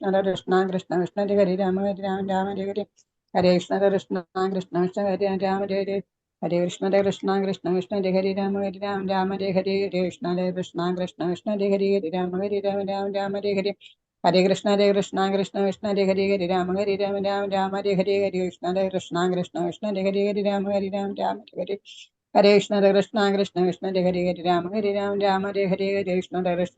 കൃഷ്ണ കൃഷ്ണ കൃഷ്ണ ഹരി ഹരി രാമ ഹരി രാമ രാമ ഹരി ഹരി ഹരേ കൃഷ്ണ കൃഷ്ണ കൃഷ്ണ കൃഷ്ണ ഹരി രാമ ഹരി ഹരി ഹരേ കൃഷ്ണ കൃഷ്ണ കൃഷ്ണ കൃഷ്ണ ഹരി ഹരി രാമ ഹരി രാമ രാമ ഹരി ഹരി ഹരേ കൃഷ്ണ കൃഷ്ണ കൃഷ്ണ കൃഷ്ണ ഹരി ഹരി ഹരി രാമ ഹരി രാമ രാമ രാമ ഹരി ഹരി ഹരേ കൃഷ്ണ കൃഷ്ണ കൃഷ്ണ കൃഷ്ണ ഹരി ഹരി ഹരി രാമ ഹരി രാമ രാമ രാമ ഹരി ഹരി ഹരേ കൃഷ്ണ കൃഷ്ണ കൃഷ്ണ കൃഷ്ണ ഹരി ഹരി ഹരി രാമ ഹരി രാമ രാമ ഹരി ഹരി ഹരേ കൃഷ്ണ കൃഷ്ണ കൃഷ്ണ കൃഷ്ണ ഹരി ഹരി ഹരി രാമ ഹരി രാമ രാമ ഹരി ഹരി ഹരേ കൃഷ്ണ കൃഷ്ണ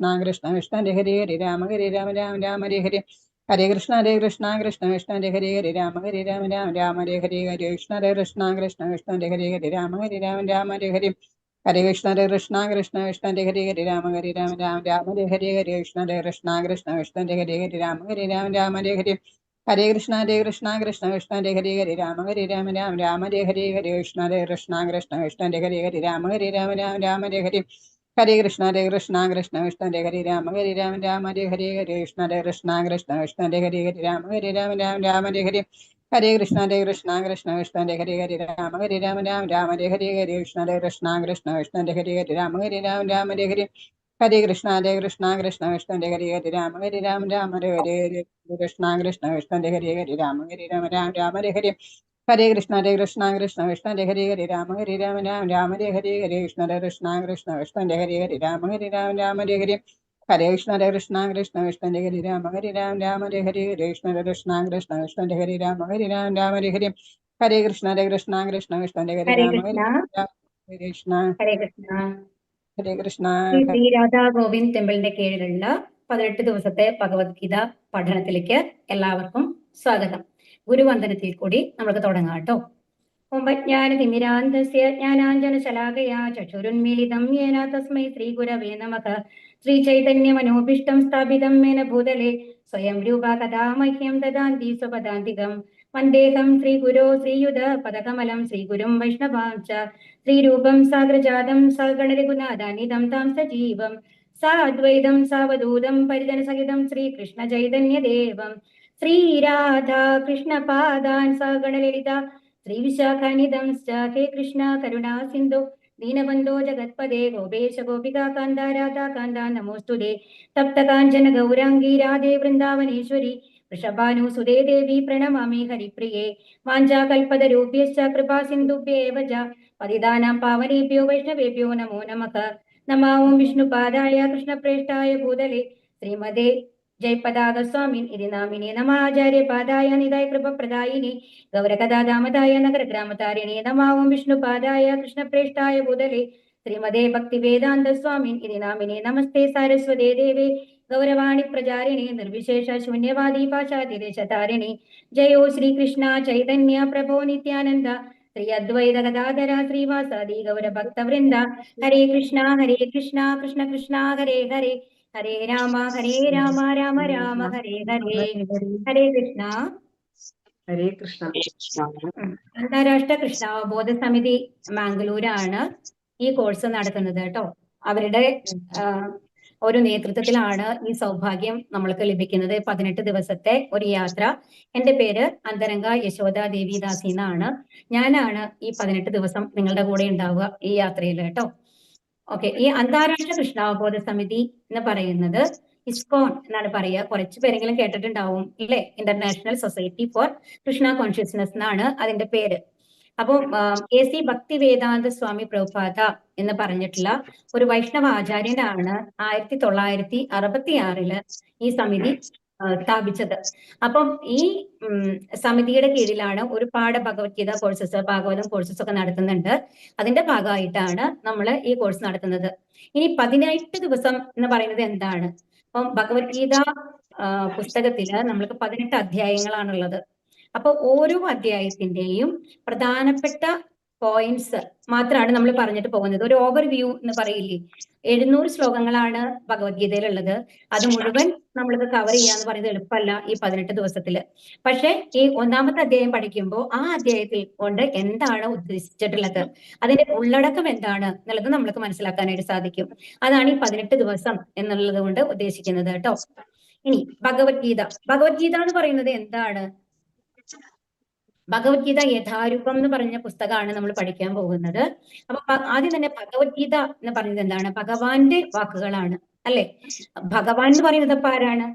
കൃഷ്ണ കൃഷ്ണ ഹരി ഹരി ഹരി രാമ ഹരി രാമ രാമ രാമ ഹരി ഹരി ഹരേ കൃഷ്ണ കൃഷ്ണ കൃഷ്ണ ഹരി ഹരി ഹരി രാമ ഹരി രാമ രാമ രാമ ഹരി ഹരി ഹരേ കൃഷ്ണ കൃഷ്ണ കൃഷ്ണ കൃഷ്ണ ഹരി ഹരി ഹരി രാമ ഹരി രാമ രാമ ഹരി ഹരി ഹരേ കൃഷ്ണ കൃഷ്ണ കൃഷ്ണ കൃഷ്ണ ഹരി ഹരി ഹരി രാമ ഹരി രാമ രാമ രാമ ഹരി ഹരി ഹരേ കൃഷ്ണ കൃഷ്ണ കൃഷ്ണ കൃഷ്ണ ഹരി ഹരി ഹരി രാമ ഹരി രാമ രാമ ഹരി ഹരി ഹരേ കൃഷ്ണ കൃഷ്ണ കൃഷ്ണ കൃഷ്ണ ഹരി ഹരി ഹരി രാമ ഹരി രാമ രാമ രാമ ഹരി ഹരി ഹരേ കൃഷ്ണ കൃഷ്ണ കൃഷ്ണ കൃഷ്ണ ഹരി ഹരി ഹരി രാമ ഹരി രാമ രാമ രാമ ഹരി ഹരി ഹരേ കൃഷ്ണ കൃഷ്ണ കൃഷ്ണ കൃഷ്ണ ഹരി ഹരി രാമ ഹരി രാമ രാമ ഹരി ഹരി ഹരേ കൃഷ്ണ കൃഷ്ണ കൃഷ്ണ കൃഷ്ണ ഹരി ഹരി ഹരി രാമ ഹരി രാമ രാമ രാമ ഹരി ഹരി ഹരേ കൃഷ്ണ കൃഷ്ണ കൃഷ്ണ കൃഷ്ണ ഹരി ഹരി ഹരി രാമ ഹരി രാമ രാമ രാമ ഹരി ഹരി ഹരേ കൃഷ്ണ കൃഷ്ണ കൃഷ്ണ കൃഷ്ണ ഹരി ഹരി ഹരി രാമ ഹരി രാമ രാമ ഹരി ഹരി ഹരേ കൃഷ്ണ കൃഷ്ണ കൃഷ്ണ കൃഷ്ണ ഹരി ഹരി ഹരി രാമ ഹരി രാമ രാമ ഹരി ഹരി ഹരേ കൃഷ്ണ കൃഷ്ണ കൃഷ്ണ ഹരി ഹരി ഹരി രാമ ഹരി രാമ രാമ രാമ ഹരി ഹരി ഹരേ കൃഷ്ണ കൃഷ്ണ കൃഷ്ണ കൃഷ്ണ ഹരി ഹരി ഹരി രാമ ഹരി രാമ രാമ രാമ ഹരി ഹരി ഹരേ കൃഷ്ണ കൃഷ്ണ കൃഷ്ണ കൃഷ്ണ ഹരി ഹരി ഹരി രാമ ഹരി രാമ രാമ ഹരി ഹരി ഹരേ കൃഷ്ണ കൃഷ്ണ കൃഷ്ണ കൃഷ്ണ ഹരി ഹരി രാമ ഹരി രാമ രാമ ഹരി ഹരി ഹരേ കൃഷ്ണ കൃഷ്ണ കൃഷ്ണ കൃഷ്ണ ഹരി ഹരി രാമ ഹരി രാമ രാമ ഹരി ഹരി ഹരേ കൃഷ്ണ കൃഷ്ണ കൃഷ്ണ കൃഷ്ണ ഹരി ഹരി ഹരേ രാമ ഹരി കൃഷ്ണ. ഹരേ കൃഷ്ണ ഹരേ കൃഷ്ണ. ഹരേ കൃഷ്ണ. ശ്രീ രാധാ ഗോവിന്ദ് ടെമ്പിളിന്റെ കീഴിലുള്ള 18 ദിവസത്തെ ഭഗവത്ഗീത പഠനത്തിലേക്ക് എല്ലാവർക്കും സ്വാഗതം. ഗുരുവന്ദനത്തിൽ കൂടി നമുക്ക് തുടങ്ങാം കേട്ടോ. ഓംജ്ഞാനതിമിരാന്തസ്യ ജ്ഞാനാഞ്ജനശലാകയാ ചക്ഷുരുന്മീലിതം യേന തസ്മൈ ശ്രീഗുരവേ നമഃ. ശ്രീചൈതന്യമനോഭീഷ്ടം സ്ഥാപിതം മേന ഭൂതലേ സ്വയം രൂപ കഥാ മഹ്യം ദദാന്തി സ്വപദാന്തികം. വന്ദേഹം ശ്രീഗുരോ ശ്രീയുത പദകമലം ശ്രീഗുരും വൈഷ്ണവാംച ശ്രീരൂപം സാഗ്രജാതം സഗണരഘുനാഥാനിധം താം സജീവം സാദ്വൈതം സാവധൂതം പരിജനസഹിതം ശ്രീകൃഷ്ണ ചൈതന്യദേവം ശ്രീരാധാ കൃഷ്ണപാദാൻ സഗണലളിത ശ്രീവിശാഖാനിധം ഹേ കൃഷ്ണ കരുണാ സിന്ധു ദീനബന്ധോ ജഗത്പദേ ഗോപേശ ഗോപികാ കാന്ത രാധാ കാന്ത നമോസ്തുതേ തപ്ത കാഞ്ചന ഗൗരാംഗീ രാധേ വൃന്ദാവനേശ്വരി വൃഷഭാനുസുതേ ദേവി പ്രണമാമി ഹരിപ്രിയേ വാഞ്ചാകൽപതരൂപ്യശ്ച കൃപാ സിന്ധുഭ്യേവ ച പതിതാനാം പാവനേഭ്യോ വൈഷ്ണവേഭ്യോ നമോ നമഃ. നമോ വിഷ്ണുപാദായ കൃഷ്ണപ്രേഷ്ഠായ ഭൂതലേ ശ്രീമതേ ജയപതാക സ്വാമിൻ ഇതി നാമിനെ നമ ആചാര്യപാദായ നിതായ കൃപപ്രദായിനി ഗൗരകഥാദാമതായ നഗരഗ്രാമതാരിണി നമോ വിഷ്ണുപാദായ കൃഷ്ണപ്രേഷ്ഠായ ഭൂതലേ ശ്രീമതേ ഭക്തിവേദാന്ത സ്വാമിൻ ഇതി നാമിനെ നമസ്തേ സാരസ്വതേ ദേവേ ഗൗരവാണി പ്രചാരിണി നിർവിശേഷ ശൂന്യവാദി പാശ്ചാത്യദേശതാരിണി ജയോ ശ്രീകൃഷ്ണ ചൈതന്യ പ്രഭോ നിത്യാനന്ദ ശ്രീ അദ്വൈത ഗദാധര ശ്രീവാസാദി ഗൗരഭക്തവൃന്ദ. ഹരേ കൃഷ്ണ കൃഷ്ണ കൃഷ്ണ ഹരേ ഹരേ ഹരേ രാമ രാമ രാമ ഹരേ ഹരേ. ഹരേ കൃഷ്ണ. ഹരേ കൃഷ്ണ. അന്താരാഷ്ട്ര കൃഷ്ണാവബോധ സമിതി മാംഗ്ലൂരാണ് ഈ കോഴ്സ് നടത്തുന്നത് കേട്ടോ. അവരുടെ ഒരു നേതൃത്വത്തിലാണ് ഈ സൗഭാഗ്യം നമ്മൾക്ക് ലഭിക്കുന്നത്. 18 ദിവസത്തെ ഒരു യാത്ര. എൻ്റെ പേര് അന്തരംഗ യശോദ ദേവിദാസി എന്നാണ്. ഞാനാണ് ഈ 18 ദിവസം നിങ്ങളുടെ കൂടെ ഉണ്ടാവുക ഈ യാത്രയിൽ കേട്ടോ. ഓക്കെ, ഈ അന്താരാഷ്ട്ര കൃഷ്ണാവബോധ സമിതി എന്ന് പറയുന്നത് ഇസ്കോൺ എന്നാണ് പറയുക. കുറച്ച് പേരെങ്കിലും കേട്ടിട്ടുണ്ടാവും ഇല്ലേ? International society for Krishna consciousness എന്നാണ് അതിന്റെ പേര്. അപ്പം A.C. ഭക്തി വേദാന്ത സ്വാമി പ്രഭുപാദ എന്ന് പറഞ്ഞിട്ടുള്ള ഒരു വൈഷ്ണവ ആചാര്യനാണ് 1966 ഈ സമിതി സ്ഥാപിച്ചത്. അപ്പം ഈ സമിതിയുടെ കീഴിലാണ് ഒരുപാട് ഭഗവത്ഗീത കോഴ്സസ്, ഭാഗവതം കോഴ്സസ് ഒക്കെ നടത്തുന്നുണ്ട്. അതിന്റെ ഭാഗമായിട്ടാണ് നമ്മൾ ഈ കോഴ്സ് നടത്തുന്നത്. ഇനി 18 ദിവസം എന്ന് പറയുന്നത് എന്താണ്? അപ്പം ഭഗവത്ഗീത പുസ്തകത്തില് നമ്മൾക്ക് 18 അധ്യായങ്ങളാണുള്ളത്. അപ്പൊ ഓരോ അധ്യായത്തിന്റെയും പ്രധാനപ്പെട്ട പോയിന്റ്സ് മാത്രമാണ് നമ്മൾ പറഞ്ഞിട്ട് പോകുന്നത്. ഒരു ഓവർവ്യൂ എന്ന് പറയില്ലേ, 700 ശ്ലോകങ്ങളാണ് ഭഗവത്ഗീതയിലുള്ളത്. അത് മുഴുവൻ നമ്മൾക്ക് കവർ ചെയ്യാന്ന് പറയുന്നത് എളുപ്പമല്ല ഈ 18 ദിവസത്തില്. പക്ഷെ ഈ 1ാമത്തെ അധ്യായം പഠിക്കുമ്പോൾ ആ അധ്യായത്തിൽ കൊണ്ട് എന്താണ് ഉദ്ദേശിച്ചിട്ടുള്ളത്, അതിന്റെ ഉള്ളടക്കം എന്താണ് എന്നുള്ളത് നമ്മൾക്ക് മനസ്സിലാക്കാനായിട്ട് സാധിക്കും. അതാണ് ഈ 18 ദിവസം എന്നുള്ളത് കൊണ്ട് ഉദ്ദേശിക്കുന്നത് കേട്ടോ. ഇനി ഭഗവത്ഗീത എന്ന് പറയുന്നത് എന്താണ്? ഭഗവത്ഗീത യഥാരൂപം എന്ന് പറഞ്ഞ പുസ്തകമാണ് നമ്മൾ പഠിക്കാൻ പോകുന്നത്. അപ്പൊ ആദ്യം തന്നെ ഭഗവത്ഗീത എന്ന് പറയുന്നത് എന്താണ്? ഭഗവാന്റെ വാക്കുകളാണ് അല്ലെ. ഭഗവാൻ എന്ന് പറയുന്നത് ഇപ്പൊ ആരാണ്?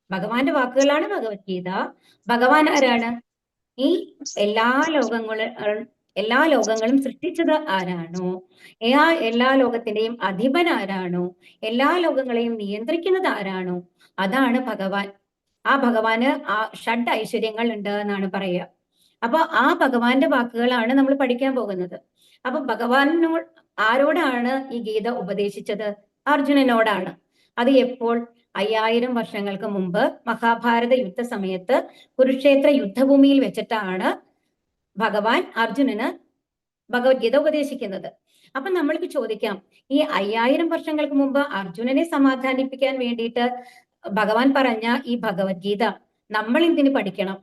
ഭഗവാന്റെ വാക്കുകളാണ് ഭഗവത്ഗീത. ഭഗവാൻ ആരാണ്? ഈ എല്ലാ എല്ലാ ലോകങ്ങളും സൃഷ്ടിച്ചത് ആരാണോ, എല്ലാ ലോകത്തിന്റെയും അധിപൻ ആരാണോ, എല്ലാ ലോകങ്ങളെയും നിയന്ത്രിക്കുന്നത് ആരാണോ, അതാണ് ഭഗവാൻ. ആ ഭഗവാന് ആ ഷഡ് ഐശ്വര്യങ്ങൾ ഉണ്ട് എന്നാണ് പറയുക. അപ്പൊ ആ ഭഗവാന്റെ വാക്കുകളാണ് നമ്മൾ പഠിക്കാൻ പോകുന്നത്. അപ്പൊ ഭഗവാനോട് ആരോടാണ് ഈ ഗീത ഉപദേശിച്ചത്? അർജുനനോടാണ്. അത് എപ്പോൾ? 5000 വർഷങ്ങൾക്ക് മുമ്പ് മഹാഭാരത യുദ്ധ സമയത്ത് കുരുക്ഷേത്ര യുദ്ധഭൂമിയിൽ വെച്ചിട്ടാണ് ഭഗവാൻ അർജുനന് ഭഗവത്ഗീത ഉപദേശിക്കുന്നത്. അപ്പൊ നമ്മൾക്ക് ചോദിക്കാം, ഈ 5000 വർഷങ്ങൾക്ക് മുമ്പ് അർജുനനെ സമാധാനിപ്പിക്കാൻ വേണ്ടിയിട്ട് ഭഗവാൻ പറഞ്ഞ ഈ ഭഗവത്ഗീത നമ്മൾ എന്തിനു പഠിക്കണം?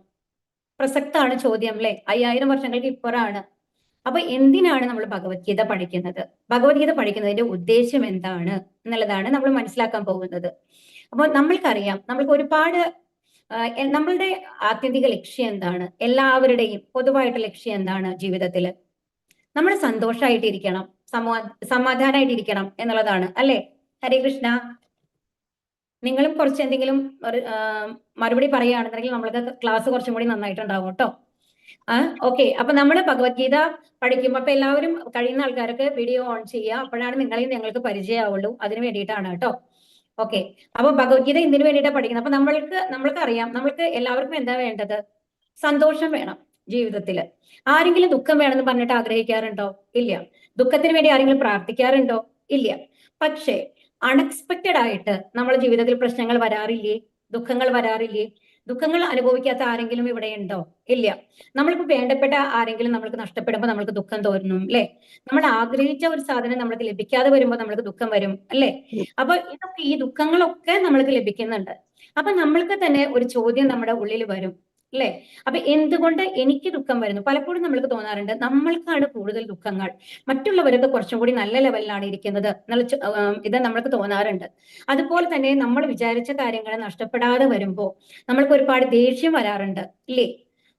പ്രസക്താണ് ചോദ്യം അല്ലെ? 5000 വർഷങ്ങൾക്ക് ഇപ്പുറമാണ്. അപ്പൊ എന്തിനാണ് നമ്മൾ ഭഗവത്ഗീത പഠിക്കുന്നത്? ഭഗവത്ഗീത പഠിക്കുന്നതിന്റെ ഉദ്ദേശം എന്താണ് എന്നുള്ളതാണ് നമ്മൾ മനസ്സിലാക്കാൻ പോകുന്നത്. അപ്പോൾ നമ്മൾക്കറിയാം, നമ്മൾക്ക് ഒരുപാട് നമ്മളുടെ ആത്യന്തിക ലക്ഷ്യം എന്താണ്? എല്ലാവരുടെയും പൊതുവായിട്ട് ലക്ഷ്യം എന്താണ് ജീവിതത്തിൽ? നമ്മൾ സന്തോഷമായിട്ടിരിക്കണം, സമാധാനമായിട്ടിരിക്കണം എന്നുള്ളതാണ് അല്ലെ? ഹരേ കൃഷ്ണ. നിങ്ങളും കുറച്ച് എന്തെങ്കിലും മറുപടി പറയുകയാണെന്നുണ്ടെങ്കിൽ നമ്മൾക്ക് ക്ലാസ് കുറച്ചും കൂടി നന്നായിട്ടുണ്ടാവും കേട്ടോ. ഓക്കെ. അപ്പൊ നമ്മൾ ഭഗവത്ഗീത പഠിക്കുമ്പോൾ അപ്പൊ എല്ലാവരും കഴിയുന്ന ആൾക്കാർക്ക് വീഡിയോ ഓൺ ചെയ്യുക. അപ്പോഴാണ് നിങ്ങളെയും ഞങ്ങൾക്ക് പരിചയമാവുള്ളൂ. അതിന് വേണ്ടിയിട്ടാണ് കേട്ടോ. ഓക്കെ. അപ്പൊ ഭഗവത്ഗീത എന്തിനു വേണ്ടിയിട്ടാണ് പഠിക്കുന്നത്? അപ്പൊ നമ്മൾക്ക് അറിയാം, നമ്മൾക്ക് എല്ലാവർക്കും എന്താ വേണ്ടത്? സന്തോഷം വേണം ജീവിതത്തിൽ. ആരെങ്കിലും ദുഃഖം വേണമെന്ന് പറഞ്ഞിട്ട് ആഗ്രഹിക്കാറുണ്ടോ? ഇല്ല. ദുഃഖത്തിന് വേണ്ടി ആരെങ്കിലും പ്രാർത്ഥിക്കാറുണ്ടോ? ഇല്ല. പക്ഷേ അൺഎക്സ്പെക്റ്റഡ് ആയിട്ട് നമ്മുടെ ജീവിതത്തിൽ പ്രശ്നങ്ങൾ വരാറില്ലേ? ദുഃഖങ്ങൾ വരാറില്ലേ? ദുഃഖങ്ങൾ അനുഭവിക്കാത്ത ആരെങ്കിലും ഇവിടെ ഉണ്ടോ? ഇല്ല. നമ്മൾക്ക് വേണ്ടപ്പെട്ട ആരെങ്കിലും നമ്മൾക്ക് നഷ്ടപ്പെടുമ്പോൾ നമ്മൾക്ക് ദുഃഖം തോന്നും അല്ലെ? നമ്മൾ ആഗ്രഹിച്ച ഒരു സാധനം നമ്മൾക്ക് ലഭിക്കാതെ വരുമ്പോൾ നമ്മൾക്ക് ദുഃഖം വരും അല്ലെ? അപ്പൊ ഈ ദുഃഖങ്ങളൊക്കെ നമ്മൾക്ക് ലഭിക്കുന്നുണ്ട്. അപ്പൊ നമ്മൾക്ക് തന്നെ ഒരു ചോദ്യം നമ്മുടെ ഉള്ളിൽ വരും അല്ലെ? അപ്പൊ എന്തുകൊണ്ട് എനിക്ക് ദുഃഖം വരുന്നു? പലപ്പോഴും നമ്മൾക്ക് തോന്നാറുണ്ട് നമ്മൾക്കാണ് കൂടുതൽ ദുഃഖങ്ങൾ, മറ്റുള്ളവരൊക്കെ കുറച്ചും കൂടി നല്ല ലെവലിലാണ് ഇരിക്കുന്നത് എന്നുള്ള ഇത് നമ്മൾക്ക് തോന്നാറുണ്ട്. അതുപോലെ തന്നെ നമ്മൾ വിചാരിച്ച കാര്യങ്ങൾ നഷ്ടപ്പെടാതെ വരുമ്പോൾ നമ്മൾക്ക് ഒരുപാട് ദേഷ്യം വരാറുണ്ട് ഇല്ലേ?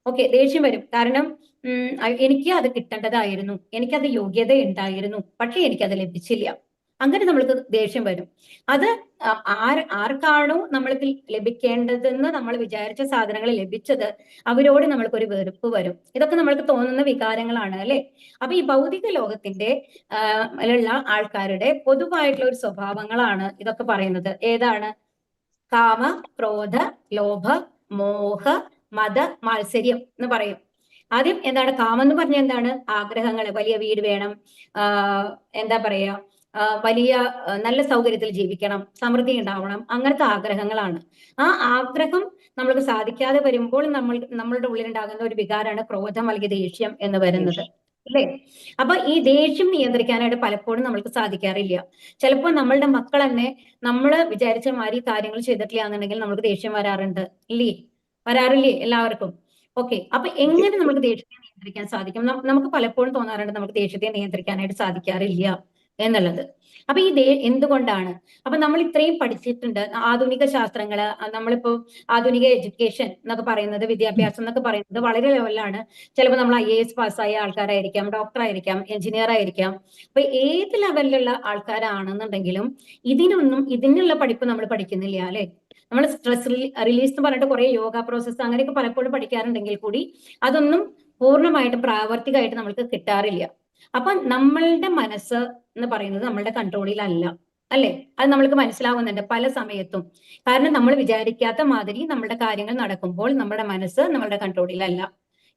ഓക്കെ, ദേഷ്യം വരും. കാരണം എനിക്ക് അത് കിട്ടേണ്ടതായിരുന്നു, എനിക്കത് യോഗ്യത ഉണ്ടായിരുന്നു, പക്ഷെ എനിക്കത് ലഭിച്ചില്ല. അങ്ങനെ നമ്മൾക്ക് ദേഷ്യം വരും. അത് ആർക്കാണോ നമ്മൾക്ക് ലഭിക്കേണ്ടതെന്ന് നമ്മൾ വിചാരിച്ച സാധനങ്ങൾ ലഭിച്ചത് അവരോട് നമ്മൾക്കൊരു വെറുപ്പ് വരും. ഇതൊക്കെ നമ്മൾക്ക് തോന്നുന്ന വികാരങ്ങളാണ് അല്ലെ? അപ്പൊ ഈ ഭൗതിക ലോകത്തിന്റെ ഉള്ള ആൾക്കാരുടെ പൊതുവായിട്ടുള്ള ഒരു സ്വഭാവങ്ങളാണ് ഇതൊക്കെ പറയുന്നത്. ഏതാണ്? കാമ, ക്രോധ, ലോഭ, മോഹ, മത, മാത്സര്യം എന്ന് പറയും. ആദ്യം എന്താണ് കാമം എന്ന് പറഞ്ഞാൽ? എന്താണ്? ആഗ്രഹങ്ങൾ. വലിയ വീട് വേണം, എന്താ പറയാ, വലിയ നല്ല സൗകര്യത്തിൽ ജീവിക്കണം, സമൃദ്ധി ഉണ്ടാവണം, അങ്ങനത്തെ ആഗ്രഹങ്ങളാണ്. ആ ആഗ്രഹം നമ്മൾക്ക് സാധിക്കാതെ വരുമ്പോൾ നമ്മളുടെ ഉള്ളിലുണ്ടാകുന്ന ഒരു വികാരമാണ് ക്രോധം അല്ലെങ്കിൽ ദേഷ്യം എന്ന് വരുന്നത് അല്ലേ? അപ്പൊ ഈ ദേഷ്യം നിയന്ത്രിക്കാനായിട്ട് പലപ്പോഴും നമ്മൾക്ക് സാധിക്കാറില്ല. ചിലപ്പോൾ നമ്മളുടെ മക്കൾ തന്നെ നമ്മൾ വിചാരിച്ച മാതിരി കാര്യങ്ങൾ ചെയ്തിട്ടില്ല എന്നുണ്ടെങ്കിൽ നമുക്ക് ദേഷ്യം വരാറുണ്ട് ഇല്ലേ? വരാറില്ലേ എല്ലാവർക്കും? ഓക്കെ. അപ്പൊ എങ്ങനെ നമുക്ക് ദേഷ്യത്തെ നിയന്ത്രിക്കാൻ സാധിക്കും? നമുക്ക് പലപ്പോഴും തോന്നാറുണ്ട് നമുക്ക് ദേഷ്യത്തെ നിയന്ത്രിക്കാനായിട്ട് സാധിക്കാറില്ല എന്നുള്ളത്. അപ്പൊ എന്തുകൊണ്ടാണ്? അപ്പൊ നമ്മൾ ഇത്രയും പഠിച്ചിട്ടുണ്ട്, ആധുനിക ശാസ്ത്രങ്ങള്, നമ്മളിപ്പോ ആധുനിക എഡ്യൂക്കേഷൻ എന്നൊക്കെ പറയുന്നത്, വിദ്യാഭ്യാസം എന്നൊക്കെ പറയുന്നത് വളരെ ലെവലിലാണ്. ചിലപ്പോൾ നമ്മൾ IAS പാസ്സായ ആൾക്കാരായിരിക്കാം, ഡോക്ടർ ആയിരിക്കാം, എഞ്ചിനീയർ ആയിരിക്കാം. അപ്പൊ ഏത് ലെവലിലുള്ള ആൾക്കാരാണെന്നുണ്ടെങ്കിലും ഇതിനുള്ള പഠിപ്പ് നമ്മൾ പഠിക്കുന്നില്ല അല്ലെ? നമ്മൾ സ്ട്രെസ് റിലീസ് എന്ന് പറഞ്ഞിട്ട് കുറെ യോഗ പ്രോസസ്സ് അങ്ങനെയൊക്കെ പലപ്പോഴും പഠിക്കാറുണ്ടെങ്കിൽ കൂടി അതൊന്നും പൂർണ്ണമായിട്ട് പ്രാവർത്തികമായിട്ട് നമ്മൾക്ക് കിട്ടാറില്ല. അപ്പൊ നമ്മളുടെ മനസ്സ് എന്ന് പറയുന്നത് നമ്മളുടെ കൺട്രോളിലല്ല അല്ലെ? അത് നമ്മൾക്ക് മനസ്സിലാവുന്നുണ്ട് പല സമയത്തും. കാരണം നമ്മൾ വിചാരിക്കാത്ത മാതിരി നമ്മളുടെ കാര്യങ്ങൾ നടക്കുമ്പോൾ നമ്മുടെ മനസ്സ് നമ്മളുടെ കൺട്രോളിലല്ല.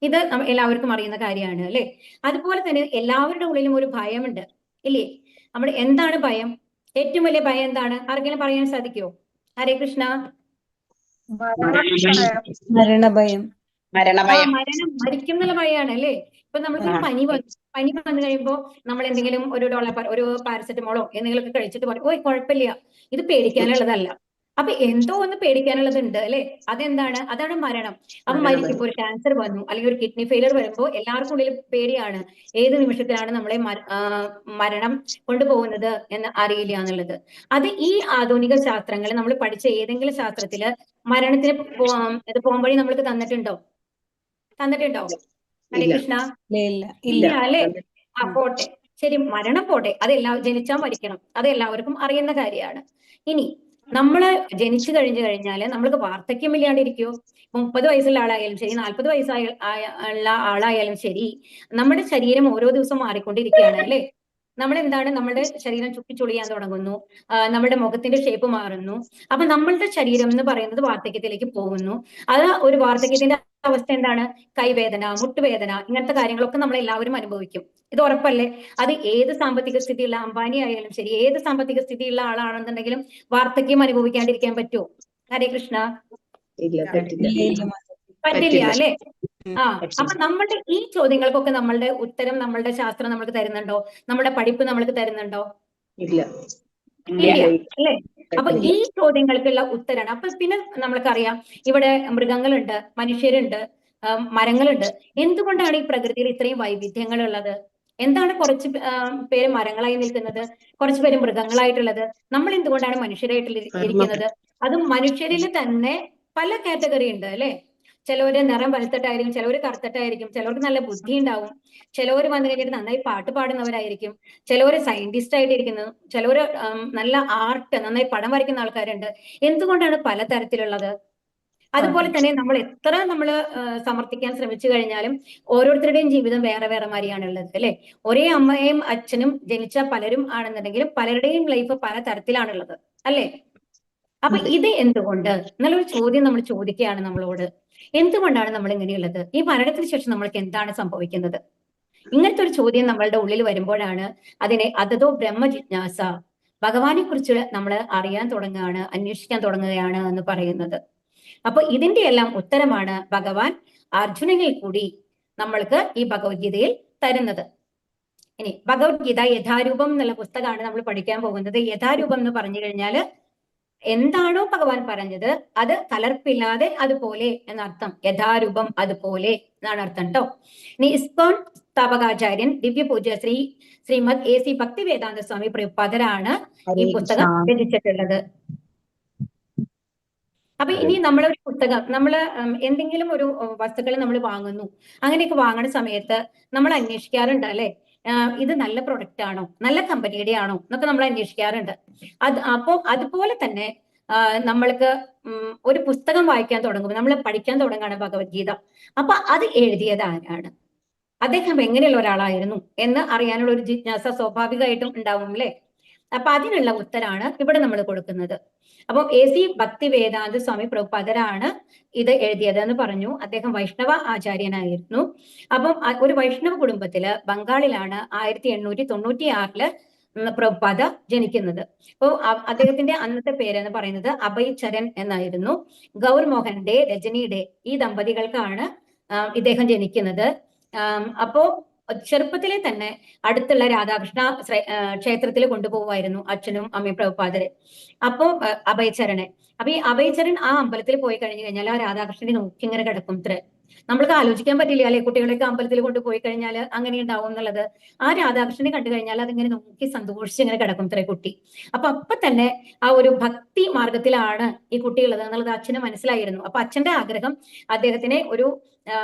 ഇത് എല്ലാവർക്കും അറിയുന്ന കാര്യമാണ് അല്ലെ? അതുപോലെ തന്നെ എല്ലാവരുടെ ഉള്ളിലും ഒരു ഭയമുണ്ട് ഇല്ലേ? എന്താണ് ഭയം? ഏറ്റവും വലിയ ഭയം എന്താണ്? ആർക്കെങ്കിലും പറയാൻ സാധിക്കുമോ? ഹരേ കൃഷ്ണ. മരണഭയം. മരിക്കും എന്നുള്ള ഭയമാണ് അല്ലേ? ഇപ്പൊ നമ്മൾക്കൊരു പനി വന്നു കഴിയുമ്പോ നമ്മൾ എന്തെങ്കിലും ഒരു പാരസെറ്റമോളോ എന്തെങ്കിലുമൊക്കെ കഴിച്ചിട്ട് പറയും, ഓയ് കുഴപ്പമില്ല, ഇത് പേടിക്കാനുള്ളതല്ല. അപ്പൊ എന്തോ ഒന്ന് പേടിക്കാനുള്ളതുണ്ട് അല്ലെ? അതെന്താണ്? അതാണ് മരണം. അപ്പൊ മരിക്കുമ്പോൾ ഒരു ക്യാൻസർ വന്നു അല്ലെങ്കിൽ ഒരു കിഡ്നി ഫെയിലിയർ വരുമ്പോൾ എല്ലാവർക്കും ഉള്ളിൽ പേടിയാണ്. ഏത് നിമിഷത്തിലാണ് നമ്മളെ മരണം കൊണ്ടുപോകുന്നത് എന്ന് അറിയില്ല എന്നുള്ളത്. അത് ഈ ആധുനിക ശാസ്ത്രങ്ങൾ നമ്മൾ പഠിച്ച ഏതെങ്കിലും ശാസ്ത്രത്തില് മരണത്തിന് പോംവഴി നമ്മൾക്ക് തന്നിട്ടുണ്ടോ? ഹരേ കൃഷ്ണ. ഇല്ല അല്ലെ? പോട്ടെ, ശരി, മരണം പോട്ടെ, ജനിച്ചാൽ മരിക്കണം, അത് എല്ലാവർക്കും അറിയുന്ന കാര്യമാണ്. ഇനി നമ്മള് ജനിച്ചു കഴിഞ്ഞാല് നമ്മൾക്ക് വാർദ്ധക്യം ഇല്ലാണ്ടിരിക്കുവോ? 30 വയസ്സുള്ള ആളായാലും ശരി, 40 വയസ്സായ ഉള്ള ആളായാലും ശരി, നമ്മുടെ ശരീരം ഓരോ ദിവസവും മാറിക്കൊണ്ടിരിക്കുകയാണ് അല്ലെ? നമ്മളെന്താണ്, നമ്മുടെ ശരീരം ചുക്കിച്ചുളിയാൻ തുടങ്ങുന്നു, നമ്മുടെ മുഖത്തിന്റെ ഷേപ്പ് മാറുന്നു. അപ്പൊ നമ്മളുടെ ശരീരം എന്ന് പറയുന്നത് വാർദ്ധക്യത്തിലേക്ക് പോകുന്നു. അത് ഒരു വാർദ്ധക്യത്തിന്റെ അവസ്ഥ എന്താണ്? കൈവേദന, മുട്ടുവേദന, ഇങ്ങനത്തെ കാര്യങ്ങളൊക്കെ നമ്മൾ എല്ലാവരും അനുഭവിക്കും. ഇത് ഉറപ്പല്ലേ? അത് ഏത് സാമ്പത്തിക സ്ഥിതിയുള്ള അംബാനി ആയാലും ശരി, ഏത് സാമ്പത്തിക സ്ഥിതിയുള്ള ആളാണെന്നുണ്ടെങ്കിലും വാർദ്ധക്യം അനുഭവിക്കാണ്ടിരിക്കാൻ പറ്റുമോ? ഹരേ കൃഷ്ണ. ഇല്ല, പറ്റില്ല. പറ്റില്ല അല്ലെ? ആ, പറ്റില്ല. അപ്പൊ നമ്മളുടെ ഈ ചോദ്യങ്ങൾക്കൊക്കെ നമ്മളുടെ ഉത്തരം നമ്മളുടെ ശാസ്ത്രം നമ്മൾക്ക് തരുന്നുണ്ടോ? നമ്മുടെ പഠിപ്പ് നമ്മൾക്ക് തരുന്നുണ്ടോ? ഇല്ല. ഇല്ല അല്ലെ? അപ്പൊ ഈ ചോദ്യങ്ങൾക്കുള്ള ഉത്തരാണ്. അപ്പൊ പിന്നെ നമ്മൾക്കറിയാം, ഇവിടെ മൃഗങ്ങളുണ്ട്, മനുഷ്യരുണ്ട്, മരങ്ങളുണ്ട്. എന്തുകൊണ്ടാണ് ഈ പ്രകൃതിയിൽ ഇത്രയും വൈവിധ്യങ്ങൾ ഉള്ളത്? എന്താണ് കുറച്ച് പേര് മരങ്ങളായി നിൽക്കുന്നത്, കുറച്ച് പേര് മൃഗങ്ങളായിട്ടുള്ളത്? നമ്മൾ എന്തുകൊണ്ടാണ് മനുഷ്യരായിട്ട് ഇരിക്കുന്നത്? അതും മനുഷ്യരിൽ തന്നെ പല കാറ്റഗറി ഉണ്ട് അല്ലെ? ചിലവര് നിറം വെളുത്തിട്ടായിരിക്കും, ചിലവര് കറുത്തിട്ടായിരിക്കും, ചിലവർക്ക് നല്ല ബുദ്ധി ഉണ്ടാവും, ചിലവര് വന്നു കഴിഞ്ഞിട്ട് നന്നായി പാട്ട് പാടുന്നവരായിരിക്കും, ചിലവര് സയന്റിസ്റ്റ് ആയിട്ടിരിക്കുന്നു, ചിലവര് നല്ല ആർട്ട്, നന്നായി പടം വരയ്ക്കുന്ന ആൾക്കാരുണ്ട്. എന്തുകൊണ്ടാണ് പലതരത്തിലുള്ളത്? അതുപോലെ തന്നെ നമ്മൾ എത്ര നമ്മൾ സമർത്ഥിക്കാൻ ശ്രമിച്ചു കഴിഞ്ഞാലും ഓരോരുത്തരുടെയും ജീവിതം വേറെ വേറെ മാതിരിയാണുള്ളത് അല്ലെ? ഒരേ അമ്മയും അച്ഛനും ജനിച്ച പലരും ആണെന്നുണ്ടെങ്കിലും പലരുടെയും ലൈഫ് പല തരത്തിലാണുള്ളത് അല്ലെ? അപ്പൊ ഇത് എന്തുകൊണ്ട് എന്നുള്ളൊരു ചോദ്യം നമ്മൾ ചോദിക്കുകയാണ് നമ്മളോട്. എന്തുകൊണ്ടാണ് നമ്മൾ ഇങ്ങനെയുള്ളത്? ഈ മരണത്തിന് ശേഷം നമ്മൾക്ക് എന്താണ് സംഭവിക്കുന്നത്? ഇങ്ങനത്തെ ഒരു ചോദ്യം നമ്മളുടെ ഉള്ളിൽ വരുമ്പോഴാണ് അതിനെ അതതോ ബ്രഹ്മ ജിജ്ഞാസ, ഭഗവാനെ കുറിച്ച് നമ്മൾ അറിയാൻ തുടങ്ങുകയാണ്, അന്വേഷിക്കാൻ തുടങ്ങുകയാണ് എന്ന് പറയുന്നത്. അപ്പൊ ഇതിന്റെ എല്ലാം ഉത്തരമാണ് ഭഗവാൻ അർജുനനിൽ കൂടി നമ്മൾക്ക് ഈ ഭഗവത്ഗീതയിൽ തരുന്നത്. ഇനി ഭഗവത്ഗീത യഥാരൂപം എന്നുള്ള പുസ്തകമാണ് നമ്മൾ പഠിക്കാൻ പോകുന്നത്. യഥാരൂപം എന്ന് പറഞ്ഞു കഴിഞ്ഞാല് എന്താണോ ഭഗവാൻ പറഞ്ഞത് അത് കലർപ്പില്ലാതെ അതുപോലെ എന്നർത്ഥം. യഥാരൂപം അതുപോലെ എന്നാണ് അർത്ഥം കേട്ടോ. ഇനി ഇസ്കോൺ സ്ഥാപകാചാര്യൻ ദിവ്യപൂജ്യ ശ്രീമദ് AC ഭക്തിവേദാന്ത സ്വാമി പ്രഭുപാദരാണ് ഈ പുസ്തകം രചിച്ചിട്ടുള്ളത്. അപ്പൊ ഇനി നമ്മളൊരു പുസ്തകം, നമ്മള് എന്തെങ്കിലും ഒരു വസ്തുക്കൾ നമ്മൾ വാങ്ങുന്നു, അങ്ങനെയൊക്കെ വാങ്ങുന്ന സമയത്ത് നമ്മൾ അന്വേഷിക്കാറുണ്ട് അല്ലെ? ഇത് നല്ല പ്രൊഡക്റ്റ് ആണോ, നല്ല കമ്പനിയുടെ ആണോ എന്നൊക്കെ നമ്മൾ അന്വേഷിക്കാറുണ്ട്. അപ്പോ അതുപോലെ തന്നെ നമ്മൾക്ക് ഒരു പുസ്തകം വായിക്കാൻ തുടങ്ങുമ്പോൾ, നമ്മൾ പഠിക്കാൻ തുടങ്ങുകയാണ് ഭഗവത്ഗീത. അപ്പൊ അത് എഴുതിയത് ആരാണ്, അദ്ദേഹം എങ്ങനെയുള്ള ഒരാളായിരുന്നു എന്ന് അറിയാനുള്ള ഒരു ജിജ്ഞാസ സ്വാഭാവികമായിട്ടും ഉണ്ടാവും അല്ലെ? അപ്പൊ അതിനുള്ള ഉത്തരാണ് ഇവിടെ നമ്മൾ കൊടുക്കുന്നത്. അപ്പം AC ഭക്തിവേദാന്ത സ്വാമി പ്രഭുപാദരാണ് ഇത് എഴുതിയത് എന്ന് പറഞ്ഞു. അദ്ദേഹം വൈഷ്ണവ ആചാര്യനായിരുന്നു. അപ്പം ഒരു വൈഷ്ണവ കുടുംബത്തില് ബംഗാളിലാണ് 1896 പ്രഭുപാദ ജനിക്കുന്നത്. അപ്പോൾ അദ്ദേഹത്തിന്റെ അന്നത്തെ പേര് എന്ന് പറയുന്നത് അഭയ് ചരൺ എന്നായിരുന്നു. ഗൗർ മോഹന്റെ, രജനിയുടെ ഈ ദമ്പതികൾക്കാണ് ഇദ്ദേഹം ജനിക്കുന്നത്. അപ്പോ ചെറുപ്പത്തിലെ തന്നെ അടുത്തുള്ള രാധാകൃഷ്ണ ക്ഷേത്രത്തിൽ കൊണ്ടുപോകുമായിരുന്നു അച്ഛനും അമ്മയും പ്രഭുപാദരെ. അപ്പോ അഭയചരനെ, അപ്പൊ ഈ അഭയചരൺ ആ അമ്പലത്തിൽ പോയി കഴിഞ്ഞു കഴിഞ്ഞാൽ ആ രാധാകൃഷ്ണനെ നോക്കി ഇങ്ങനെ കിടക്കും. നമ്മൾക്ക് ആലോചിക്കാൻ പറ്റില്ല അല്ലെ? കുട്ടികളൊക്കെ അമ്പലത്തിൽ കൊണ്ടുപോയി കഴിഞ്ഞാൽ അങ്ങനെ ഉണ്ടാവും എന്നുള്ളത്. ആ രാധാകൃഷ്ണനെ കണ്ടു കഴിഞ്ഞാൽ അതിങ്ങനെ നോക്കി സന്തോഷിച്ച് ഇങ്ങനെ കിടക്കും കുട്ടി. അപ്പൊ തന്നെ ആ ഒരു ഭക്തി മാർഗത്തിലാണ് ഈ കുട്ടിയുള്ളത് എന്നുള്ളത് അച്ഛന് മനസ്സിലായിരുന്നു. അപ്പൊ അച്ഛന്റെ ആഗ്രഹം അദ്ദേഹത്തിനെ ഒരു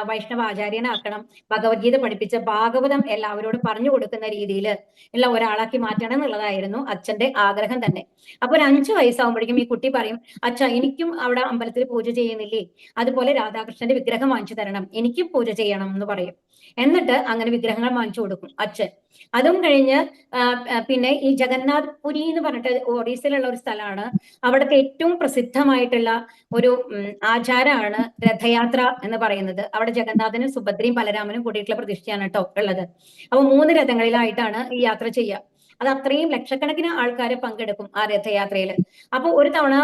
വൈഷ്ണവ ആചാര്യനാക്കണം, ഭഗവത്ഗീത പഠിപ്പിച്ച ഭാഗവതം എല്ലാവരോടും പറഞ്ഞു കൊടുക്കുന്ന രീതിയിൽ ഉള്ള ഒരാളാക്കി മാറ്റണം എന്നുള്ളതായിരുന്നു അച്ഛന്റെ ആഗ്രഹം തന്നെ. അപ്പൊ ഒരു 5 വയസ്സാകുമ്പോഴേക്കും ഈ കുട്ടി പറയും, അച്ഛാ എനിക്കും അവിടെ അമ്പലത്തിൽ പൂജ ചെയ്യുന്നില്ലേ, അതുപോലെ രാധാകൃഷ്ണന്റെ വിഗ്രഹം വാങ്ങിച്ചു തരണം, എനിക്കും പൂജ ചെയ്യണം എന്ന് പറയും. എന്നിട്ട് അങ്ങനെ വിഗ്രഹങ്ങൾ വാങ്ങിച്ചു കൊടുക്കും അച്ഛൻ. അതും കഴിഞ്ഞ് പിന്നെ ഈ ജഗന്നാഥ് പുരി എന്ന് പറഞ്ഞിട്ട് ഒറീസയിലുള്ള ഒരു സ്ഥലമാണ്. അവിടുത്തെ ഏറ്റവും പ്രസിദ്ധമായിട്ടുള്ള ഒരു ആചാരമാണ് രഥയാത്ര എന്ന് പറയുന്നത്. അവിടെ ജഗന്നാഥനും സുഭദ്രയും ബലരാമനും കൂടിയിട്ടുള്ള പ്രതിഷ്ഠയാണ് കേട്ടോ ഉള്ളത്. അപ്പൊ 3 രഥങ്ങളിലായിട്ടാണ് ഈ യാത്ര ചെയ്യുക. അത് അത്രയും ലക്ഷക്കണക്കിന് ആൾക്കാരെ പങ്കെടുക്കും ആ രഥയാത്രയിൽ. അപ്പൊ ഒരു തവണ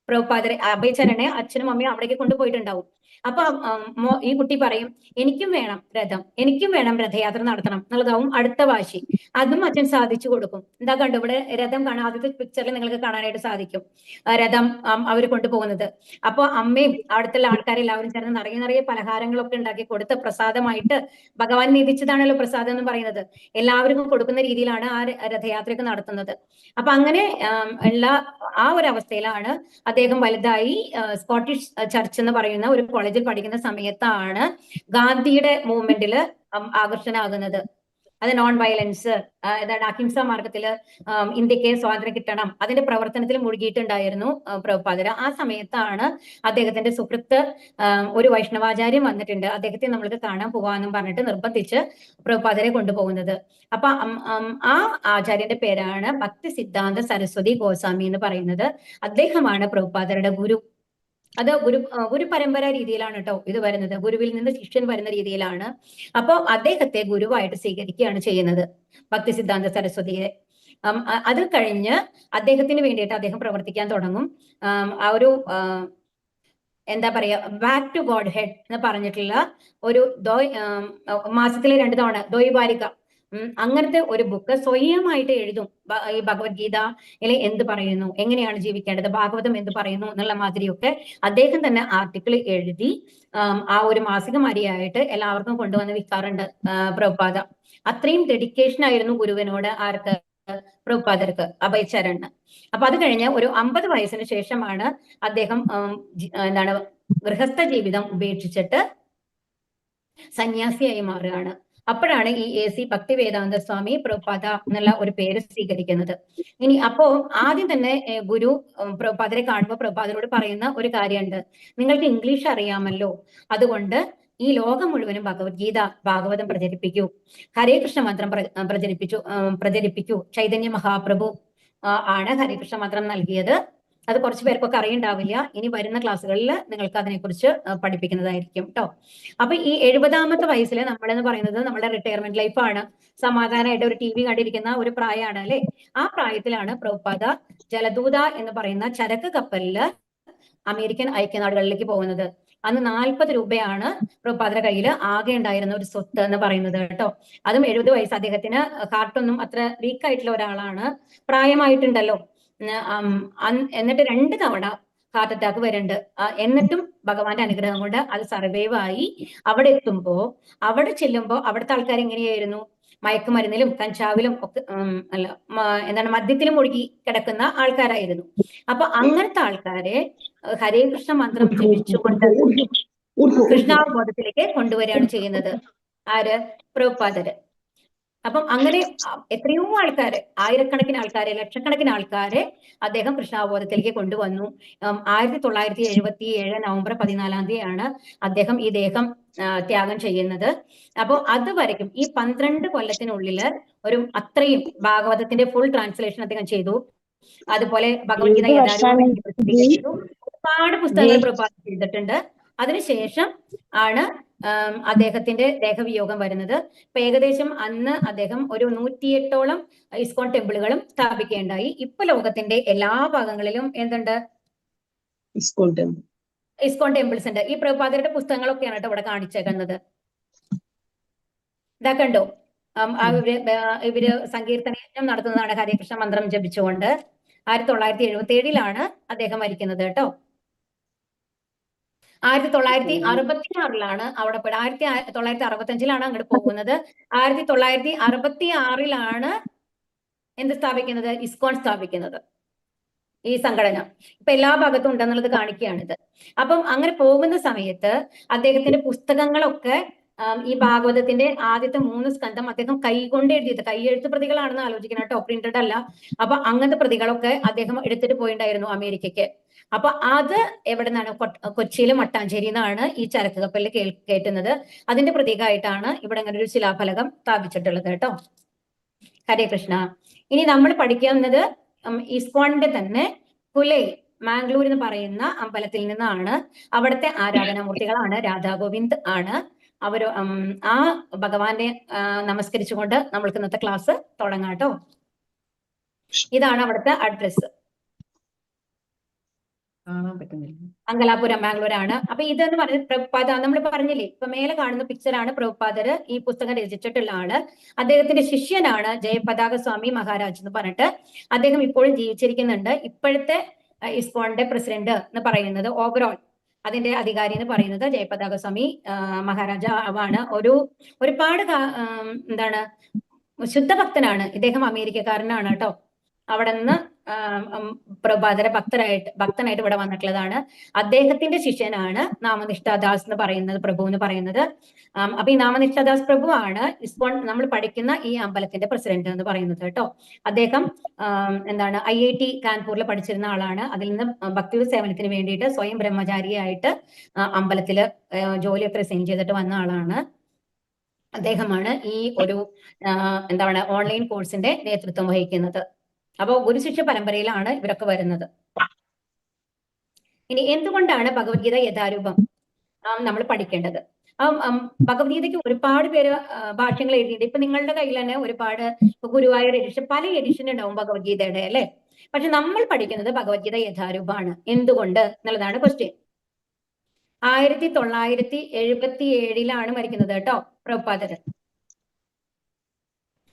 പ്രഭുപാദരെ, അഭയചരനെ അച്ഛനും അമ്മയും അവിടേക്ക് കൊണ്ടുപോയിട്ടുണ്ടാവും. അപ്പൊ ഈ കുട്ടി പറയും, എനിക്കും വേണം രഥം, എനിക്കും വേണം രഥയാത്ര നടത്തണം എന്നുള്ളതാവും അടുത്ത വാശി. അതും അച്ഛൻ സാധിച്ചു കൊടുക്കും. എന്താ കണ്ടു ഇവിടെ രഥം കാണാം, ആദ്യത്തെ പിക്ചറിൽ നിങ്ങൾക്ക് കാണാനായിട്ട് സാധിക്കും രഥം അവർ കൊണ്ടുപോകുന്നത്. അപ്പൊ അമ്മയും അവിടുത്തെ ആൾക്കാരെല്ലാവരും ചേർന്ന് നിറയെ പലഹാരങ്ങളൊക്കെ ഉണ്ടാക്കി കൊടുത്ത് പ്രസാദമായിട്ട്, ഭഗവാൻ നിധിച്ചതാണല്ലോ പ്രസാദം എന്ന് പറയുന്നത്, എല്ലാവർക്കും കൊടുക്കുന്ന രീതിയിലാണ് ആ രഥയാത്രയൊക്കെ നടത്തുന്നത്. അപ്പൊ അങ്ങനെ ഉള്ള ആ ഒരു അവസ്ഥയിലാണ് അദ്ദേഹം വലുതായി സ്കോട്ടിഷ് ചർച്ച് എന്ന് പറയുന്ന ഒരു കോളേജിൽ പഠിക്കുന്ന സമയത്താണ് ഗാന്ധിയുടെ മൂവ്മെന്റിൽ ആകർഷനാകുന്നത്. അത് നോൺ വയലൻസ്, എന്താണ് അഹിംസ മാർഗത്തില് ഇന്ത്യക്ക് സ്വാതന്ത്ര്യം കിട്ടണം, അതിന്റെ പ്രവർത്തനത്തിൽ മുഴുകിയിട്ടുണ്ടായിരുന്നു പ്രഭുപാദര്. ആ സമയത്താണ് അദ്ദേഹത്തിന്റെ സുഹൃത്ത് ഒരു വൈഷ്ണവാചാര്യം വന്നിട്ടുണ്ട്, അദ്ദേഹത്തെ നമ്മൾക്ക് കാണാൻ പോവാന്നും പറഞ്ഞിട്ട് നിർബന്ധിച്ച് പ്രഭുപാദരെ കൊണ്ടുപോകുന്നത്. അപ്പൊ ആ ആചാര്യന്റെ പേരാണ് ഭക്തി സിദ്ധാന്ത സരസ്വതി ഗോസ്വാമി എന്ന് പറയുന്നത്. അദ്ദേഹമാണ് പ്രഭുപാദരുടെ ഗുരു. അത് ഗുരു പരമ്പര രീതിയിലാണ് കേട്ടോ ഇത് വരുന്നത്, ഗുരുവിൽ നിന്ന് ശിഷ്യൻ വരുന്ന രീതിയിലാണ്. അപ്പൊ അദ്ദേഹത്തെ ഗുരുവായിട്ട് സ്വീകരിക്കുകയാണ് ചെയ്യുന്നത്, ഭക്തി സിദ്ധാന്ത സരസ്വതിയെ. അത് കഴിഞ്ഞ് അദ്ദേഹത്തിന് വേണ്ടിയിട്ട് അദ്ദേഹം പ്രവർത്തിക്കാൻ തുടങ്ങും. ആ ഒരു എന്താ പറയാ, ബാക്ക് ടു ഗോഡ് ഹെഡ് എന്ന് പറഞ്ഞിട്ടുള്ള ഒരു മാസത്തിലെ 2 തവണ ദ്വൈവാരിക, അങ്ങനത്തെ ഒരു ബുക്ക് സ്വയമായിട്ട് എഴുതും. ഈ ഭഗവത്ഗീത എന്ത് പറയുന്നു, എങ്ങനെയാണ് ജീവിക്കേണ്ടത്, ഭാഗവതം എന്ത് പറയുന്നു എന്നുള്ള മാതിരിയൊക്കെ അദ്ദേഹം തന്നെ ആർട്ടിക്കിൾ എഴുതി ആ ഒരു മാസിക മാരിയായിട്ട് എല്ലാവർക്കും കൊണ്ടുവന്ന് വിൽക്കാറുണ്ട് പ്രഭുപാദ. അത്രയും ഡെഡിക്കേഷൻ ആയിരുന്നു ഗുരുവിനോട് ആർക്ക്, പ്രഭുപാദർക്ക്, അഭയചരണ്. അപ്പൊ അത് കഴിഞ്ഞ് ഒരു 50 വയസ്സിന് ശേഷമാണ് അദ്ദേഹം എന്താണ് ഗൃഹസ്ഥ ജീവിതം ഉപേക്ഷിച്ചിട്ട് സന്യാസിയായി മാറുകയാണ്. അപ്പോഴാണ് ഈ AC ഭക്തിവേദാന്ത സ്വാമി പ്രഭുപാദ എന്നുള്ള ഒരു പേര് സ്വീകരിക്കുന്നത്. ഇനി അപ്പോ ആദ്യം തന്നെ ഗുരു പ്രഭുപാദരെ കാണുമ്പോൾ പ്രഭുപാദരോട് പറയുന്ന ഒരു കാര്യമുണ്ട്, നിങ്ങൾക്ക് ഇംഗ്ലീഷ് അറിയാമല്ലോ, അതുകൊണ്ട് ഈ ലോകം മുഴുവനും ഭഗവത്ഗീത ഭാഗവതം പ്രചരിപ്പിക്കൂ, ഹരേ കൃഷ്ണ മന്ത്രം പ്രചരിപ്പിക്കൂ. ചൈതന്യ മഹാപ്രഭു ആണ് ഹരേ കൃഷ്ണ മന്ത്രം നൽകിയത്. അത് കുറച്ച് പേർക്കൊക്കെ അറിയണ്ടാവില്ല. ഇനി വരുന്ന ക്ലാസ്സുകളിൽ നിങ്ങൾക്ക് അതിനെക്കുറിച്ച് പഠിപ്പിക്കുന്നതായിരിക്കും കേട്ടോ. അപ്പൊ ഈ 70ാമത്തെ വയസ്സിൽ നമ്മളെന്ന് പറയുന്നത് നമ്മുടെ റിട്ടയർമെന്റ് ലൈഫാണ്, സമാധാനമായിട്ട് ഒരു TV കണ്ടിരിക്കുന്ന ഒരു പ്രായമാണ് അല്ലെ. ആ പ്രായത്തിലാണ് പ്രഭുപാദ ജലദൂത എന്ന് പറയുന്ന ചരക്ക് കപ്പലില് അമേരിക്കൻ ഐക്യനാടുകളിലേക്ക് പോകുന്നത്. അന്ന് 40 രൂപയാണ് പ്രഭുപാദരുടെ കയ്യിൽ ആകെ ഉണ്ടായിരുന്ന ഒരു സ്വത്ത് എന്ന് പറയുന്നത് കേട്ടോ. അതും 70 വയസ്സ്. അദ്ദേഹത്തിന് ഹാർട്ടൊന്നും അത്ര വീക്ക് ആയിട്ടുള്ള ഒരാളാണ്, പ്രായമായിട്ടുണ്ടല്ലോ. എന്നിട്ട് 2 തവണ ഹാർട്ട് അറ്റാക്ക് വരുന്നുണ്ട്. എന്നിട്ടും ഭഗവാന്റെ അനുഗ്രഹം കൊണ്ട് അത് സർവൈവ് ആയി അവിടെ അവിടെ ചെല്ലുമ്പോൾ അവിടുത്തെ ആൾക്കാർ എങ്ങനെയായിരുന്നു, മയക്കുമരുന്നിലും കഞ്ചാവിലും ഒക്കെ എന്താണ് മദ്യത്തിലും മുഴുകി കിടക്കുന്ന ആൾക്കാരായിരുന്നു. അപ്പൊ അങ്ങനത്തെ ആൾക്കാരെ ഹരേ കൃഷ്ണ മന്ത്രം ജപിച്ചുകൊണ്ട് കൃഷ്ണാവബോധത്തിലേക്ക് കൊണ്ടുവരികയാണ് ചെയ്യുന്നത് ആര്, പ്രഭുപാദര്. അപ്പം അങ്ങനെ എത്രയോ ആൾക്കാര്, ആയിരക്കണക്കിന് ആൾക്കാരെ, ലക്ഷക്കണക്കിന് ആൾക്കാരെ അദ്ദേഹം കൃഷ്ണാവബോധത്തിലേക്ക് കൊണ്ടുവന്നു. 1977 നവംബർ 14-ാം തീയതിയാണ് അദ്ദേഹം ഈ ദേഹം ത്യാഗം ചെയ്യുന്നത്. അപ്പോൾ അതുവരെയ്ക്കും ഈ 12 കൊല്ലത്തിനുള്ളില് അത്രയും ഭാഗവതത്തിന്റെ ഫുൾ ട്രാൻസ്ലേഷൻ അദ്ദേഹം ചെയ്തു. അതുപോലെ ഭഗവത്ഗീത യഥാരൂപം പ്രസിദ്ധീകരിച്ചു. ഒരുപാട് പുസ്തകങ്ങൾ പ്രഭുപാദ ചെയ്തിട്ടുണ്ട്. അതിനുശേഷം ആണ് അദ്ദേഹത്തിന്റെ ദേഹവിയോഗം വരുന്നത്. ഇപ്പൊ ഏകദേശം അന്ന് അദ്ദേഹം ഒരു 108ഓളം ഇസ്കോൺ ടെമ്പിളുകളും സ്ഥാപിക്കുകയുണ്ടായി. ഇപ്പൊ ലോകത്തിന്റെ എല്ലാ ഭാഗങ്ങളിലും എന്തുണ്ട്, ഇസ്കോൺ ടെമ്പിൾസ് ഉണ്ട്. ഈ പ്രഭുപാദരുടെ പുസ്തകങ്ങളൊക്കെയാണ് കേട്ടോ ഇവിടെ കാണിച്ചേക്കുന്നത്. ഇതാ കണ്ടോ, ഇവര് സങ്കീർത്തനം നടത്തുന്നതാണ് ഹരേ കൃഷ്ണ മന്ത്രം ജപിച്ചുകൊണ്ട്. 1977 അദ്ദേഹം മരിക്കുന്നത് കേട്ടോ. 1966 അവിടെ പോയത്. 1965 അങ്ങോട്ട് പോകുന്നത്. 1966 എന്ത് സ്ഥാപിക്കുന്നത്, ഇസ്കോൺ സ്ഥാപിക്കുന്നത്, ഈ സംഘടന. ഇപ്പൊ എല്ലാ ഭാഗത്തും ഉണ്ടെന്നുള്ളത് കാണിക്കുകയാണിത്. അപ്പം അങ്ങനെ പോകുന്ന സമയത്ത് അദ്ദേഹത്തിന്റെ പുസ്തകങ്ങളൊക്കെ ഈ ഭാഗവതത്തിന്റെ ആദ്യത്തെ 3 സ്കന്ധം അദ്ദേഹം കൈകൊണ്ട് എഴുതിയത്, കൈയെഴുത്ത് പ്രതികളാണെന്ന് ആലോചിക്കണം കേട്ടോ, പ്രിന്റഡ് അല്ല. അപ്പൊ അങ്ങനത്തെ പ്രതികളൊക്കെ അദ്ദേഹം എടുത്തിട്ട് പോയിട്ടുണ്ടായിരുന്നു അമേരിക്കയ്ക്ക്. അപ്പൊ അത് എവിടെ നിന്നാണ്, കൊച്ചിയിലെ മട്ടാഞ്ചേരി നിന്നാണ് ഈ ചരക്ക് കപ്പലിൽ കയറ്റുന്നത്. അതിന്റെ പ്രതീകമായിട്ടാണ് ഇവിടെ അങ്ങനെ ഒരു ശിലാഫലകം സ്ഥാപിച്ചിട്ടുള്ളത് കേട്ടോ. ഹരേ കൃഷ്ണ. ഇനി നമ്മൾ പഠിക്കുന്നത് ഇസ്കോണിന്റെ തന്നെ കുലൈ മാംഗ്ലൂർ എന്ന് പറയുന്ന അമ്പലത്തിൽ നിന്നാണ്. അവിടുത്തെ ആരാധനാമൂർത്തികളാണ് രാധാ ഗോവിന്ദ് ആണ്. അവർ ആ ഭഗവാനെ നമസ്കരിച്ചുകൊണ്ട് നമ്മൾക്ക് ഇന്നത്തെ ക്ലാസ് തുടങ്ങാം കേട്ടോ. ഇതാണ് അവിടുത്തെ അഡ്രസ്. കാണാൻ പറ്റുന്നില്ല. അങ്കലാപുരം, ബാംഗ്ലൂരാണ്. അപ്പൊ ഇതെന്ന് പറഞ്ഞ പ്രഭുപാദ, നമ്മൾ പറഞ്ഞില്ലേ ഇപ്പൊ മേലെ കാണുന്ന പിക്ചറാണ് പ്രഭുപാദര് ഈ പുസ്തകം രചിച്ചിട്ടുള്ള ആള്. അദ്ദേഹത്തിന്റെ ശിഷ്യനാണ് ജയപതാക സ്വാമി മഹാരാജ് എന്ന് പറഞ്ഞിട്ട്. അദ്ദേഹം ഇപ്പോഴും ജീവിച്ചിരിക്കുന്നുണ്ട്. ഇപ്പോഴത്തെ ഇസ്കോണിന്റെ പ്രസിഡന്റ് എന്ന് പറയുന്നത്, ഓവറോൾ അതിന്റെ അധികാരി എന്ന് പറയുന്നത് ജയപതാക സ്വാമി മഹാരാജാവാണ്. ഒരുപാട് എന്താണ് ശുദ്ധഭക്തനാണ് ഇദ്ദേഹം. അമേരിക്കക്കാരനാണ് കേട്ടോ. അവിടെ നിന്ന് പ്രഭാതര ഭക്തനായിട്ട് ഇവിടെ വന്നിട്ടുള്ളതാണ്. അദ്ദേഹത്തിന്റെ ശിഷ്യനാണ് നാമനിഷ്ഠാദാസ് എന്ന് പറയുന്നത്, പ്രഭു എന്ന് പറയുന്നത്. അപ്പൊ ഈ നാമനിഷ്ഠാദാസ് പ്രഭു ആണ് ഇസ്കോൺ നമ്മൾ പഠിക്കുന്ന ഈ അമ്പലത്തിന്റെ പ്രസിഡന്റ് എന്ന് പറയുന്നത് കേട്ടോ. അദ്ദേഹം എന്താണ് IIT കാൺപൂരിൽ പഠിച്ചിരുന്ന ആളാണ്. അതിൽ നിന്ന് ഭക്തി സേവനത്തിന് വേണ്ടിയിട്ട് സ്വയം ബ്രഹ്മചാരിയായിട്ട് അമ്പലത്തില് ജോലിയൊക്കെ റിസൈൻ ചെയ്തിട്ട് വന്ന ആളാണ്. അദ്ദേഹമാണ് ഈ ഒരു എന്താണ് ഓൺലൈൻ കോഴ്സിന്റെ നേതൃത്വം വഹിക്കുന്നത്. അപ്പോ ഗുരുശിഷ്യ പരമ്പരയിലാണ് ഇവരൊക്കെ വരുന്നത്. ഇനി എന്തുകൊണ്ടാണ് ഭഗവത്ഗീത യഥാരൂപം നമ്മൾ പഠിക്കേണ്ടത്? ഭഗവത്ഗീതയ്ക്ക് ഒരുപാട് പേര് ഭാഷ്യങ്ങൾ എഴുതിയിട്ടുണ്ട്. ഇപ്പൊ നിങ്ങളുടെ കയ്യിൽ തന്നെ ഒരുപാട് ഗുരുവായൂർ എഡിഷൻ, പല എഡിഷൻ ഉണ്ടാവും ഭഗവത്ഗീതയുടെ, അല്ലെ? പക്ഷെ നമ്മൾ പഠിക്കുന്നത് ഭഗവത്ഗീത യഥാരൂപമാണ്. എന്തുകൊണ്ട് എന്നുള്ളതാണ് ക്വസ്റ്റ്യൻ. 1977 മരിക്കുന്നത് കേട്ടോ പ്രഭുപാദര്.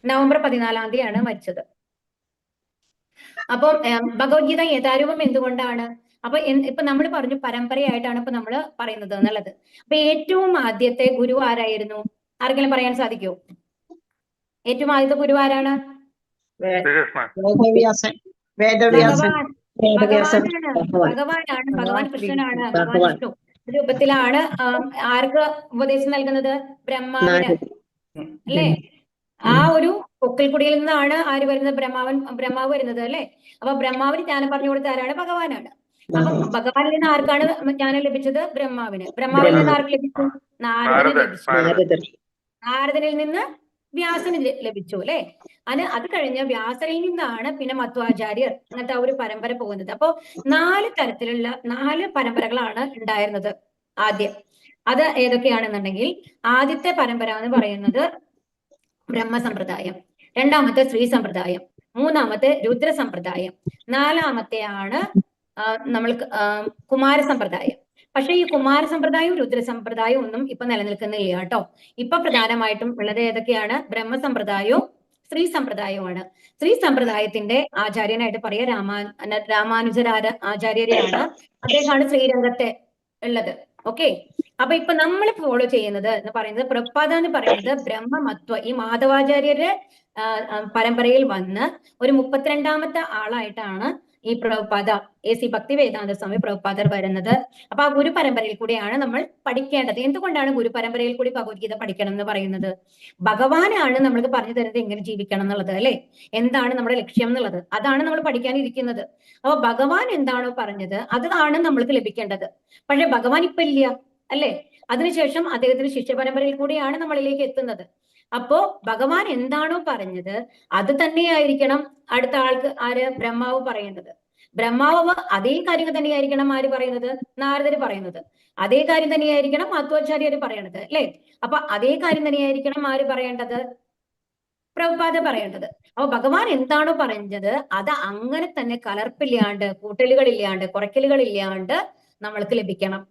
നവംബർ 14 മരിച്ചത്. അപ്പൊ ഭഗവത്ഗീത യഥാരൂപം എന്തുകൊണ്ടാണ്? അപ്പൊ ഇപ്പൊ നമ്മൾ പറഞ്ഞു പരമ്പരയായിട്ടാണ് ഇപ്പൊ നമ്മൾ പറയുന്നത് എന്നുള്ളത്. അപ്പൊ ഏറ്റവും ആദ്യത്തെ ഗുരു ആരായിരുന്നു? ആർക്കെങ്കിലും പറയാൻ സാധിക്കുമോ? ഏറ്റവും ആദ്യത്തെ ഗുരു ആരാണ്? ഭഗവാനാണ്. ഭഗവാൻ കൃഷ്ണനാണ്. ഭഗവാൻ വിഷ്ണു രൂപത്തിലാണ് ആർക്ക് ഉപദേശം നൽകുന്നത്? ബ്രഹ്മാവിന്, അല്ലേ? ആ ഒരു പൊക്കിൾക്കുടിയിൽ നിന്നാണ് ആര് വരുന്നത്? ബ്രഹ്മാവ് വരുന്നത്, അല്ലെ? അപ്പൊ ബ്രഹ്മാവിന് ജ്ഞാനം പറഞ്ഞു കൊടുത്ത ആരാണ്? ഭഗവാനാണ്. അപ്പൊ ഭഗവാനിൽ നിന്ന് ആർക്കാണ് ജ്ഞാനം ലഭിച്ചത്? ബ്രഹ്മാവിന്. ബ്രഹ്മാവിൽ നിന്ന് ആർക്ക് ലഭിച്ചു? നാരദന് ലഭിച്ചു. നാരദനിൽ നിന്ന് വ്യാസന് ലഭിച്ചു, അല്ലെ? അത് കഴിഞ്ഞ് വ്യാസനിൽ നിന്നാണ് പിന്നെ മധ്വാചാര്യർ അങ്ങനത്തെ ഒരു പരമ്പര പോകുന്നത്. അപ്പോ 4 തരത്തിലുള്ള 4 പരമ്പരകളാണ് ഉണ്ടായിരുന്നത് ആദ്യം. അത് ഏതൊക്കെയാണെന്നുണ്ടെങ്കിൽ, ആദ്യത്തെ പരമ്പര എന്ന് പറയുന്നത് ബ്രഹ്മസമ്പ്രദായം, രണ്ടാമത്തെ ശ്രീ സമ്പ്രദായം, മൂന്നാമത്തെ രുദ്ര സമ്പ്രദായം, നാലാമത്തെയാണ് നമ്മൾക്ക് കുമാരസമ്പ്രദായം. പക്ഷെ ഈ കുമാരസമ്പ്രദായവും രുദ്രസമ്പ്രദായവും ഒന്നും ഇപ്പൊ നിലനിൽക്കുന്നില്ല കേട്ടോ. ഇപ്പൊ പ്രധാനമായിട്ടും ഉള്ളത് ഏതൊക്കെയാണ്? ബ്രഹ്മസമ്പ്രദായവും ശ്രീ സമ്പ്രദായവുമാണ്. ശ്രീ സമ്പ്രദായത്തിന്റെ ആചാര്യനായിട്ട് പറയാ രാമാനുജർ ആചാര്യരെയാണ്. അദ്ദേഹമാണ് ശ്രീരംഗത്തെ ഉള്ളത്. ഓക്കെ. അപ്പൊ ഇപ്പൊ നമ്മൾ ഫോളോ ചെയ്യുന്നത് എന്ന് പറയുന്നത് പ്രഭുപാദ എന്ന് പറയുന്നത് ബ്രഹ്മമത്വ, ഈ മാധവാചാര്യരുടെ പരമ്പരയിൽ വന്ന് ഒരു 32ാമത്തെ ആളായിട്ടാണ് ഈ പ്രഭുപാദ AC ഭക്തി വേദാന്ത സ്വാമി പ്രഭുപാദർ വരുന്നത്. അപ്പൊ ആ ഗുരു പരമ്പരയിൽ കൂടിയാണ് നമ്മൾ പഠിക്കേണ്ടത്. എന്തുകൊണ്ടാണ് ഗുരു പരമ്പരയിൽ കൂടി ഭഗവത്ഗീത പഠിക്കണം എന്ന് പറയുന്നത്? ഭഗവാനാണ് നമ്മൾക്ക് പറഞ്ഞു തരുന്നത് എങ്ങനെ ജീവിക്കണം എന്നുള്ളത്, അല്ലെ? എന്താണ് നമ്മുടെ ലക്ഷ്യം എന്നുള്ളത്, അതാണ് നമ്മൾ പഠിക്കാനിരിക്കുന്നത്. അപ്പൊ ഭഗവാൻ എന്താണോ പറഞ്ഞത് അതാണ് നമ്മൾക്ക് ലഭിക്കേണ്ടത്. പക്ഷെ ഭഗവാൻ ഇപ്പൊ ഇല്ല, അല്ലെ? അതിനുശേഷം അദ്ദേഹത്തിന്റെ ശിഷ്യ പരമ്പരയിൽ കൂടിയാണ് നമ്മളിലേക്ക് എത്തുന്നത്. അപ്പോ ഭഗവാൻ എന്താണോ പറഞ്ഞത് അത് തന്നെയായിരിക്കണം അടുത്ത ആൾക്ക് ബ്രഹ്മാവ് പറയുന്നത്. ബ്രഹ്മാവ് അതേ കാര്യങ്ങൾ തന്നെയായിരിക്കണം ആര് പറയുന്നത്? നാരദര് പറയുന്നത്. അതേ കാര്യം തന്നെയായിരിക്കണം മധ്വാചാര്യര് പറയണത്, അല്ലെ? അപ്പൊ അതേ കാര്യം തന്നെയായിരിക്കണം ആര് പറയേണ്ടത്? പ്രഭുപാദ പറയേണ്ടത്. അപ്പൊ ഭഗവാൻ എന്താണോ പറഞ്ഞത് അത് അങ്ങനെ തന്നെ കലർപ്പില്ലാണ്ട്, കൂട്ടലുകളില്ലാണ്ട്, കുറയ്ക്കലുകളില്ലാണ്ട് നമ്മൾക്ക് ലഭിക്കണം.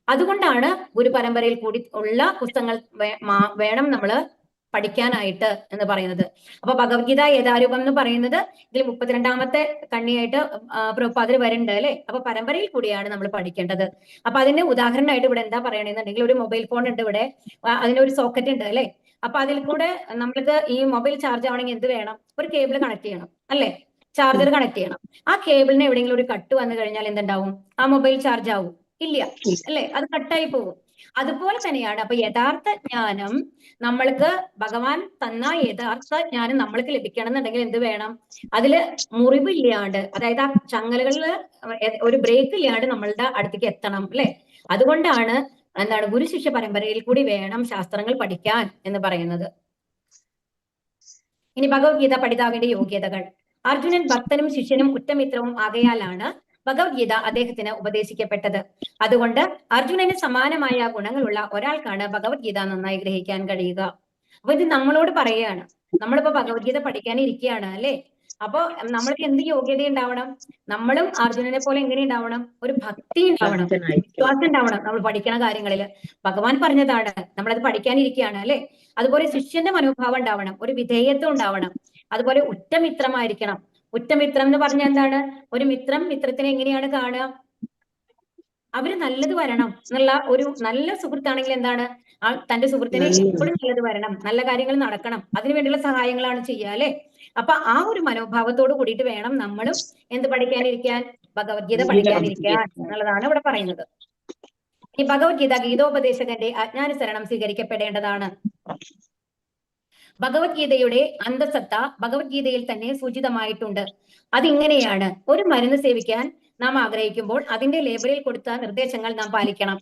അതുകൊണ്ടാണ് ഗുരു പരമ്പരയിൽ കൂടി ഉള്ള പുസ്തകങ്ങൾ വേണം നമ്മൾ പഠിക്കാനായിട്ട് എന്ന് പറയുന്നത്. അപ്പൊ ഭഗവത്ഗീത യഥാരൂപം എന്ന് പറയുന്നത് ഇതിൽ 32ാമത്തെ കണ്ണിയായിട്ട് പ്രഭുപാദർ വരുന്നുണ്ട്, അല്ലെ? അപ്പൊ പരമ്പരയിൽ കൂടിയാണ് നമ്മൾ പഠിക്കേണ്ടത്. അപ്പൊ അതിന്റെ ഉദാഹരണമായിട്ട് ഇവിടെ എന്താ പറയണെന്നുണ്ടെങ്കിൽ, ഒരു മൊബൈൽ ഫോൺ ഉണ്ട് ഇവിടെ, അതിനൊരു സോക്കറ്റ് ഉണ്ട്, അല്ലെ? അപ്പൊ അതിൽ കൂടെ നമ്മൾക്ക് ഈ മൊബൈൽ ചാർജ് ആവണമെങ്കിൽ എന്ത് വേണം? ഒരു കേബിൾ കണക്ട് ചെയ്യണം, അല്ലെ? ചാർജർ കണക്ട് ചെയ്യണം. ആ കേബിളിന് എവിടെയെങ്കിലും ഒരു കട്ട് വന്നു കഴിഞ്ഞാൽ എന്തുണ്ടാവും? ആ മൊബൈൽ ചാർജ് ആവും? ഇല്ല, അല്ലെ? അത് കട്ടായി പോകും. അതുപോലെ തന്നെയാണ്. അപ്പൊ യഥാർത്ഥ ജ്ഞാനം നമ്മൾക്ക് ഭഗവാൻ തന്ന യഥാർത്ഥ ജ്ഞാനം നമ്മൾക്ക് ലഭിക്കണം എന്നുണ്ടെങ്കിൽ എന്ത് വേണം? അതില് മുറിവില്ലാണ്ട്, അതായത് ആ ചങ്ങലകളിൽ ഒരു ബ്രേക്ക് ഇല്ലാണ്ട് നമ്മളുടെ അടുത്തേക്ക് എത്തണം, അല്ലെ? അതുകൊണ്ടാണ് എന്താണ് ഗുരു ശിഷ്യ പരമ്പരയിൽ കൂടി വേണം ശാസ്ത്രങ്ങൾ പഠിക്കാൻ എന്ന് പറയുന്നത്. ഇനി ഭഗവത്ഗീത പഠിതാവിന്റെ യോഗ്യതകൾ. അർജുനൻ ഭക്തനും ശിഷ്യനും ഉറ്റമിത്രവും ആകയാലാണ് ഭഗവത്ഗീത അദ്ദേഹത്തിന് ഉപദേശിക്കപ്പെട്ടത്. അതുകൊണ്ട് അർജുനന് സമാനമായ ഗുണങ്ങളുള്ള ഒരാൾക്കാണ് ഭഗവത്ഗീത നന്നായി ഗ്രഹിക്കാൻ കഴിയുക. അപ്പൊ ഇത് നമ്മളോട് പറയുകയാണ്. നമ്മളിപ്പോ ഭഗവത്ഗീത പഠിക്കാൻ ഇരിക്കുകയാണ്, അല്ലെ? അപ്പൊ നമ്മൾക്ക് എന്ത് യോഗ്യത ഉണ്ടാവണം? നമ്മളും അർജുനനെ പോലെ എങ്ങനെ ഉണ്ടാവണം? ഒരു ഭക്തി ഉണ്ടാവണം, വിശ്വാസം ഉണ്ടാവണം നമ്മൾ പഠിക്കണ കാര്യങ്ങളിൽ. ഭഗവാൻ പറഞ്ഞതാണ്, നമ്മളത് പഠിക്കാനിരിക്കുകയാണ്, അല്ലെ? അതുപോലെ ശിഷ്യന്റെ മനോഭാവം ഉണ്ടാവണം, ഒരു വിധേയത്വം ഉണ്ടാവണം. അതുപോലെ ഉറ്റമിത്രമായിരിക്കണം. ഉറ്റമിത്രം എന്ന് പറഞ്ഞാൽ എന്താണ്? ഒരു മിത്രത്തിനെ എങ്ങനെയാണ് കാണുക? അവര് നല്ലത് വരണം എന്നുള്ള ഒരു നല്ല സുഹൃത്താണെങ്കിൽ എന്താണ് ആ തന്റെ സുഹൃത്തിനെ എപ്പോഴും നല്ലത് വരണം, നല്ല കാര്യങ്ങൾ നടക്കണം, അതിനു വേണ്ടിയുള്ള സഹായങ്ങളാണ് ചെയ്യുക അല്ലെ. അപ്പൊ ആ ഒരു മനോഭാവത്തോട് കൂടിയിട്ട് വേണം നമ്മളും എന്ത് പഠിക്കാനിരിക്കാൻ, ഭഗവത്ഗീത പഠിക്കാനിരിക്കാൻ എന്നുള്ളതാണ് ഇവിടെ പറയുന്നത്. ഈ ഭഗവത്ഗീത ഗീതോപദേശകന്റെ ആജ്ഞാനുസരണം സ്വീകരിക്കപ്പെടേണ്ടതാണ്. ഭഗവത്ഗീതയുടെ അന്തസത്ത ഭഗവത്ഗീതയിൽ തന്നെ സൂചിതമായിട്ടുണ്ട്. അതിങ്ങനെയാണ്: ഒരു മരുന്ന് സേവിക്കാൻ നാം ആഗ്രഹിക്കുമ്പോൾ അതിന്റെ ലേബലിൽ കൊടുത്ത നിർദ്ദേശങ്ങൾ നാം പാലിക്കണം.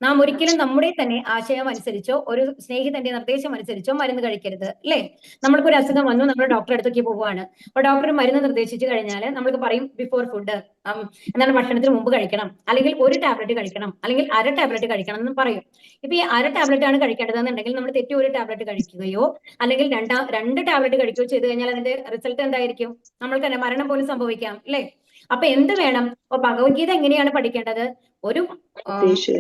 നാം ഒരിക്കലും നമ്മുടെ തന്നെ ആശയം അനുസരിച്ചോ ഒരു സ്നേഹിതന്റെ നിർദ്ദേശം അനുസരിച്ചോ മരുന്ന് കഴിക്കരുത് അല്ലേ. നമ്മൾക്ക് ഒരു അസുഖം വന്നു, നമ്മൾ ഡോക്ടറെ അടുത്തേക്ക് പോവുകയാണ്. അപ്പൊ ഡോക്ടർ മരുന്ന് നിർദ്ദേശിച്ചു കഴിഞ്ഞാൽ നമ്മൾക്ക് പറയും ബിഫോർ ഫുഡ്, എന്താണ് ഭക്ഷണത്തിന് മുമ്പ് കഴിക്കണം, അല്ലെങ്കിൽ ഒരു ടാബ്ലറ്റ് കഴിക്കണം, അല്ലെങ്കിൽ അര ടാബ്ലറ്റ് കഴിക്കണം എന്ന് പറയും. ഇപ്പൊ ഈ അര ടാബ്ലറ്റ് ആണ് കഴിക്കേണ്ടതെന്നുണ്ടെങ്കിൽ നമ്മൾ തെറ്റി ഒരു ടാബ്ലറ്റ് കഴിക്കുകയോ അല്ലെങ്കിൽ രണ്ട് ടാബ്ലറ്റ് കഴിക്കുകയോ ചെയ്തു കഴിഞ്ഞാൽ അതിന്റെ റിസൾട്ട് എന്തായിരിക്കും? നമ്മൾക്ക് തന്നെ മരണം പോലും സംഭവിക്കാം അല്ലെ. അപ്പൊ എന്ത് വേണം? അപ്പൊ ഭഗവത്ഗീത എങ്ങനെയാണ് പഠിക്കേണ്ടത്? ഒരു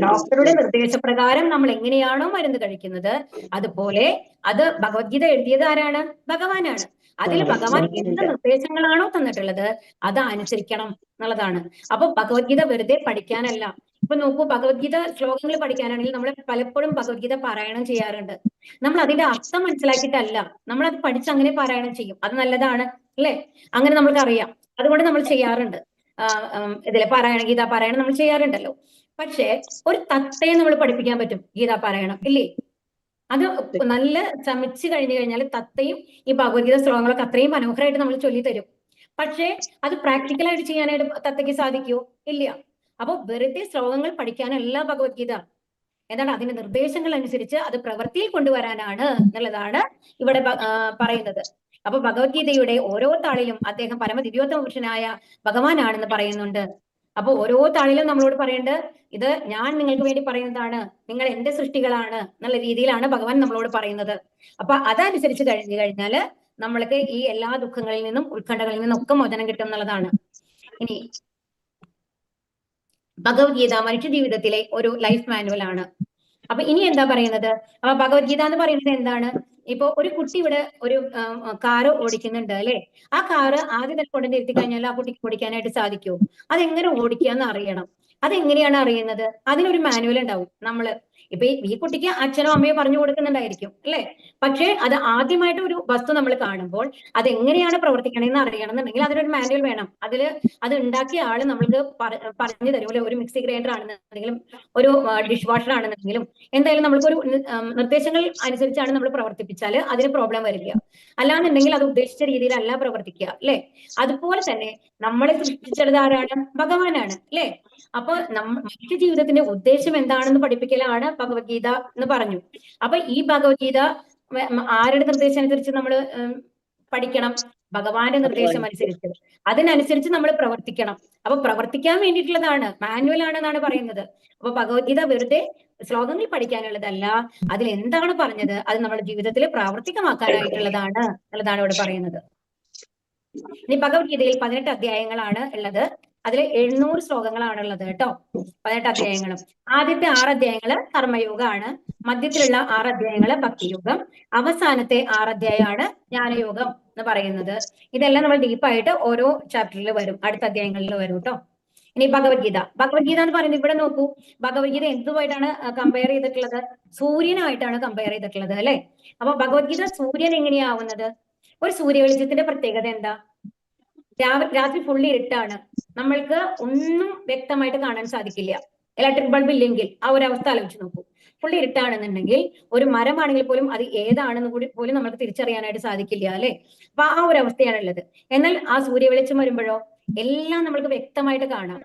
ഡോക്ടറുടെ നിർദ്ദേശപ്രകാരം നമ്മൾ എങ്ങനെയാണോ മരുന്ന് കഴിക്കുന്നത് അതുപോലെ അത് ഭഗവത്ഗീത എഴുതിയത് ആരാണ്? ഭഗവാനാണ്. അതിൽ ഭഗവാൻ എന്ത് നിർദ്ദേശങ്ങളാണോ തന്നിട്ടുള്ളത് അത് അനുസരിക്കണം എന്നുള്ളതാണ്. അപ്പൊ ഭഗവത്ഗീത വെറുതെ പഠിക്കാനല്ല. ഇപ്പൊ നോക്കൂ, ഭഗവത്ഗീത ശ്ലോകങ്ങൾ പഠിക്കാനാണെങ്കിൽ നമ്മൾ പലപ്പോഴും ഭഗവത്ഗീത പാരായണം ചെയ്യാറുണ്ട്. നമ്മൾ അതിന്റെ അർത്ഥം മനസ്സിലാക്കിയിട്ടല്ല, നമ്മൾ അത് പഠിച്ച് അങ്ങനെ പാരായണം ചെയ്യും. അത് നല്ലതാണ് അല്ലെ, അങ്ങനെ നമ്മൾക്ക് അറിയാം, അതുകൊണ്ട് നമ്മൾ ചെയ്യാറുണ്ട്. ഇതിലെ ഗീതാ പാരായണം നമ്മൾ ചെയ്യാറുണ്ടല്ലോ. പക്ഷെ ഒരു തത്തയെ നമ്മൾ പഠിപ്പിക്കാൻ പറ്റും ഗീതാ പാരായണം ഇല്ലേ? അത് നല്ല ശ്രമിച്ചു കഴിഞ്ഞു കഴിഞ്ഞാൽ തത്തയും ഈ ഭഗവത്ഗീത ശ്ലോകങ്ങളൊക്കെ അത്രയും മനോഹരമായിട്ട് നമ്മൾ ചൊല്ലി തരും. പക്ഷേ അത് പ്രാക്ടിക്കലായിട്ട് ചെയ്യാനായിട്ട് തത്തയ്ക്ക് സാധിക്കുമോ? ഇല്ല. അപ്പൊ വെറുതെ ശ്ലോകങ്ങൾ പഠിക്കാനല്ല ഭഗവത്ഗീത, എന്താണ് അതിന്റെ നിർദ്ദേശങ്ങൾ അനുസരിച്ച് അത് പ്രവൃത്തിയിൽ കൊണ്ടുവരാനാണ് എന്നുള്ളതാണ് ഇവിടെ പറയുന്നത്. അപ്പൊ ഭഗവത്ഗീതയുടെ ഓരോ താളിലും അദ്ദേഹം പരമദിവ്യോത്തമ പുരുഷനായ ഭഗവാനാണെന്ന് പറയുന്നുണ്ട്. അപ്പൊ ഓരോ താളിലും നമ്മളോട് പറയേണ്ടത് ഇത് ഞാൻ നിങ്ങൾക്ക് വേണ്ടി പറയുന്നതാണ്, നിങ്ങൾ എന്റെ സൃഷ്ടികളാണ് എന്നുള്ള രീതിയിലാണ് ഭഗവാൻ നമ്മളോട് പറയുന്നത്. അപ്പൊ അതനുസരിച്ച് കഴിഞ്ഞു കഴിഞ്ഞാല് നമ്മൾക്ക് ഈ എല്ലാ ദുഃഖങ്ങളിൽ നിന്നും ഉത്കണ്ഠകളിൽ നിന്നും ഒക്കെ മോചനം കിട്ടും എന്നുള്ളതാണ്. ഇനി ഭഗവത്ഗീത മനുഷ്യ ജീവിതത്തിലെ ഒരു ലൈഫ് മാനുവൽ ആണ്. അപ്പൊ ഇനി എന്താ പറയുന്നത്? അപ്പൊ ഭഗവത്ഗീത എന്ന് പറയുന്നത് എന്താണ്? ഇപ്പൊ ഒരു കുട്ടി ഇവിടെ ഒരു കാറ് ഓടിക്കുന്നുണ്ട് അല്ലെ. ആ കാറ് ആദ്യം തന്നെ കൊണ്ടു നിർത്തി കഴിഞ്ഞാൽ ആ കുട്ടിക്ക് ഓടിക്കാനായിട്ട് സാധിക്കുമോ? അതെങ്ങനെ ഓടിക്കാന്ന് അറിയണം. അതെങ്ങനെയാണ് അറിയുന്നത്? അതിനൊരു മാനുവൽ ഉണ്ടാവും. നമ്മള് ഇപ്പൊ ഈ കുട്ടിക്ക് അച്ഛനോ അമ്മയോ പറഞ്ഞു കൊടുക്കുന്നുണ്ടായിരിക്കും അല്ലെ. പക്ഷെ അത് ആദ്യമായിട്ട് ഒരു വസ്തു നമ്മൾ കാണുമ്പോൾ അത് എങ്ങനെയാണ് പ്രവർത്തിക്കണമെന്ന് അറിയണമെന്നുണ്ടെങ്കിൽ അതിനൊരു മാനുവൽ വേണം. അത് ഉണ്ടാക്കിയ ആള് നമ്മൾക്ക് പറഞ്ഞു തരും അല്ലെ. ഒരു മിക്സി ഗ്രൈൻഡർ ആണെന്നുണ്ടെങ്കിലും ഒരു ഡിഷ് വാഷർ ആണെന്നുണ്ടെങ്കിലും എന്തായാലും നമ്മൾക്കൊരു നിർദ്ദേശങ്ങൾ അനുസരിച്ചാണ് നമ്മൾ പ്രവർത്തിപ്പിച്ചാൽ അതിന് പ്രോബ്ലം വരില്ല. അല്ലാന്നുണ്ടെങ്കിൽ അത് ഉദ്ദേശിച്ച രീതിയിലല്ല പ്രവർത്തിക്കുക അല്ലെ. അതുപോലെ തന്നെ നമ്മളെ സൃഷ്ടിച്ചത് ആരാണ്? ഭഗവാനാണ് അല്ലെ. അപ്പൊ മനുഷ്യ ജീവിതത്തിന്റെ ഉദ്ദേശം എന്താണെന്ന് പഠിപ്പിക്കലാണ് ഭഗവത്ഗീത എന്ന് പറഞ്ഞു. അപ്പൊ ഈ ഭഗവത്ഗീത ആരുടെ നിർദ്ദേശം അനുസരിച്ച് നമ്മൾ പഠിക്കണം? ഭഗവാന്റെ നിർദ്ദേശം അനുസരിച്ച്. അതിനനുസരിച്ച് നമ്മൾ പ്രവർത്തിക്കണം. അപ്പൊ പ്രവർത്തിക്കാൻ വേണ്ടിയിട്ടുള്ളതാണ്, മാനുവൽ ആണെന്നാണ് പറയുന്നത്. അപ്പൊ ഭഗവത്ഗീത വെറുതെ ശ്ലോകങ്ങൾ പഠിക്കാനുള്ളതല്ല, അതിൽ എന്താണ് പറഞ്ഞത് അത് നമ്മുടെ ജീവിതത്തിൽ പ്രാവർത്തികമാക്കാനായിട്ടുള്ളതാണ് എന്നുള്ളതാണ് ഇവിടെ പറയുന്നത്. ഇനി ഭഗവത്ഗീതയിൽ 18 അധ്യായങ്ങളാണ് ഉള്ളത്. അതിൽ 700 ശ്ലോകങ്ങളാണ് ഉള്ളത് കേട്ടോ. 18 അധ്യായങ്ങളും. ആദ്യത്തെ 6 അധ്യായങ്ങള് കർമ്മയോഗമാണ്, മധ്യത്തിലുള്ള 6 അധ്യായങ്ങള് ഭക്തിയോഗം, അവസാനത്തെ 6 അധ്യായമാണ് ജ്ഞാനയോഗം എന്ന് പറയുന്നത്. ഇതെല്ലാം നമ്മൾ ഡീപ്പായിട്ട് ഓരോ ചാപ്റ്ററിൽ വരും, അടുത്ത അധ്യായങ്ങളിൽ വരും കേട്ടോ. ഇനി ഭഗവത്ഗീത എന്ന് പറയുന്നത് ഇവിടെ നോക്കൂ, ഭഗവത്ഗീത എന്തുമായിട്ടാണ് കമ്പയർ ചെയ്തിട്ടുള്ളത്? സൂര്യനായിട്ടാണ് കമ്പയർ ചെയ്തിട്ടുള്ളത് അല്ലെ. അപ്പൊ ഭഗവത്ഗീത സൂര്യൻ എങ്ങനെയാവുന്നത്? ഒരു സൂര്യ വെളിച്ചത്തിന്റെ പ്രത്യേകത എന്താ? രാത്രി ഫുള്ളി ഇരുട്ടാണ്, നമ്മൾക്ക് ഒന്നും വ്യക്തമായിട്ട് കാണാൻ സാധിക്കില്ല. ഇലക്ട്രിക് ബൾബ് ഇല്ലെങ്കിൽ ആ ഒരു അവസ്ഥ ആലോചിച്ച് നോക്കൂ. ഫുള്ളി ഇരുട്ടാണെന്നുണ്ടെങ്കിൽ ഒരു മരമാണെങ്കിൽ പോലും അത് ഏതാണെന്ന് കൂടി പോലും നമുക്ക് തിരിച്ചറിയാനായിട്ട് സാധിക്കില്ല അല്ലെ. അപ്പൊ ആ ഒരു അവസ്ഥയാണുള്ളത്. എന്നാൽ ആ സൂര്യ വെളിച്ചം വരുമ്പോഴോ എല്ലാം നമ്മൾക്ക് വ്യക്തമായിട്ട് കാണാം,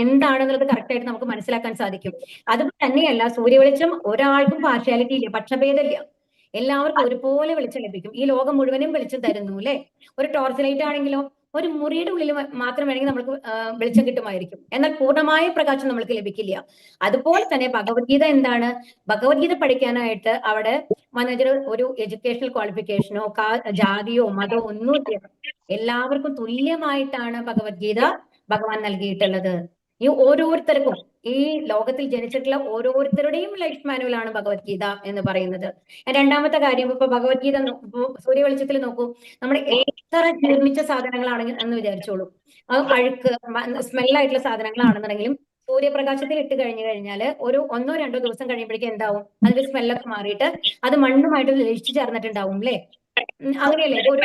എന്താണെന്നുള്ളത് കറക്റ്റ് ആയിട്ട് നമുക്ക് മനസ്സിലാക്കാൻ സാധിക്കും. അതുപോലെ തന്നെയല്ല സൂര്യ വെളിച്ചം ഒരാൾക്കും പാർഷ്യാലിറ്റി ഇല്ല, പക്ഷഭേദമില്ല, എല്ലാവർക്കും ഒരുപോലെ വെളിച്ചം ലഭിക്കും. ഈ ലോകം മുഴുവനും വെളിച്ചം തരുന്നു അല്ലെ. ഒരു ടോർച്ച് ലൈറ്റ് ആണെങ്കിലോ ഒരു മുറിയുടെ ഉള്ളിൽ മാത്രം വേണമെങ്കിൽ നമുക്ക് വെളിച്ചം കിട്ടുമായിരിക്കും, എന്നാൽ പൂർണ്ണമായ പ്രകാശം നമ്മൾക്ക് ലഭിക്കില്ല. അതുപോലെ തന്നെ ഭഗവത്ഗീത എന്താണ്? ഭഗവത്ഗീത പഠിക്കാനായിട്ട് അവിടെ ഒരു എഡ്യൂക്കേഷണൽ ക്വാളിഫിക്കേഷനോ ജാതിയോ മതമോ ഒന്നുമില്ല. എല്ലാവർക്കും തുല്യമായിട്ടാണ് ഭഗവത്ഗീത ഭഗവാൻ നൽകിയിട്ടുള്ളത്. ഈ ഓരോരുത്തർക്കും, ഈ ലോകത്തിൽ ജനിച്ചിട്ടുള്ള ഓരോരുത്തരുടെയും ലൈഫ് മാനുവൽ ആണ് ഭഗവത്ഗീത എന്ന് പറയുന്നത്. രണ്ടാമത്തെ കാര്യം, ഇപ്പൊ ഭഗവത്ഗീത സൂര്യ വെളിച്ചത്തിൽ നോക്കൂ, നമ്മുടെ എത്ര നിർമ്മിച്ച സാധനങ്ങളാണെങ്കിൽ എന്ന് വിചാരിച്ചോളൂ, അഴുക്ക് സ്മെല്ലായിട്ടുള്ള സാധനങ്ങളാണെന്നുണ്ടെങ്കിലും സൂര്യപ്രകാശത്തിൽ ഇട്ട് കഴിഞ്ഞാൽ ഒരു 1-2 ദിവസം കഴിയുമ്പോഴേക്കും എന്താവും, അതിന്റെ സ്മെല്ലൊക്കെ മാറിയിട്ട് അത് മണ്ണുമായിട്ട് ലയിച്ചു ചേർന്നിട്ടുണ്ടാവും അല്ലേ? അങ്ങനെയല്ലേ? ഇപ്പൊ ഒരു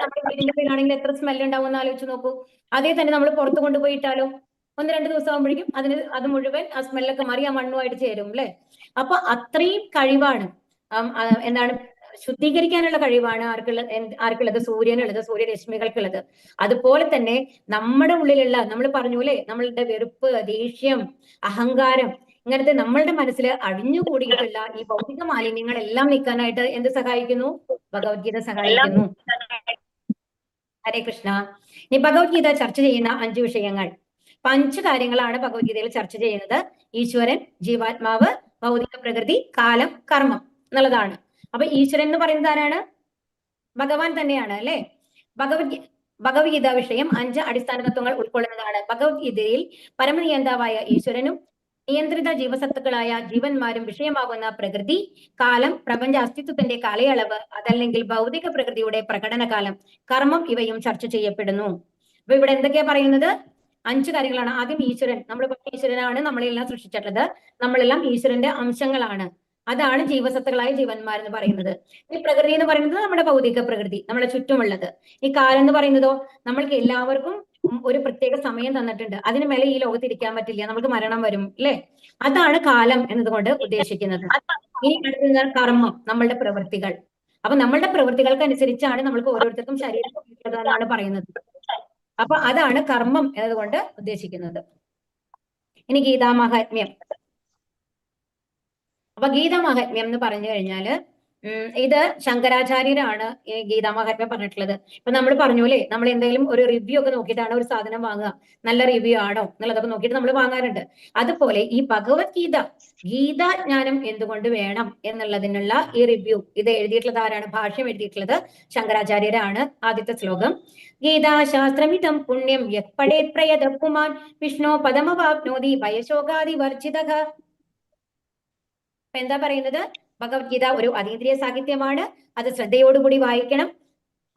നമ്മുടെ വീടിന്റെ പേരാണെങ്കിൽ എത്ര സ്മെല്ല് ഉണ്ടാവും എന്ന് ആലോചിച്ച് നോക്കൂ. അതേ തന്നെ നമ്മൾ പുറത്ത് കൊണ്ടുപോയിട്ടാലോ 1-2 ദിവസം ആകുമ്പോഴേക്കും അത് മുഴുവൻ ആ സ്മെല്ലൊക്കെ മാറി ആ മണ്ണുമായിട്ട് ചേരും അല്ലേ? അപ്പൊ അത്രയും കഴിവാണ് എന്താണ് ശുദ്ധീകരിക്കാനുള്ള കഴിവാണ് ആർക്കുള്ളത്? സൂര്യനുള്ളത്, സൂര്യരശ്മികൾക്കുള്ളത്. അതുപോലെ തന്നെ നമ്മുടെ ഉള്ളിലുള്ള, നമ്മൾ പറഞ്ഞു അല്ലേ, നമ്മളുടെ വെറുപ്പ്, ദേഷ്യം, അഹങ്കാരം, ഇങ്ങനത്തെ നമ്മളുടെ മനസ്സിൽ അടിഞ്ഞുകൂടിയിട്ടുള്ള ഈ ഭൗതിക മാലിന്യങ്ങളെല്ലാം നീക്കാനായിട്ട് എന്ത് സഹായിക്കുന്നു? ഭഗവത്ഗീത സഹായിക്കുന്നു. ഹരേ കൃഷ്ണ. ഇനി ഭഗവത്ഗീത ചർച്ച ചെയ്യുന്ന 5 വിഷയങ്ങൾ, 5 കാര്യങ്ങളാണ് ഭഗവത്ഗീതയിൽ ചർച്ച ചെയ്യുന്നത്. ഈശ്വരൻ, ജീവാത്മാവ്, ഭൗതിക പ്രകൃതി, കാലം, കർമ്മം എന്നുള്ളതാണ്. അപ്പൊ ഈശ്വരൻ എന്ന് പറയുന്നത് ആരാണ്? ഭഗവാൻ തന്നെയാണ് അല്ലെ? ഭഗവത്ഗീത വിഷയം 5 അടിസ്ഥാന തത്വങ്ങൾ ഉൾക്കൊള്ളുന്നതാണ്. ഭഗവത്ഗീതയിൽ പരമനിയന്താവായ ഈശ്വരനും നിയന്ത്രിത ജീവസത്തുക്കളായ ജീവന്മാരും വിഷയമാകുന്ന പ്രകൃതി, കാലം, പ്രപഞ്ച അസ്തിത്വത്തിന്റെ കാലയളവ്, അതല്ലെങ്കിൽ ഭൗതിക പ്രകൃതിയുടെ പ്രകടനകാലം, കർമ്മം ഇവയും ചർച്ച ചെയ്യപ്പെടുന്നു. അപ്പൊ ഇവിടെ എന്തൊക്കെയാ പറയുന്നത്? 5 കാര്യങ്ങളാണ്. ആദ്യം ഈശ്വരൻ. നമ്മൾ ഈശ്വരനാണ് നമ്മളെല്ലാം സൃഷ്ടിച്ചിട്ടുള്ളത്, നമ്മളെല്ലാം ഈശ്വരന്റെ അംശങ്ങളാണ്. അതാണ് ജീവസത്തുക്കളായ ജീവന്മാരെന്ന് പറയുന്നത്. ഈ പ്രകൃതി എന്ന് പറയുന്നത് നമ്മുടെ ഭൗതിക പ്രകൃതി, നമ്മളെ ചുറ്റുമുള്ളത്. ഈ കാലം എന്ന് പറയുന്നതോ, നമ്മൾക്ക് എല്ലാവർക്കും ഒരു പ്രത്യേക സമയം തന്നിട്ടുണ്ട്, അതിന് മേലെ ഈ ലോകത്ത് ഇരിക്കാൻ പറ്റില്ല, നമുക്ക് മരണം വരും അല്ലെ? അതാണ് കാലം എന്നതുകൊണ്ട് ഉദ്ദേശിക്കുന്നത്. ഇനി അടുത്ത കർമ്മം, നമ്മളുടെ പ്രവൃത്തികൾ. അപ്പൊ നമ്മളുടെ പ്രവൃത്തികൾക്ക് അനുസരിച്ചാണ് നമ്മൾക്ക് ഓരോരുത്തർക്കും ശരീരം എന്നാണ് പറയുന്നത്. അപ്പൊ അതാണ് കർമ്മം എന്നതുകൊണ്ട് ഉദ്ദേശിക്കുന്നത്. ഇനി ഗീതാമാഹാത്മ്യം. അപ്പൊ ഗീതാമാഹാത്മ്യം എന്ന് പറഞ്ഞു കഴിഞ്ഞാല് ഇത് ശങ്കരാചാര്യരാണ് ഈ ഗീതാമാഹാത്മ്യം പറഞ്ഞിട്ടുള്ളത്. ഇപ്പൊ നമ്മൾ പറഞ്ഞു അല്ലേ, നമ്മൾ എന്തെങ്കിലും ഒരു റിവ്യൂ ഒക്കെ നോക്കിയിട്ടാണ് ഒരു സാധനം വാങ്ങുക, നല്ല റിവ്യൂ ആണോ എന്നുള്ളതൊക്കെ നോക്കിയിട്ട് നമ്മൾ വാങ്ങാറുണ്ട്. അതുപോലെ ഈ ഭഗവത്ഗീത, ഗീതാജ്ഞാനം എന്തുകൊണ്ട് വേണം എന്നുള്ളതിനുള്ള ഈ റിവ്യൂ, ഇത് എഴുതിയിട്ടുള്ളത് ആരാണ്? ഭാഷ്യം എഴുതിയിട്ടുള്ളത് ശങ്കരാചാര്യരാണ്. ആദ്യത്തെ ശ്ലോകം, ഗീതാശാസ്ത്രമിതം പുണ്യം യത് പഠേത് പ്രയതഃ പുമാൻ വിഷ്ണോ പദമവാപ്നോതി ഭയശോകാദി വർജിതഃ. എന്താ പറയുന്നത്? ഭഗവത്ഗീത ഒരു അതീന്ദ്രിയ സാഹിത്യമാണ്, അത് ശ്രദ്ധയോടുകൂടി വായിക്കണം.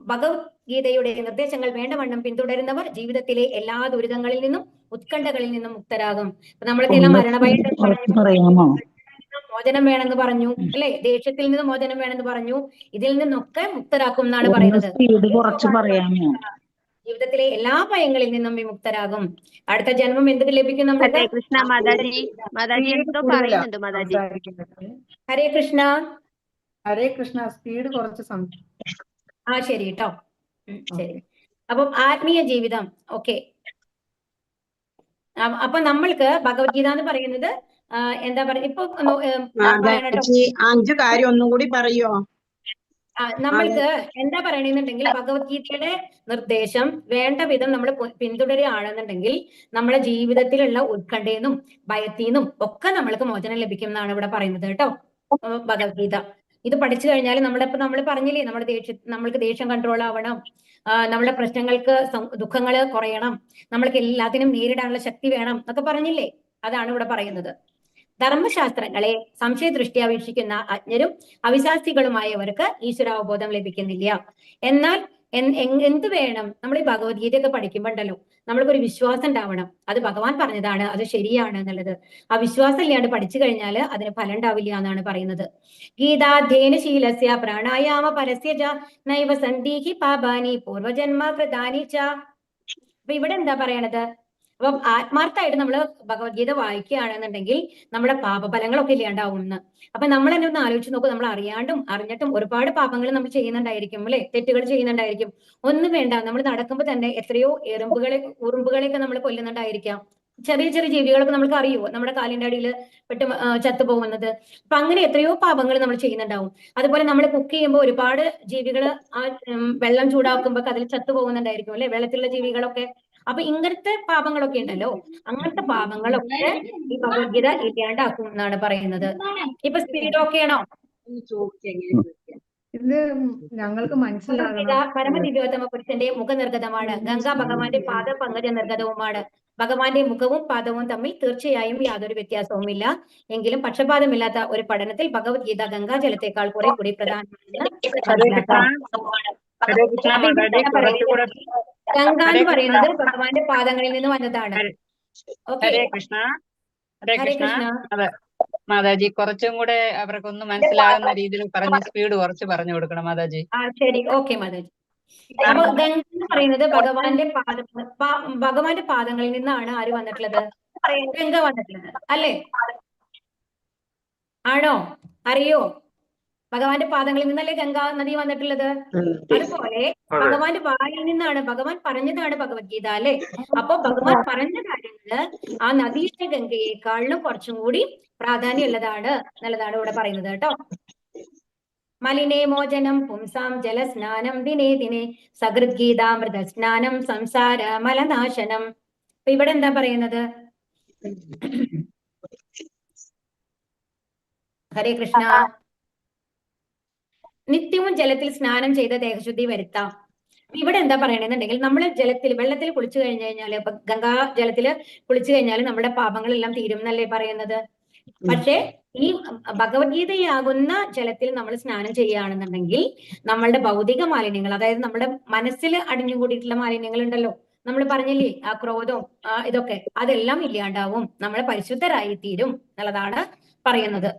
ഭഗവത്ഗീതയുടെ നിർദ്ദേശങ്ങൾ വേണ്ടവണ്ണം പിന്തുടരുന്നവർ ജീവിതത്തിലെ എല്ലാ ദുരിതങ്ങളിൽ നിന്നും ഉത്കണ്ഠകളിൽ നിന്നും മുക്തരാകും. നമ്മളൊക്കെല്ലാം മരണഭയം മോചനം വേണമെന്ന് പറഞ്ഞു അല്ലെ? ദേഷ്യത്തിൽ നിന്ന് മോചനം വേണമെന്ന് പറഞ്ഞു. ഇതിൽ നിന്നൊക്കെ മുക്തരാക്കും എന്നാണ് പറയുന്നത്. ജീവിതത്തിലെ എല്ലാ ഭയങ്ങളിൽ നിന്നും വിമുക്തരാകും. അടുത്ത ജന്മം എന്ത് ലഭിക്കും നമുക്ക്? ഹരേ കൃഷ്ണ. ഹരേ കൃഷ്ണ. സ്പീഡ് കുറച്ച് ശരി കേട്ടോ. ശരി. അപ്പം ആത്മീയ ജീവിതം. ഓക്കെ. അപ്പൊ നമ്മൾക്ക് ഭഗവത്ഗീത എന്ന് പറയുന്നത് എന്താ പറയുക, ഇപ്പൊ 5 കാര്യം ഒന്നും കൂടി പറയോ? നമ്മൾക്ക് എന്താ പറയണെന്നുണ്ടെങ്കിൽ, ഭഗവത്ഗീതയുടെ നിർദ്ദേശം വേണ്ട വിധം നമ്മൾ പിന്തുടരുകയാണെന്നുണ്ടെങ്കിൽ നമ്മുടെ ജീവിതത്തിലുള്ള ഉത്കണ്ഠയെന്നും ഭയത്തിന്നും ഒക്കെ നമ്മൾക്ക് മോചനം ലഭിക്കും എന്നാണ് ഇവിടെ പറയുന്നത് കേട്ടോ. ഭഗവത്ഗീത ഇത് പഠിച്ചു കഴിഞ്ഞാൽ നമ്മൾ പറഞ്ഞില്ലേ, നമ്മൾക്ക് ദേഷ്യം കൺട്രോൾ ആവണം, നമ്മുടെ പ്രശ്നങ്ങൾക്ക് ദുഃഖങ്ങൾ കുറയണം, നമ്മൾക്ക് എല്ലാത്തിനും നേരിടാനുള്ള ശക്തി വേണം എന്നൊക്കെ പറഞ്ഞില്ലേ, അതാണ് ഇവിടെ പറയുന്നത്. ധർമ്മശാസ്ത്രങ്ങളെ സംശയദൃഷ്ടിയാ വീക്ഷിക്കുന്ന അജ്ഞരും അവിശ്വാസികളുമായവർക്ക് ഈശ്വരാവബോധം ലഭിക്കുന്നില്ല. എന്നാൽ എന്ത് വേണം? നമ്മൾ ഈ ഭഗവത്ഗീതയൊക്കെ പഠിക്കുമ്പോണ്ടല്ലോ നമ്മൾക്കൊരു വിശ്വാസം ഉണ്ടാവണം, അത് ഭഗവാൻ പറഞ്ഞതാണ്, അത് ശരിയാണ് എന്നുള്ളത്. ആ വിശ്വാസം ഇല്ലാണ്ട് പഠിച്ചു കഴിഞ്ഞാൽ അതിന് ഫലം ഉണ്ടാവില്ല എന്നാണ് പറയുന്നത്. ഗീതാധ്യയനശീലസ്യ പ്രാണായാമ പരസ്യ ച നൈവ സന്ദീഹി പാപാനി പൂർവജന്മ കൃതാനി ച. അപ്പൊ ഇവിടെ എന്താ പറയണത്? അപ്പം ആത്മാർത്ഥമായിട്ട് നമ്മൾ ഭഗവത്ഗീത വായിക്കുകയാണെന്നുണ്ടെങ്കിൽ നമ്മുടെ പാപഫലങ്ങളൊക്കെ ഇല്ലാണ്ടാവും എന്ന്. അപ്പൊ നമ്മൾ തന്നെ ഒന്ന് ആലോചിച്ച് നോക്കൂ, നമ്മൾ അറിയാണ്ടും അറിഞ്ഞിട്ടും ഒരുപാട് പാപങ്ങൾ നമ്മൾ ചെയ്യുന്നുണ്ടായിരിക്കും അല്ലെ? തെറ്റുകൾ ചെയ്യുന്നുണ്ടായിരിക്കും. ഒന്നും വേണ്ട, നമ്മൾ നടക്കുമ്പോൾ തന്നെ എത്രയോ ഉറുമ്പുകളെയൊക്കെ നമ്മൾ കൊല്ലുന്നുണ്ടായിരിക്കാം. ചെറിയ ചെറിയ ജീവികളൊക്കെ നമുക്ക് അറിയുമോ, നമ്മുടെ കാലിന്റെ അടിയിൽ പെട്ട് ചത്തുപോകുന്നത്. അപ്പൊ അങ്ങനെ എത്രയോ പാപങ്ങൾ നമ്മൾ ചെയ്യുന്നുണ്ടാവും. അതുപോലെ നമ്മൾ കുക്ക് ചെയ്യുമ്പോൾ ഒരുപാട് ജീവികൾ ആ വെള്ളം ചൂടാക്കുമ്പോൾ അതിൽ ചത്തുപോകുന്നുണ്ടായിരിക്കും അല്ലെ, വെള്ളത്തിലുള്ള ജീവികളൊക്കെ. അപ്പൊ ഇങ്ങനത്തെ പാപങ്ങളൊക്കെ ഉണ്ടല്ലോ, അങ്ങനത്തെ പാപങ്ങളൊക്കെ ഈ ഭഗവത്ഗീത ഇല്ലാണ്ടാക്കും എന്നാണ് പറയുന്നത്. ഇപ്പൊ സ്പീഡ് ഓക്കെ ആണോ? ഇത് ഞങ്ങൾക്ക് മനസ്സിലാകും. പരമദിവ്യോത്തമ പുരുഷന്റെ മുഖനിർഗതമാണ്, ഗംഗാ ഭഗവാന്റെ പാദ പങ്കജ നിർഗതവുമാണ്. ഭഗവാന്റെ മുഖവും പാദവും തമ്മിൽ തീർച്ചയായും യാതൊരു വ്യത്യാസവുമില്ല. എങ്കിലും പക്ഷപാതമില്ലാത്ത ഒരു പഠനത്തിൽ ഭഗവത്ഗീത ഗംഗാജലത്തെക്കാൾ കുറെ കൂടി പ്രധാനമാണെന്ന് ഗംഗ എന്ന് പറയുന്നത് ഭഗവാന്റെ പാദങ്ങളിൽ നിന്ന് വന്നതാണ്. ഓക്കെ, ഹരേ കൃഷ്ണ. ഹരേ ഹരേ കൃഷ്ണ. കൃഷ്ണ. അതെ മാതാജി, കുറച്ചും കൂടെ അവർക്കൊന്ന് മനസ്സിലാകുന്ന രീതിയിൽ പറഞ്ഞ് സ്പീഡ് കുറച്ച് പറഞ്ഞു കൊടുക്കണം മാതാജി. ശരി, ഓക്കെ മാതാജി. അപ്പൊ ഗംഗ എന്ന് പറയുന്നത് ഭഗവാന്റെ പാദങ്ങളിൽ നിന്നാണ് ആര് വന്നിട്ടുള്ളത്? ഗംഗ വന്നിട്ടുള്ളത് അല്ലേ? ആണോ? അറിയോ? ഭഗവാന്റെ പാദങ്ങളിൽ നിന്നല്ലേ ഗംഗാ നദി വന്നിട്ടുള്ളത്? അതുപോലെ ഭഗവാന്റെ വായിൽ നിന്നാണ്, ഭഗവാൻ പറഞ്ഞതാണ് ഭഗവത്ഗീത അല്ലെ? അപ്പൊ ഭഗവാൻ പറഞ്ഞ കാര്യങ്ങള് ആ നദിയിലെ ഗംഗയെക്കാളിലും കുറച്ചും കൂടി പ്രാധാന്യമുള്ളതാണ് എന്നുള്ളതാണ് ഇവിടെ പറയുന്നത് കേട്ടോ. മലിനേ മോചനം പുംസാം ജലസ്നാനം ദിനേ ദിനേ സകൃദ്ഗീതാമൃത സ്നാനം സംസാര മലനാശനം. അപ്പൊ ഇവിടെ എന്താ പറയുന്നത്? ഹരേ കൃഷ്ണ. നിത്യവും ജലത്തിൽ സ്നാനം ചെയ്ത് ദേഹശുദ്ധി വരുത്താം. ഇവിടെ എന്താ പറയണെന്നുണ്ടെങ്കിൽ നമ്മൾ വെള്ളത്തിൽ കുളിച്ചു കഴിഞ്ഞു കഴിഞ്ഞാൽ, ഇപ്പൊ ഗംഗാ ജലത്തില് കുളിച്ചു കഴിഞ്ഞാൽ നമ്മുടെ പാപങ്ങളെല്ലാം തീരും എന്നല്ലേ പറയുന്നത്. പക്ഷെ ഈ ഭഗവത്ഗീതയാകുന്ന ജലത്തിൽ നമ്മൾ സ്നാനം ചെയ്യുകയാണെന്നുണ്ടെങ്കിൽ നമ്മളുടെ ഭൗതിക മാലിന്യങ്ങൾ, അതായത് നമ്മുടെ മനസ്സിൽ അടിഞ്ഞുകൂടിയിട്ടുള്ള മാലിന്യങ്ങൾ ഉണ്ടല്ലോ, നമ്മൾ പറഞ്ഞില്ലേ, ആ ക്രോധവും ഇതൊക്കെ, അതെല്ലാം ഇല്ലാണ്ടാവും, നമ്മൾ പരിശുദ്ധരായി തീരും എന്നുള്ളതാണ് പറയുന്നത്.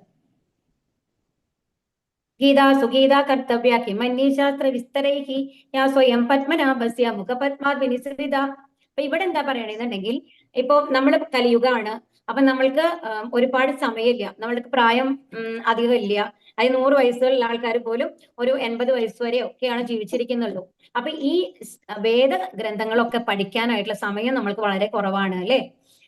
ഗീതാ സുഗീതാ കർത്തവ്യ കിമന്യേ ശാസ്ത്ര വിസ്തരൈഹി യാ സ്വയം പത്മനാഭസ്യ മുഖപത്മാത് വിനിസൃത. അപ്പൊ ഇവിടെ എന്താ പറയണെന്നുണ്ടെങ്കിൽ, ഇപ്പൊ നമ്മള് കലിയുഗമാണ്. അപ്പൊ നമ്മൾക്ക് ഒരുപാട് സമയമില്ല, നമ്മൾക്ക് പ്രായം അധികം ഇല്ല. അത് 100 വയസ്സുള്ള ആൾക്കാർ പോലും ഒരു 80 വയസ്സ് വരെ ഒക്കെയാണ് ജീവിച്ചിരിക്കുന്നുള്ളൂ. അപ്പൊ ഈ വേദ ഗ്രന്ഥങ്ങളൊക്കെ പഠിക്കാനായിട്ടുള്ള സമയം നമ്മൾക്ക് വളരെ കുറവാണ് അല്ലെ?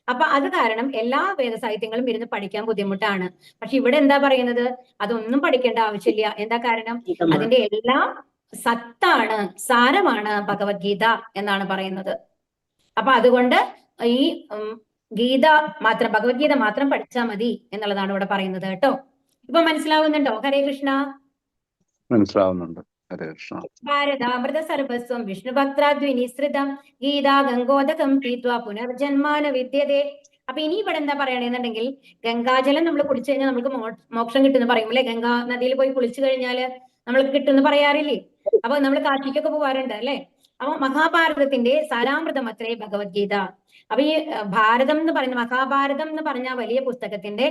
അപ്പൊ അത് കാരണം എല്ലാ വേദസാഹിത്യങ്ങളും ഇരുന്ന് പഠിക്കാൻ ബുദ്ധിമുട്ടാണ്. പക്ഷെ ഇവിടെ എന്താ പറയുന്നത്? അതൊന്നും പഠിക്കേണ്ട ആവശ്യമില്ല. എന്താ കാരണം? അതിന്റെ എല്ലാം സത്താണ്, സാരമാണ് ഭഗവത്ഗീത എന്നാണ് പറയുന്നത്. അപ്പൊ അതുകൊണ്ട് ഈ ഗീത മാത്രം, ഭഗവത്ഗീത മാത്രം പഠിച്ചാൽ മതി എന്നുള്ളതാണ് ഇവിടെ പറയുന്നത് കേട്ടോ. ഇപ്പൊ മനസ്സിലാവുന്നുണ്ടോ? ഹരേ കൃഷ്ണ. മനസ്സിലാവുന്നുണ്ട്. ഹരേ കൃഷ്ണ. ഭാരതാമൃത സർവസ്വം വിഷ്ണു ഭക്താദ്വിനിസൃതം ഗീതാ ഗംഗോദകം പീത്വാ പുനർജന്മാന വിദ്യതേ. അപ്പൊ ഇനി ഇവിടെ എന്താ പറയണെന്നുണ്ടെങ്കിൽ, ഗംഗാജലം നമ്മൾ കുടിച്ചു കഴിഞ്ഞാൽ നമുക്ക് മോക്ഷം കിട്ടുമെന്ന് പറയും അല്ലെ? ഗംഗാ നദിയിൽ പോയി കുളിച്ചു കഴിഞ്ഞാല് നമ്മൾക്ക് കിട്ടുമെന്ന് പറയാറില്ലേ? അപ്പൊ നമ്മൾ കാശിക്കൊക്കെ പോവാറുണ്ട് അല്ലെ? അപ്പൊ മഹാഭാരതത്തിന്റെ സാരാമൃതം അത്രേ ഭഗവത്ഗീത. അപ്പൊ ഈ ഭാരതം എന്ന് പറയുന്ന, മഹാഭാരതം എന്ന് പറഞ്ഞ വലിയ പുസ്തകത്തിന്റെ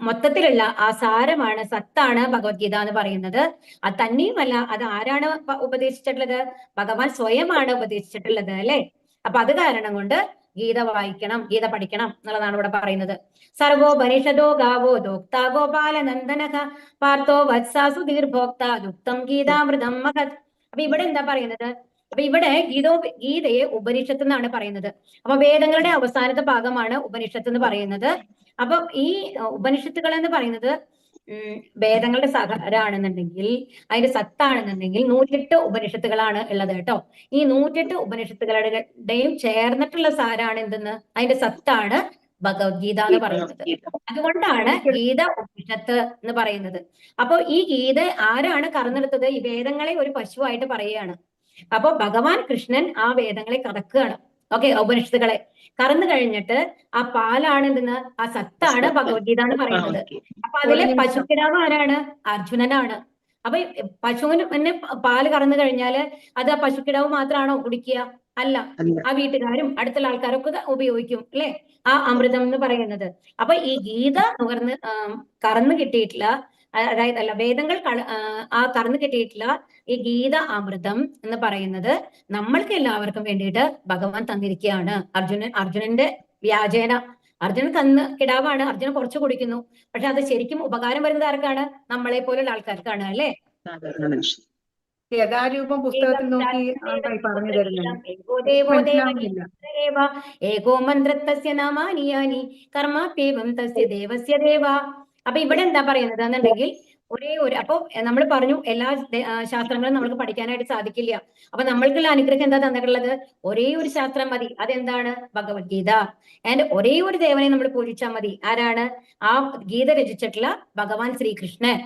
മൊത്തത്തിലുള്ള ആ സാരമാണ്, സത്താണ് ഭഗവത്ഗീത എന്ന് പറയുന്നത്. അത് തന്നെയുമല്ല, അത് ആരാണ് ഉപദേശിച്ചിട്ടുള്ളത്? ഭഗവാൻ സ്വയമാണ് ഉപദേശിച്ചിട്ടുള്ളത് അല്ലെ? അപ്പൊ അത് കാരണം കൊണ്ട് ഗീത വായിക്കണം, ഗീത പഠിക്കണം എന്നുള്ളതാണ് ഇവിടെ പറയുന്നത്. സർവോപനിഷദോ ഗാവോ ദോക്ത ഗോപാലനന്ദനഃ പാർത്ഥോ വത്സാസു ദീർഭോക്ത ദുക്തം ഗീതാമൃതം മഹത്. അപ്പൊ ഇവിടെ എന്താ പറയുന്നത്? അപ്പൊ ഇവിടെ ഗീതയെ ഉപനിഷത്ത് എന്നാണ് പറയുന്നത്. അപ്പൊ വേദങ്ങളുടെ അവസാനത്തെ ഭാഗമാണ് ഉപനിഷത്ത് എന്ന് പറയുന്നത്. അപ്പൊ ഈ ഉപനിഷത്തുകൾ എന്ന് പറയുന്നത് വേദങ്ങളുടെ സാരാണെന്നുണ്ടെങ്കിൽ, അതിന്റെ സത്താണെന്നുണ്ടെങ്കിൽ 108 ഉപനിഷത്തുകളാണ് ഉള്ളത് കേട്ടോ. ഈ 108 ഉപനിഷത്തുകളുടെയും ചേർന്നിട്ടുള്ള സാരാണ് എന്തെന്ന്, അതിന്റെ സത്താണ് ഭഗവത്ഗീത എന്ന് പറയുന്നത്. അതുകൊണ്ടാണ് ഗീത ഉപനിഷത്ത് എന്ന് പറയുന്നത്. അപ്പൊ ഈ ഗീത ആരാണ് കറന്നെടുത്തത്? ഈ വേദങ്ങളെ ഒരു പശുവായിട്ട് പറയുകയാണ്. അപ്പൊ ഭഗവാൻ കൃഷ്ണൻ ആ വേദങ്ങളെ കറക്കുകയാണ്. ഓക്കെ, ഉപനിഷത്തുകളെ കറന്നു കഴിഞ്ഞിട്ട് ആ പാലാണ് എന്തെന്ന്, ആ സത്താണ് ഭഗവത്ഗീത എന്ന് പറയുന്നത്. അപ്പൊ അതിലെ പശുക്കിടാവ് ആരാണ്? അർജുനനാണ്. അപ്പൊ പശുവിന് പാല് കറന്നു കഴിഞ്ഞാല് അത് ആ പശുക്കിടാവ് മാത്രമാണോ കുടിക്കുക? അല്ല, ആ വീട്ടുകാരും അടുത്തുള്ള ആൾക്കാരൊക്കെ ഉപയോഗിക്കും അല്ലെ, ആ അമൃതം എന്ന് പറയുന്നത്. അപ്പൊ ഈ ഗീത കറന്നു കിട്ടിയിട്ടുള്ള, അതായത് അല്ല, വേദങ്ങൾ ആ കറന്നു കിട്ടിയിട്ടുള്ള ഈ ഗീത അമൃതം എന്ന് പറയുന്നത് നമ്മൾക്ക് എല്ലാവർക്കും വേണ്ടിയിട്ട് ഭഗവാൻ തന്നിരിക്കുകയാണ്. അർജുനന്റെ വ്യാജേന, അർജുനൻ തന്ന് കിടാവാണ്, അർജുനൻ കുറച്ച് കുടിക്കുന്നു. പക്ഷെ അത് ശരിക്കും ഉപകാരം വരുന്നത് ആർക്കാണ്? നമ്മളെ പോലുള്ള ആൾക്കാർക്കാണ് അല്ലെ? യഥാരൂപം പുസ്തകത്തിൽ നോക്കി പറഞ്ഞു തരുന്നുണ്ട്. ഏകോ മന്ത്രത്തസ്യ നാമാനി യാനി കർമാപ്യേവം തസ്യ ദേവസ്യ ദേവ. അപ്പൊ ഇവിടെ എന്താ പറയുന്നത് എന്നുണ്ടെങ്കിൽ, ഒരേ ഒരു, അപ്പൊ നമ്മൾ പറഞ്ഞു എല്ലാ ശാസ്ത്രങ്ങളും നമ്മൾക്ക് പഠിക്കാനായിട്ട് സാധിക്കില്ല. അപ്പൊ നമ്മൾക്കുള്ള അനുഗ്രഹം എന്താ തന്നിട്ടുള്ളത്? ഒരേ ഒരു ശാസ്ത്രം മതി. അതെന്താണ്? ഭഗവത്ഗീത. ആൻഡ് ഒരേ ഒരു ദേവനെ നമ്മൾ പൂജിച്ചാൽ മതി. ആരാണ്? ആ ഗീത രചിച്ചിട്ടുള്ള ഭഗവാൻ ശ്രീകൃഷ്ണൻ.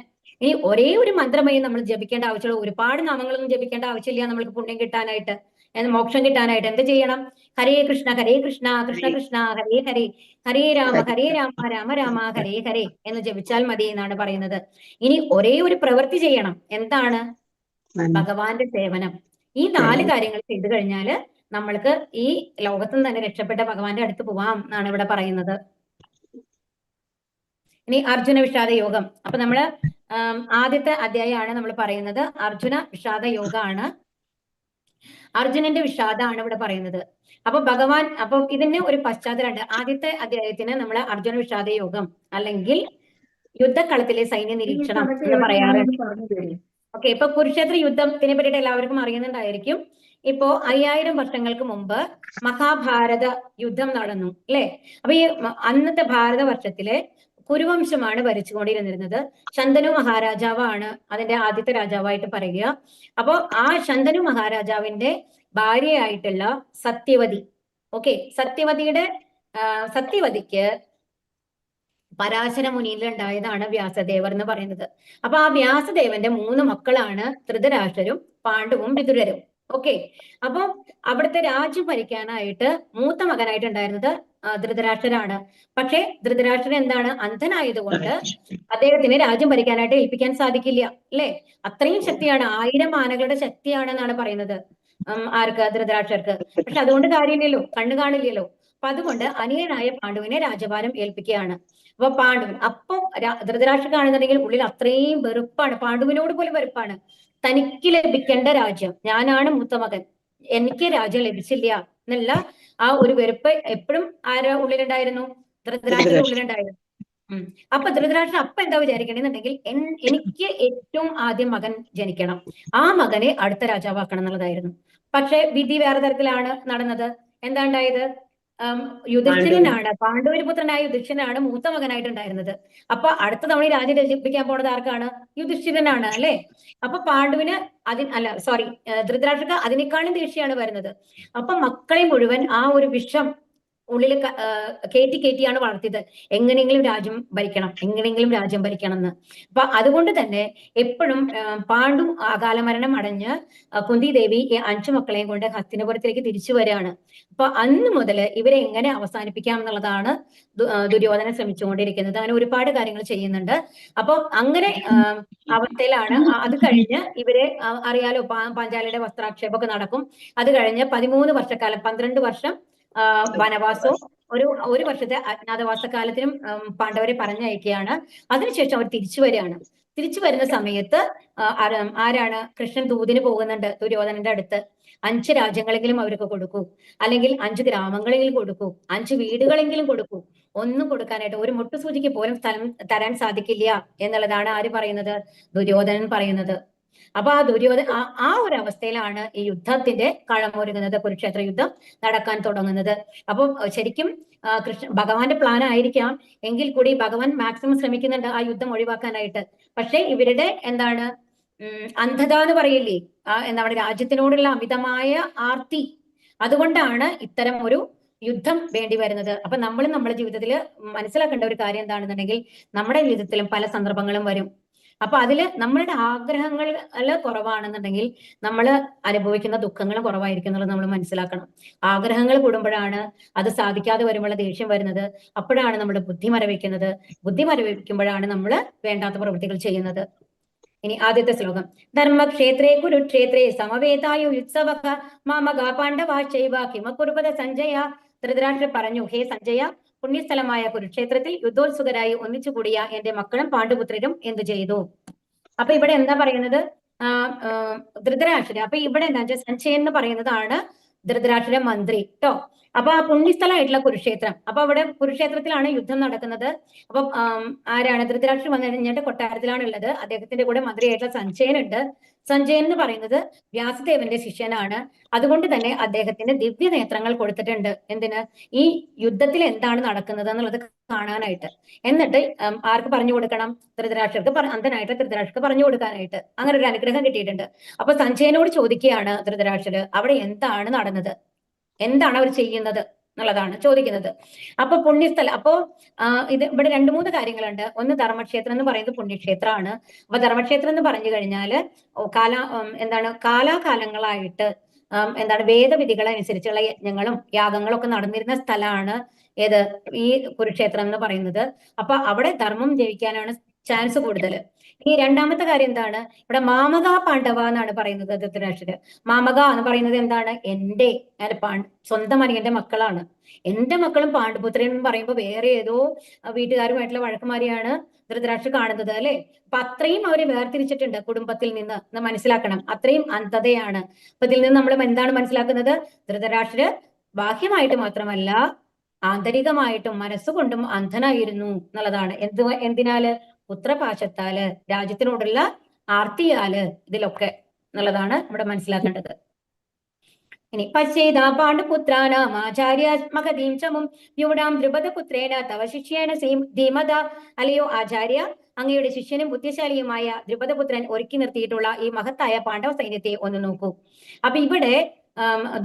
ഇനി ഒരേ ഒരു മന്ത്രമായി നമ്മൾ ജപിക്കേണ്ട ആവശ്യമുള്ള, ഒരുപാട് നാമങ്ങളൊന്നും ജപിക്കേണ്ട ആവശ്യമില്ല നമ്മൾക്ക് പുണ്യം കിട്ടാനായിട്ട്, മോക്ഷം കിട്ടാനായിട്ട്. എന്ത് ചെയ്യണം? ഹരേ കൃഷ്ണ കൃഷ്ണ കൃഷ്ണ ഹരേ ഹരേ, ഹരേ രാമ രാമ രാമ ഹരേ ഹരേ എന്ന് ജപിച്ചാൽ മതി എന്നാണ് പറയുന്നത്. ഇനി ഒരേ ഒരു പ്രവൃത്തി ചെയ്യണം. എന്താണ്? ഭഗവാന്റെ സേവനം. ഈ 4 കാര്യങ്ങൾ ചെയ്തു കഴിഞ്ഞാല് നമ്മൾക്ക് ഈ ലോകത്ത് നിന്ന് തന്നെ രക്ഷപ്പെട്ട ഭഗവാന്റെ അടുത്ത് പോവാം എന്നാണ് ഇവിടെ പറയുന്നത്. ഇനി അർജുന വിഷാദ യോഗം. അപ്പൊ നമ്മള് ആദ്യത്തെ അധ്യായമാണ് നമ്മൾ പറയുന്നത്. അർജുന വിഷാദ യോഗമാണ്, അർജുനന്റെ വിഷാദമാണ് ഇവിടെ പറയുന്നത്. അപ്പൊ ഭഗവാൻ, അപ്പൊ ഇതിന് ഒരു പശ്ചാത്തലമുണ്ട്. ആദ്യത്തെ അധ്യായത്തിന് നമ്മൾ അർജുന വിഷാദ യോഗം അല്ലെങ്കിൽ യുദ്ധക്കളത്തിലെ സൈന്യ നിരീക്ഷണം എന്ന് പറയാറുണ്ട്. ഓക്കെ, ഇപ്പൊ കുരുക്ഷേത്ര യുദ്ധത്തിനെ പറ്റിയിട്ട് എല്ലാവർക്കും അറിയുന്നുണ്ടായിരിക്കും. ഇപ്പോ 5000 വർഷങ്ങൾക്ക് മുമ്പ് മഹാഭാരത യുദ്ധം നടന്നു അല്ലെ. അപ്പൊ ഈ അന്നത്തെ ഭാരത വർഷത്തിലെ കുരുവംശമാണ് ഭരിച്ചുകൊണ്ടിരുന്നിരുന്നത്. ശന്തനു മഹാരാജാവാണ് അതിന്റെ ആദ്യത്തെ രാജാവായിട്ട് പറയുക. അപ്പോ ആ ശന്തനു മഹാരാജാവിന്റെ ഭാര്യയായിട്ടുള്ള സത്യവതി, ഓക്കെ, സത്യവതിക്ക് പരാശര മുനിയിൽ ഉണ്ടായതാണ് വ്യാസദേവർ എന്ന് പറയുന്നത്. അപ്പൊ ആ വ്യാസദേവന്റെ 3 മക്കളാണ് ധൃതരാഷ്ട്രരും പാണ്ഡവും വിതുരരും. ഓക്കെ, അപ്പൊ അവിടുത്തെ രാജ്യം ഭരിക്കാനായിട്ട് മൂത്ത മകനായിട്ട് ഉണ്ടായിരുന്നത് ധൃതരാഷ്ട്രരാണ്. പക്ഷെ ധൃതരാഷ്ട്രൻ എന്താണ്, അന്ധനായതുകൊണ്ട് അദ്ദേഹത്തിന് രാജ്യം ഭരിക്കാനായിട്ട് ഏൽപ്പിക്കാൻ സാധിക്കില്ല അല്ലെ. അത്രയും ശക്തിയാണ്, 1000 ആനകളുടെ ശക്തിയാണെന്നാണ് പറയുന്നത് ആർക്ക്, ധൃതരാഷ്ട്രർക്ക്. പക്ഷെ അതുകൊണ്ട് കാര്യമില്ലല്ലോ, കണ്ണു കാണില്ലല്ലോ. അപ്പൊ അതുകൊണ്ട് അനിയനായ പാണ്ഡുവിനെ രാജഭാരം ഏൽപ്പിക്കുകയാണ്. അപ്പൊ പാണ്ഡവൻ, അപ്പം ധൃതരാഷ്ട്രം കാണുന്നുണ്ടെങ്കിൽ ഉള്ളിൽ അത്രയും വെറുപ്പാണ്, പാണ്ഡുവിനോട് പോലും വെറുപ്പാണ്. തനിക്ക് ലഭിക്കേണ്ട രാജ്യം, ഞാനാണ് മൂത്ത മകൻ, എനിക്ക് രാജ്യം ലഭിച്ചില്ല എന്നുള്ള ആ ഒരു വെറുപ്പ് എപ്പോഴും ആരുടെ ഉള്ളിലുണ്ടായിരുന്നു, ധൃതരാഷ്ട്രന്റെ ഉള്ളിലുണ്ടായിരുന്നു. അപ്പൊ ധൃതരാഷ്ട്രൻ അപ്പൊ എന്താ വിചാരിക്കണമെന്നുണ്ടെങ്കിൽ, എനിക്ക് ഏറ്റവും ആദ്യം മകൻ ജനിക്കണം, ആ മകനെ അടുത്ത രാജാവാക്കണം എന്നുള്ളതായിരുന്നു. പക്ഷെ വിധി വേറെ തരത്തിലാണ് നടന്നത്. എന്താ ഉണ്ടായത്, യുധിഷ്ഠിരനാണ്, പാണ്ഡവര് പുത്രനായ യുധിഷ്ഠിരനാണ് മൂത്ത മകനായിട്ടുണ്ടായിരുന്നത്. അപ്പൊ അടുത്ത തവണ രാജ്യം രചിപ്പിക്കാൻ പോണത് ആർക്കാണ്, യുധിഷ്ഠിരനാണ് അല്ലെ. അപ്പൊ പാണ്ഡുവിന് ധൃതരാഷ്ട്രക്ക് അതിനേക്കാളും ദേഷ്യമാണ് വരുന്നത്. അപ്പൊ മക്കളെ മുഴുവൻ ആ ഒരു വിഷം ഉള്ളിൽ കയറ്റിയാണ് വളർത്തിയത്, എങ്ങനെയെങ്കിലും രാജ്യം ഭരിക്കണം എന്ന്. അപ്പൊ അതുകൊണ്ട് തന്നെ എപ്പോഴും പാണ്ഡു അകാല മരണം അടഞ്ഞ് കുന്തി ദേവി ഈ 5 മക്കളെയും കൊണ്ട് ഹസ്തിനപുരത്തിലേക്ക് തിരിച്ചു വരികയാണ്. അപ്പൊ അന്ന് മുതൽ ഇവരെ എങ്ങനെ അവസാനിപ്പിക്കാം എന്നുള്ളതാണ് ദുര്യോധനൻ ശ്രമിച്ചുകൊണ്ടിരിക്കുന്നത്. അങ്ങനെ ഒരുപാട് കാര്യങ്ങൾ ചെയ്യുന്നുണ്ട്. അപ്പൊ അങ്ങനെ അവസ്ഥയിലാണ്. അത് കഴിഞ്ഞ് ഇവരെ അറിയാലോ, പാഞ്ചാലിയുടെ വസ്ത്രാക്ഷേപമൊക്കെ നടക്കും. അത് കഴിഞ്ഞ് 13 വർഷക്കാലം, 12 വർഷം വനവാസവും ഒരു വർഷത്തെ അജ്ഞാതവാസ കാലത്തിനും പാണ്ഡവരെ പറഞ്ഞയക്കുകയാണ്. അതിനുശേഷം അവർ തിരിച്ചു വരികയാണ്. തിരിച്ചു വരുന്ന സമയത്ത് ആരാണ്, കൃഷ്ണൻ ദൂതിന് പോകുന്നുണ്ട് ദുര്യോധനന്റെ അടുത്ത്. 5 രാജ്യങ്ങളെങ്കിലും അവർക്ക് കൊടുക്കൂ, അല്ലെങ്കിൽ 5 ഗ്രാമങ്ങളെങ്കിലും കൊടുക്കൂ, 5 വീടുകളെങ്കിലും കൊടുക്കൂ. ഒന്നും കൊടുക്കാനായിട്ട്, ഒരു മുട്ടുസൂചിക്ക് പോലും സ്ഥലം തരാൻ സാധിക്കില്ല എന്നുള്ളതാണ് ആര് പറയുന്നത്, ദുര്യോധനൻ പറയുന്നത്. അപ്പൊ ആ ഒരു അവസ്ഥയിലാണ് ഈ യുദ്ധത്തിന്റെ കഴമൊരുങ്ങുന്നത്, കുരുക്ഷേത്ര യുദ്ധം നടക്കാൻ തുടങ്ങുന്നത്. അപ്പൊ ശരിക്കും ഭഗവാന്റെ പ്ലാൻ ആയിരിക്കാം, എങ്കിൽ കൂടി ഭഗവാൻ മാക്സിമം ശ്രമിക്കുന്നുണ്ട് ആ യുദ്ധം ഒഴിവാക്കാനായിട്ട്. പക്ഷെ ഇവരുടെ എന്താണ്, അന്ധത എന്ന് പറയില്ലേ, എന്താണ്, രാജ്യത്തിനോടുള്ള അമിതമായ ആർത്തി, അതുകൊണ്ടാണ് ഇത്തരം ഒരു യുദ്ധം വേണ്ടി വരുന്നത്. അപ്പൊ നമ്മുടെ ജീവിതത്തിൽ മനസ്സിലാക്കേണ്ട ഒരു കാര്യം എന്താണെന്നുണ്ടെങ്കിൽ, നമ്മുടെ ജീവിതത്തിലും പല സന്ദർഭങ്ങളും വരും. അപ്പൊ അതില് നമ്മളുടെ ആഗ്രഹങ്ങൾ കുറവാണെന്നുണ്ടെങ്കിൽ നമ്മൾ അനുഭവിക്കുന്ന ദുഃഖങ്ങൾ കുറവായിരിക്കും എന്നുള്ളത് നമ്മൾ മനസ്സിലാക്കണം. ആഗ്രഹങ്ങൾ കൂടുമ്പോഴാണ് അത് സാധിക്കാതെ വരുമ്പോഴുള്ള ദേഷ്യം വരുന്നത്. അപ്പോഴാണ് നമ്മുടെ ബുദ്ധി മരവിക്കുന്നത്. ബുദ്ധി മരവിക്കുമ്പോഴാണ് നമ്മൾ വേണ്ടാത്ത പ്രവൃത്തികൾ ചെയ്യുന്നത്. ഇനി ആദ്യത്തെ ശ്ലോകം. ധർമ്മക്ഷേത്രേ കുരുക്ഷേത്രേ സമവേതായോ ഉത്സവഃ മാമക പാണ്ഡവാശ്ചൈവ കിമകുർവത സഞ്ജയ. ധൃതരാഷ്ട്രൻ പറഞ്ഞു, ഹേ സഞ്ജയ, പുണ്യസ്ഥലമായ കുരുക്ഷേത്രത്തിൽ യുദ്ധോത്സുകരായി ഒന്നിച്ചുകൂടിയ എന്റെ മക്കളും പാണ്ഡുപുത്രരും എന്തു ചെയ്തു. അപ്പൊ ഇവിടെ എന്താ പറയുന്നത്, ധൃതരാഷ്ട്രൻ. അപ്പൊ ഇവിടെ എന്താ വെച്ചാൽ സഞ്ജയൻ എന്ന് പറയുന്നതാണ് ധൃതരാഷ്ട്രന്റെ മന്ത്രി ട്ടോ. അപ്പൊ ആ പുണ്യസ്ഥലമായിട്ടുള്ള കുരുക്ഷേത്രം, അപ്പൊ അവിടെ കുരുക്ഷേത്രത്തിലാണ് യുദ്ധം നടക്കുന്നത്. അപ്പൊ ആരാണ്, ധൃതരാഷ്ട്രൻ വന്നു കഴിഞ്ഞിട്ട് കൊട്ടാരത്തിലാണ് ഉള്ളത്. അദ്ദേഹത്തിന്റെ കൂടെ മന്ത്രിയായിട്ടുള്ള സഞ്ജയൻ ഉണ്ട്. സഞ്ജയൻ എന്ന് പറയുന്നത് വ്യാസദേവന്റെ ശിഷ്യനാണ്. അതുകൊണ്ട് തന്നെ അദ്ദേഹത്തിന് ദിവ്യ നേത്രങ്ങൾ കൊടുത്തിട്ടുണ്ട്. എന്തിന്, ഈ യുദ്ധത്തിൽ എന്താണ് നടക്കുന്നത് എന്നുള്ളത് കാണാനായിട്ട്. എന്നിട്ട് ആർക്ക് പറഞ്ഞു കൊടുക്കണം, അന്ധനായിട്ട് ധൃതരാഷ്ട്രർക്ക് പറഞ്ഞു കൊടുക്കാനായിട്ട്. അങ്ങനെ ഒരു അനുഗ്രഹം കിട്ടിയിട്ടുണ്ട്. അപ്പൊ സഞ്ജയനോട് ചോദിക്കുകയാണ് ധൃതരാഷ്ട്രർ, അവിടെ എന്താണ് നടന്നത്, എന്താണ് അവർ ചെയ്യുന്നത് എന്നുള്ളതാണ് ചോദിക്കുന്നത്. അപ്പൊ പുണ്യസ്ഥലം, അപ്പോ ഇത് ഇവിടെ 2-3 കാര്യങ്ങളുണ്ട്. ഒന്ന്, ധർമ്മക്ഷേത്രം എന്ന് പറയുന്നത് പുണ്യക്ഷേത്രമാണ്. അപ്പൊ ധർമ്മക്ഷേത്രം എന്ന് പറഞ്ഞു കഴിഞ്ഞാല് കാലാകാലങ്ങളായിട്ട് വേദവിധികൾ അനുസരിച്ചുള്ള യജ്ഞങ്ങളും യാഗങ്ങളും ഒക്കെ നടന്നിരുന്ന സ്ഥലമാണ് ഏത്, ഈ കുരുക്ഷേത്രം എന്ന് പറയുന്നത്. അപ്പൊ അവിടെ ധർമ്മം ജയിക്കാനാണ് ചാൻസ് കൂടുതൽ. ഇനി രണ്ടാമത്തെ കാര്യം എന്താണ്, ഇവിടെ മാമക പാണ്ഡവ എന്നാണ് പറയുന്നത് ധൃതരാഷ്ട്രര്. മാമക എന്ന് പറയുന്നത് എന്താണ്, എന്റെ സ്വന്തം അനിയന്റെ മക്കളാണ്. എന്റെ മക്കളും പാണ്ഡുപുത്രൻ എന്ന് പറയുമ്പോൾ വേറെ ഏതോ വീട്ടുകാരുമായിട്ടുള്ള വഴക്കുമാരിയാണ് ധൃതരാഷ്ട്രർ കാണുന്നത് അല്ലെ. അപ്പൊ അത്രയും അവരെ വേർതിരിച്ചിട്ടുണ്ട് കുടുംബത്തിൽ നിന്ന് മനസ്സിലാക്കണം. അത്രയും അന്ധതയാണ്. അപ്പൊ ഇതിൽ നിന്ന് നമ്മൾ എന്താണ് മനസ്സിലാക്കുന്നത്, ധൃതരാഷ്ട്രര് ബാഹ്യമായിട്ട് മാത്രമല്ല ആന്തരികമായിട്ടും മനസ്സുകൊണ്ടും അന്ധനായിരുന്നു എന്നുള്ളതാണ്. എന്തിനാല്, പുത്രപാശത്താല്, രാജ്യത്തിനോടുള്ള ആർത്തിയാല്, ഇതിലൊക്കെ എന്നുള്ളതാണ് ഇവിടെ മനസ്സിലാക്കേണ്ടത്. ഇനി പശ്ചേത പാണ്ഡുപുത്രാനാം ആചാര്യ മഹതീം ചമും യൂഢാം ദ്രുപദപുത്രേണ തവ ശിഷ്യേണ ധീമത. അല്ലയോ ആചാര്യ, അങ്ങയുടെ ശിഷ്യനും ബുദ്ധിശാലിയുമായ ദ്രുപദപുത്രൻ ഒരുക്കി നിർത്തിയിട്ടുള്ള ഈ മഹത്തായ പാണ്ഡവ സൈന്യത്തെ ഒന്ന് നോക്കൂ. അപ്പൊ ഇവിടെ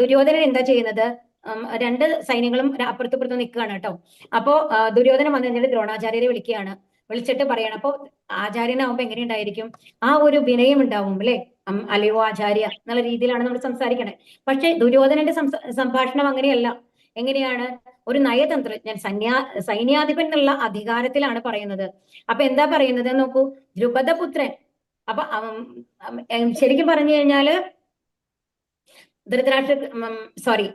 ദുര്യോധനൻ എന്താ ചെയ്യുന്നത്, രണ്ട് സൈന്യങ്ങളും അപ്പുറത്തും നിൽക്കുകയാണ് കേട്ടോ. അപ്പോ ദുര്യോധനൻ വന്നു കഴിഞ്ഞാൽ ദ്രോണാചാര്യരെ വിളിച്ചിട്ട് പറയണം. അപ്പൊ ആചാര്യനാവുമ്പോ എങ്ങനെയുണ്ടായിരിക്കും, ആ ഒരു വിനയം ഉണ്ടാവും അല്ലെ, അല്ലയോ ആചാര്യ എന്നുള്ള രീതിയിലാണ് നമ്മൾ സംസാരിക്കണേ. പക്ഷെ ദുര്യോധനന്റെ സംഭാഷണം അങ്ങനെയല്ല. എങ്ങനെയാണ്, ഒരു നയതന്ത്രജ്ഞൻ, സൈന്യാധിപൻ എന്നുള്ള അധികാരത്തിലാണ് പറയുന്നത്. അപ്പൊ എന്താ പറയുന്നത് നോക്കൂ, ദ്രുപദപുത്രൻ. അപ്പൊ ശരിക്കും പറഞ്ഞു കഴിഞ്ഞാല്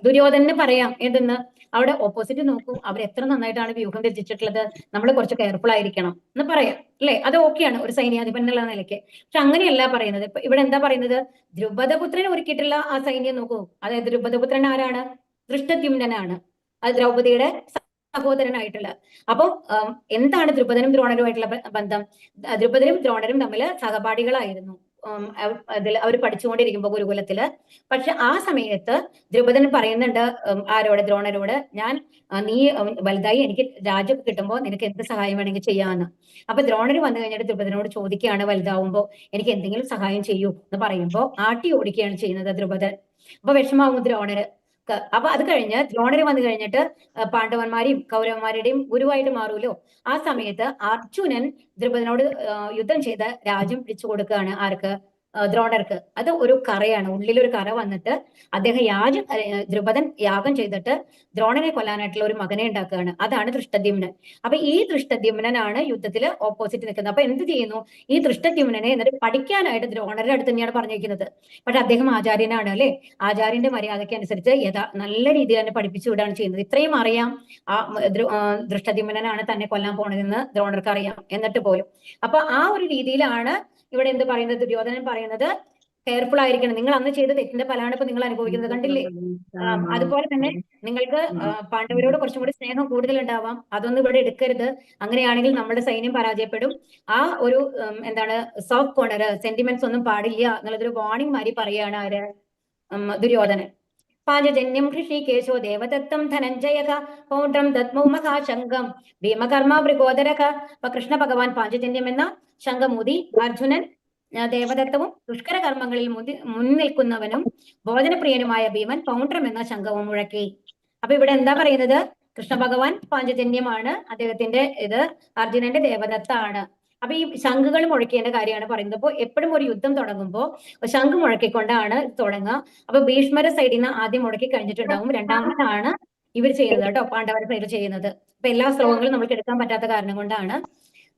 ദുര്യോധനന് പറയാം എന്തെന്ന്, അവിടെ ഓപ്പോസിറ്റ് നോക്കൂ, അവർ എത്ര നന്നായിട്ടാണ് വ്യൂഹം രചിച്ചിട്ടുള്ളത്, നമ്മൾ കുറച്ച് കെയർഫുൾ ആയിരിക്കണം എന്ന് പറയാം അല്ലെ. അത് ഓക്കെയാണ് ഒരു സൈന്യാധിപൻ എന്നുള്ള നിലയ്ക്ക്. പക്ഷെ അങ്ങനെയല്ല പറയുന്നത്. ഇപ്പൊ ഇവിടെ എന്താ പറയുന്നത്, ദ്രുപദപുത്രൻ ഒരുക്കിയിട്ടുള്ള ആ സൈന്യം നോക്കൂ. അതായത് ദ്രുപദപുത്രൻ ആരാണ്, ദൃഷ്ടദ്യുമ്നനാണ്, അത് ദ്രൗപദിയുടെ സഹോദരനായിട്ടുള്ള. അപ്പൊ എന്താണ് ദ്രുപദനും ദ്രോണരുമായിട്ടുള്ള ബന്ധം, ദ്രുപദനും ദ്രോണരും തമ്മിൽ സഹപാഠികളായിരുന്നു അതിൽ അവർ പഠിച്ചുകൊണ്ടിരിക്കുമ്പോ ഗുരുകുലത്തില്. പക്ഷെ ആ സമയത്ത് ദ്രുപദൻ പറയുന്നുണ്ട് ആരോട്, ദ്രോണരോട്, നീ വലുതായി എനിക്ക് രാജ്യം കിട്ടുമ്പോൾ നിനക്ക് എന്ത് സഹായം വേണമെങ്കിൽ ചെയ്യാന്ന്. അപ്പൊ ദ്രോണര് വന്നു കഴിഞ്ഞിട്ട് ദ്രുപദനോട് ചോദിക്കുകയാണ്, വലുതാവുമ്പോ എനിക്ക് എന്തെങ്കിലും സഹായം ചെയ്യൂ എന്ന് പറയുമ്പോ ആട്ടി ഓടിക്കുകയാണ് ചെയ്യുന്നത് ദ്രുപദൻ. അപ്പൊ വിഷമാവും ദ്രോണര്. അപ്പൊ അത് കഴിഞ്ഞ് ദ്രോണര് വന്നു കഴിഞ്ഞിട്ട് പാണ്ഡവന്മാരെയും കൗരവന്മാരുടെയും ഗുരുവായിട്ട് മാറൂലോ. ആ സമയത്ത് അർജുനൻ ദ്രുപദനോട് യുദ്ധം ചെയ്ത് രാജ്യം പിടിച്ചു കൊടുക്കുകയാണ്. ആർക്ക്, ദ്രോണർക്ക്. അത് ഒരു കറയാണ്, ഉള്ളിലൊരു കറ വന്നിട്ട് അദ്ദേഹം ദ്രുപദൻ യാഗം ചെയ്തിട്ട് ദ്രോണനെ കൊല്ലാനായിട്ടുള്ള ഒരു മകനെ ഉണ്ടാക്കുകയാണ്. അതാണ് ദൃഷ്ടദ്യുമ്നൻ. അപ്പൊ ഈ ദൃഷ്ടദ്യുമ്നനാണ് യുദ്ധത്തിൽ ഓപ്പോസിറ്റ് നിൽക്കുന്നത്. അപ്പൊ എന്ത് ചെയ്യുന്നു, ഈ ദൃഷ്ടദ്യുമ്നനെ എന്നിട്ട് പഠിക്കാനായിട്ട് ദ്രോണരുടെ അടുത്ത് തന്നെയാണ് പറഞ്ഞിരിക്കുന്നത്. പക്ഷെ അദ്ദേഹം ആചാര്യനാണ് അല്ലെ, ആചാര്യന്റെ മര്യാദയ്ക്ക് അനുസരിച്ച് നല്ല രീതിയിൽ തന്നെ പഠിപ്പിച്ചു വിടുകയാണ് ചെയ്യുന്നത്. ഇത്രയും അറിയാം, ആ ദൃഷ്ടദ്യുമ്നനാണ് തന്നെ കൊല്ലാൻ പോണതെന്ന് ദ്രോണർക്ക് അറിയാം, എന്നിട്ട് പോലും. അപ്പൊ ആ ഒരു രീതിയിലാണ് ഇവിടെ എന്ത് പറയുന്നത്, ദുര്യോധനൻ പറയുന്നത് കെയർഫുൾ ആയിരിക്കണം, നിങ്ങൾ അന്ന് ചെയ്ത തെറ്റിന്റെ ഫലമാണ് ഇപ്പൊ നിങ്ങൾ അനുഭവിക്കുന്നത്, കണ്ടില്ലേ. അതുപോലെ തന്നെ നിങ്ങൾക്ക് പാണ്ഡവരോട് കുറച്ചും കൂടി സ്നേഹം കൂടുതൽ ഉണ്ടാവാം, അതൊന്നും ഇവിടെ എടുക്കരുത്. അങ്ങനെയാണെങ്കിൽ നമ്മുടെ സൈന്യം പരാജയപ്പെടും. ആ ഒരു എന്താണ് സോഫ്റ്റ് കോർണർ സെന്റിമെന്റ്സ് ഒന്നും പാടില്ല എന്നുള്ളതൊരു വാർണിംഗ് മാതിരി പറയാണ് ആര്, ദുര്യോധനൻ. പാഞ്ചജന്യം ഹൃഷികേശോ ദേവദത്തം ധനഞ്ജയക പൗണ്ഡ്രം ദത്മൗ മഹാശങ്കം ഭീമകർമ്മ മൃഗോദരക. അപ്പൊ കൃഷ്ണ ഭഗവാൻ പാഞ്ചജന്യം എന്ന ശംഖമൂതി, അർജുനൻ ദേവദത്തവും ദുഷ്കര കർമ്മങ്ങളിൽ മുൻനിൽക്കുന്നവനും ഭോജനപ്രിയനുമായ ഭീമൻ പൗണ്ഡ്രം എന്ന ശംഖവും മുഴക്കി. അപ്പൊ ഇവിടെ എന്താ പറയുന്നത്, കൃഷ്ണ ഭഗവാൻ പാഞ്ചജന്യമാണ്, അദ്ദേഹത്തിന്റെ ഇത് അർജുനന്റെ ദേവദത്താണ്. അപ്പൊ ഈ ശംഖുകൾ മുഴക്കേണ്ട കാര്യമാണ് പറയുന്നത്. അപ്പോൾ എപ്പോഴും ഒരു യുദ്ധം തുടങ്ങുമ്പോൾ ശംഖ് മുഴക്കിക്കൊണ്ടാണ് തുടങ്ങുക. അപ്പൊ ഭീഷ്മര സൈഡിൽ നിന്ന് ആദ്യം മുഴക്കി കഴിഞ്ഞിട്ടുണ്ടാവും, രണ്ടാമതാണ് ഇവർ ചെയ്യുന്നത് കേട്ടോ, പാണ്ഡവരുടെ സൈഡിൽ ചെയ്യുന്നത്. അപ്പൊ എല്ലാ ശ്ലോകങ്ങളും നമുക്ക് എടുക്കാൻ പറ്റാത്ത കാരണം കൊണ്ടാണ്.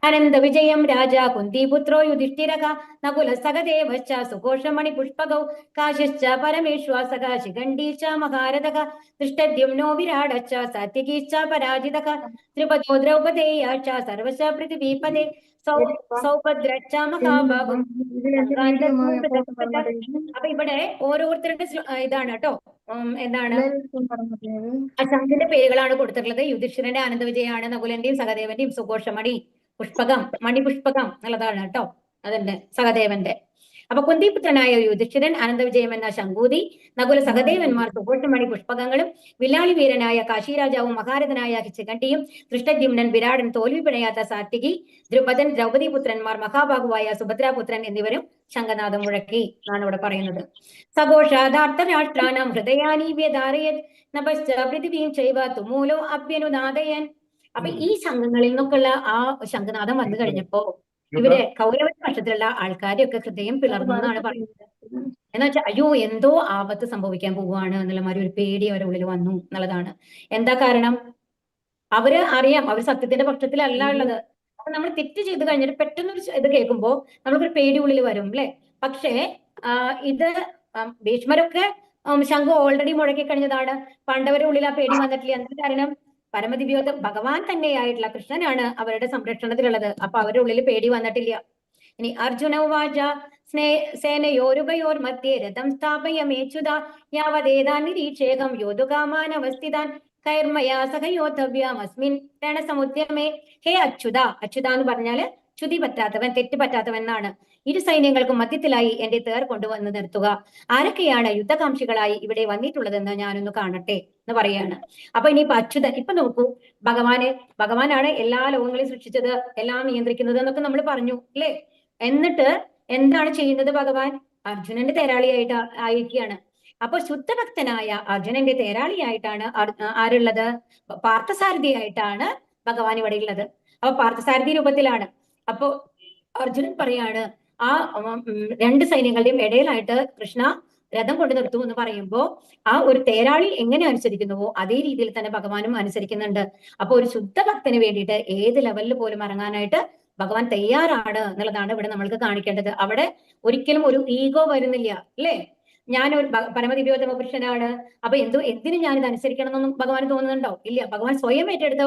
അനന്ത വിജയം രാജ കുന്തിപുത്രോ യുധിഷ്ഠിരക നകുല സഹദേവശ്ച സുഘോഷമണി പുഷ്പകൗ കാശശ്ച പരമേശ്വാസക ശിഖണ്ഡീശ്ച മഹാരഥക ദൃഷ്ടദ്യുമ്നോ വിരാടശ്ച സാത്വികീശ്ച പരാജിതക ത്രിപദോ ദ്രൗപദേയാശ്ച സർവശ പൃഥിവീപദേ സൗഭദ്രശ്ച മഹാബാഹും. അപ്പൊ ഇവിടെ ഓരോരുത്തരുടെ ഇതാണ് കേട്ടോ, എന്താണ് ആ ശംഖിന്റെ പേരുകളാണ് കൊടുത്തിട്ടുള്ളത്. യുധിഷ്ഠിരന്റെ ആനന്ദവിജയാണ്, നകുലന്റെയും സഹദേവന്റെയും സുഘോഷമണി പുഷ്പകം, മണിപുഷ്പകം എന്നുള്ളതാണ് കേട്ടോ അതിന്റെ സഹദേവന്റെ. അപ്പൊ കുന്തിപുത്രനായ യുധിഷ്ഠിരൻ ആനന്ദവിജയം എന്ന ശംഖൂതി, നകുല സഹദേവന്മാർ സുഘോഷമണി പുഷ്പകങ്ങളും, വില്ലാളി വീരനായ കാശിരാജാവും മഹാരഥനായ ശിഖണ്ഡിയും, ദൃഷ്ടദ്യുമ്നൻ വിരാടൻ തോൽവി പിഴയാത്ത സാത്വികി, ദ്രുപദൻ ദ്രൗപദീപുത്രന്മാർ മഹാബാഹുവായ സുഭദ്രാപുത്രൻ എന്നിവരും ശംഖനാഥം മുഴക്കി എന്നാണ് ഇവിടെ പറയുന്നത്. സഘോഷാധാർത്ഥരാഷ്ട്രാനാം ഹൃദയാനി വ്യധാരയത് നഭശ്ച പൃഥിവീം ചൈവ തുമൂലോ അഭ്യനുനാദയൻ. അപ്പൊ ഈ ശംഖങ്ങളിൽ നിന്നൊക്കെയുള്ള ആ ശംഖനാഥം വന്നു കഴിഞ്ഞപ്പോ ഇവര് കൗരവ പക്ഷത്തിലുള്ള ആൾക്കാരെയൊക്കെ ഹൃദയം പിളർന്നു എന്നാണ് പറയുന്നത്. എന്ന് വെച്ചാൽ അയ്യോ എന്തോ ആപത്ത് സംഭവിക്കാൻ പോവുകയാണ് എന്നുള്ള മാതിരി ഒരു പേടി അവരുടെ ഉള്ളിൽ വന്നു എന്നുള്ളതാണ്. എന്താ കാരണം, അവര് അറിയാം അവർ സത്യത്തിന്റെ പക്ഷത്തിലല്ല ഉള്ളത്. നമ്മൾ തെറ്റ് ചെയ്ത് കഴിഞ്ഞിട്ട് പെട്ടെന്നൊരു ഇത് കേൾക്കുമ്പോൾ നമുക്കൊരു പേടി ഉള്ളിൽ വരും അല്ലെ. പക്ഷേ ഇത് ഭീഷ്മരൊക്കെ ശംഖു ഓൾറെഡി മുഴക്കി കഴിഞ്ഞതാണ്. പാണ്ഡവരുടെ ഉള്ളിൽ ആ പേടി വന്നിട്ടില്ല. എന്താ കാരണം? പരമദിവ്യോധ ഭഗവാൻ തന്നെയായിട്ടുള്ള കൃഷ്ണനാണ് അവരുടെ സംരക്ഷണത്തിലുള്ളത്. അപ്പൊ അവരുടെ ഉള്ളിൽ പേടി വന്നിട്ടില്ല. ഇനി അർജുന ഉവാച സേനയോരുഭയോർ മധ്യേ രഥം സ്ഥാപയമേച്യുത യാവദേതാൻ നിരീക്ഷേകം യോധുകാമാനവസ്ഥിതാൻ കൈർമയാ സഹയോധവ്യമസ്മിൻ രണസമുദ്യമേ. ഹേ അച്യുത, അച്യുത എന്ന് പറഞ്ഞാല് ചുതി പറ്റാത്തവൻ, തെറ്റ് പറ്റാത്തവൻ എന്നാണ്. ഇരു സൈന്യങ്ങൾക്കും മധ്യത്തിലായി എന്റെ തേർ കൊണ്ടുവന്ന് നിർത്തുക. ആരൊക്കെയാണ് യുദ്ധകാംക്ഷികളായി ഇവിടെ വന്നിട്ടുള്ളതെന്ന് ഞാനൊന്ന് കാണട്ടെ എന്ന് പറയാണ്. അപ്പൊ ഇനിയിപ്പോ അച്യുതൻ, ഇപ്പൊ നോക്കൂ, ഭഗവാനാണ് എല്ലാ ലോകങ്ങളെയും സൃഷ്ടിച്ചത്, എല്ലാം നിയന്ത്രിക്കുന്നത് എന്നൊക്കെ നമ്മൾ പറഞ്ഞു അല്ലെ. എന്നിട്ട് എന്താണ് ചെയ്യുന്നത് ഭഗവാൻ? അർജുനന്റെ തേരാളിയായിട്ട് ആയിരിക്കുകയാണ്. അപ്പൊ ശുദ്ധഭക്തനായ അർജുനന്റെ തേരാളിയായിട്ടാണ് ആരുള്ളത്? പാർത്ഥസാരഥിയായിട്ടാണ് ഭഗവാൻ ഇവിടെ ഉള്ളത്. അപ്പൊ പാർത്ഥസാരഥി രൂപത്തിലാണ്. അപ്പോ അർജുനൻ പറയാണ്, ആ രണ്ട് സൈന്യങ്ങളുടെയും ഇടയിലായിട്ട് കൃഷ്ണ രഥം കൊണ്ടു നിർത്തും എന്ന് പറയുമ്പോൾ ആ ഒരു തേരാളി എങ്ങനെ അനുസരിക്കുന്നുവോ അതേ രീതിയിൽ തന്നെ ഭഗവാനും അനുസരിക്കുന്നുണ്ട്. അപ്പൊ ഒരു ശുദ്ധഭക്തന് വേണ്ടിയിട്ട് ഏത് ലെവലിൽ പോലും ഇറങ്ങാനായിട്ട് ഭഗവാൻ തയ്യാറാണ് എന്നുള്ളതാണ് ഇവിടെ നമ്മൾക്ക് കാണിക്കേണ്ടത്. അവിടെ ഒരിക്കലും ഒരു ഈഗോ വരുന്നില്ല അല്ലേ. ഞാനൊരു പരമദിവ്യോത്തമ പുരുഷനാണ്, അപ്പൊ എന്തിനും ഞാനിത് അനുസരിക്കണം എന്നൊന്നും ഭഗവാൻ തോന്നുന്നുണ്ടോ? ഇല്ല. ഭഗവാൻ സ്വയം ഏറ്റെടുത്ത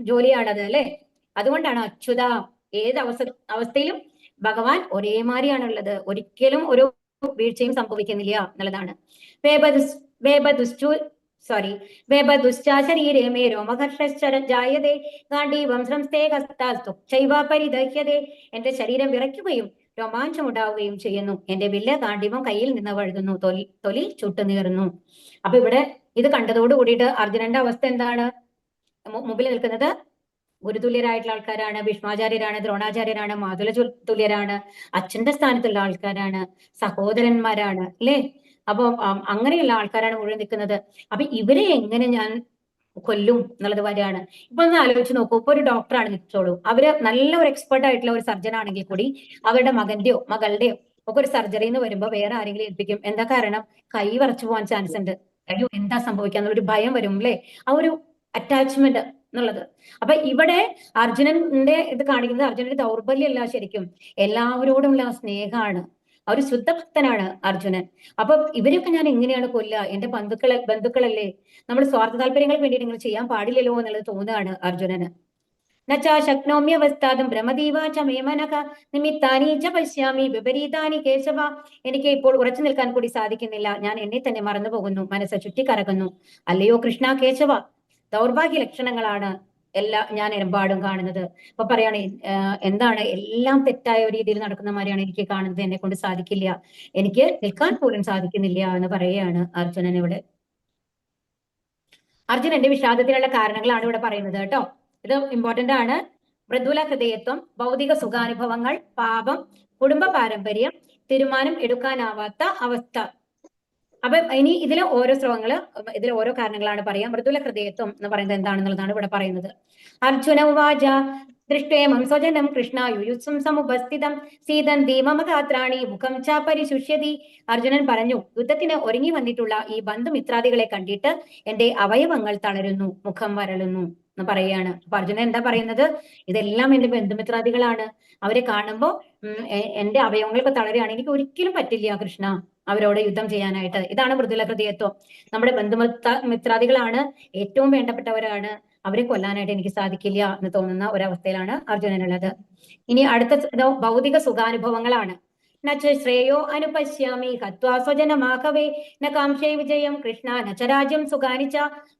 ജോലിയാണത് അല്ലെ. അതുകൊണ്ടാണ് അച്യുത, ഏത് അവസ്ഥയിലും ഭഗവാൻ ഒരേമാതിരിയാണുള്ളത്. ഒരിക്കലും ഒരു വീഴ്ചയും സംഭവിക്കുന്നില്ല എന്നുള്ളതാണ്. വേബദുശ്ചാശരീരേ മേ രോമഹർഷശ്ചരജായതേ ഗാണ്ഡീവം സംസ്ഥേ ഹസ്താസ്തുക്ഷൈവ പരിദഹ്യതേ. എന്റെ ശരീരം വിറയ്ക്കുകയും രോമാഞ്ചമുണ്ടാവുകയും ചെയ്യുന്നു. എന്റെ വില്ല് ഗാണ്ഡീവം കയ്യിൽ നിന്ന് വഴുതുന്നു, തൊലി ചുട്ടുനീറുന്നു. അപ്പൊ ഇവിടെ ഇത് കണ്ടതോട് കൂടിയിട്ട് അർജുനന്റെ അവസ്ഥ എന്താണ്? മുമ്പിൽ നിൽക്കുന്നത് ഗുരുതുല്യരായിട്ടുള്ള ആൾക്കാരാണ്, ഭീഷ്മാചാര്യരാണ്, ദ്രോണാചാര്യരാണ്, മാതുല തുല്യരാണ്, അച്ഛന്റെ സ്ഥാനത്തുള്ള ആൾക്കാരാണ്, സഹോദരന്മാരാണ് അല്ലെ. അപ്പൊ അങ്ങനെയുള്ള ആൾക്കാരാണ് മുഴുവൻ നിൽക്കുന്നത്. അപ്പൊ ഇവരെ എങ്ങനെ ഞാൻ കൊല്ലും എന്നുള്ളത് വരെയാണ്. ഇപ്പൊ ഒന്ന് ആലോചിച്ച് നോക്കൂ. ഇപ്പൊ ഒരു ഡോക്ടറാണ് നിൽച്ചോളൂ, അവര് നല്ല ഒരു എക്സ്പെർട്ട് ആയിട്ടുള്ള ഒരു സർജൻ ആണെങ്കിൽ കൂടി അവരുടെ മകന്റെയോ മകളുടെയോ ഒക്കെ ഒരു സർജറി എന്ന് വരുമ്പോ വേറെ ആരെങ്കിലും ഏൽപ്പിക്കും. എന്താ കാരണം? കൈ വിറച്ചു പോകാൻ ചാൻസ് ഉണ്ട്. അയ്യോ എന്താ സംഭവിക്കാന്നുള്ളൊരു ഭയം വരും അല്ലെ. ആ ഒരു അറ്റാച്ച്മെന്റ് എന്നുള്ളത്. അപ്പൊ ഇവിടെ അർജുനന്റെ ഇത് കാണിക്കുന്നത് അർജുനന്റെ ദൗർബല്യമല്ല, ശരിക്കും എല്ലാവരോടുമുള്ള സ്നേഹമാണ്. ആ ഒരു ശുദ്ധഭക്തനാണ് അർജുനൻ. അപ്പൊ ഇവരൊക്കെ ഞാൻ എങ്ങനെയാണ് കൊല്ലുക? എന്റെ ബന്ധുക്കളല്ലേ. നമ്മൾ സ്വാർത്ഥ താല്പര്യങ്ങൾക്ക് വേണ്ടി നിങ്ങൾ ചെയ്യാൻ പാടില്ലല്ലോ എന്നുള്ളത് തോന്നുകയാണ് അർജുനന്. നച്ചാ ശക്നോമ്യവസ്ഥാതും ഭ്രമദീവാച മേമനക നിമിത്താനി ച പശ്യാമി വിപരീതാനി കേശവ. എനിക്ക് ഇപ്പോൾ ഉറച്ചു നിൽക്കാൻ കൂടി സാധിക്കുന്നില്ല. ഞാൻ എന്നെ തന്നെ മറന്നു പോകുന്നു, മനസ്സ് ചുറ്റിക്കറങ്ങുന്നു. അല്ലയോ കൃഷ്ണ കേശവ, ദൗർഭാഗ്യ ലക്ഷണങ്ങളാണ് ഞാൻ എമ്പാടും കാണുന്നത്. അപ്പൊ പറയാണ്, എന്താണ് എല്ലാം തെറ്റായ ഒരു രീതിയിൽ നടക്കുന്ന മാതിരിയാണ് എനിക്ക് കാണുന്നത്. എന്നെ കൊണ്ട് സാധിക്കില്ല, എനിക്ക് നിൽക്കാൻ പോലും സാധിക്കുന്നില്ല എന്ന് പറയുകയാണ് അർജുനൻ ഇവിടെ. അർജുനന്റെ വിഷാദത്തിനുള്ള കാരണങ്ങളാണ് ഇവിടെ പറയുന്നത് കേട്ടോ. ഇത് ഇമ്പോർട്ടന്റ് ആണ്. മൃദുല ഹൃദയത്വം, ഭൗതിക സുഖാനുഭവങ്ങൾ, പാപം, കുടുംബ പാരമ്പര്യം, തീരുമാനം എടുക്കാനാവാത്ത അവസ്ഥ. അപ്പൊ ഇനി ഇതിലെ ഓരോ കാരണങ്ങളാണ് പറയാം. മൃദുല ഹൃദയത്വം എന്ന് പറയുന്നത് എന്താണെന്നുള്ളതാണ് ഇവിടെ പറയുന്നത്. അർജുന ഉവാച ദൃഷ്ടേമം സ്വജനം കൃഷ്ണ യുയുത്സും സമുപസ്ഥിതം സീതന്തി മമ ഗാത്രാണി മുഖം ച പരിശുഷ്യതി. അർജുനൻ പറഞ്ഞു, യുദ്ധത്തിന് ഒരുങ്ങി വന്നിട്ടുള്ള ഈ ബന്ധുമിത്രാദികളെ കണ്ടിട്ട് എന്റെ അവയവങ്ങൾ തളരുന്നു, മുഖം വരളുന്നു എന്ന് പറയുകയാണ്. അപ്പൊ അർജുനൻ എന്താ പറയുന്നത്? ഇതെല്ലാം എന്റെ ബന്ധുമിത്രാദികളാണ്. അവരെ കാണുമ്പോ എന്റെ അവയവങ്ങളൊക്കെ തളരുകയാണ്. എനിക്ക് ഒരിക്കലും പറ്റില്ല കൃഷ്ണ അവരോട് യുദ്ധം ചെയ്യാനായിട്ട്. ഇതാണ് മൃദുല ഹൃദയത്വം. നമ്മുടെ മിത്രാദികളാണ്, ഏറ്റവും വേണ്ടപ്പെട്ടവരാണ്. അവരെ കൊല്ലാനായിട്ട് എനിക്ക് സാധിക്കില്ല എന്ന് തോന്നുന്ന ഒരവസ്ഥയിലാണ് അർജുനനുള്ളത്. ഇനി അടുത്ത ഭൗതിക സുഖാനുഭവങ്ങളാണ്. നച്ച ശ്രേയോ അനുപശ്യാമി ഹത്വാ സ്വജനമാകവേ ന കാംക്ഷേ വിജയം കൃഷ്ണ നച്ച രാജ്യം സുഖാനിച്ച.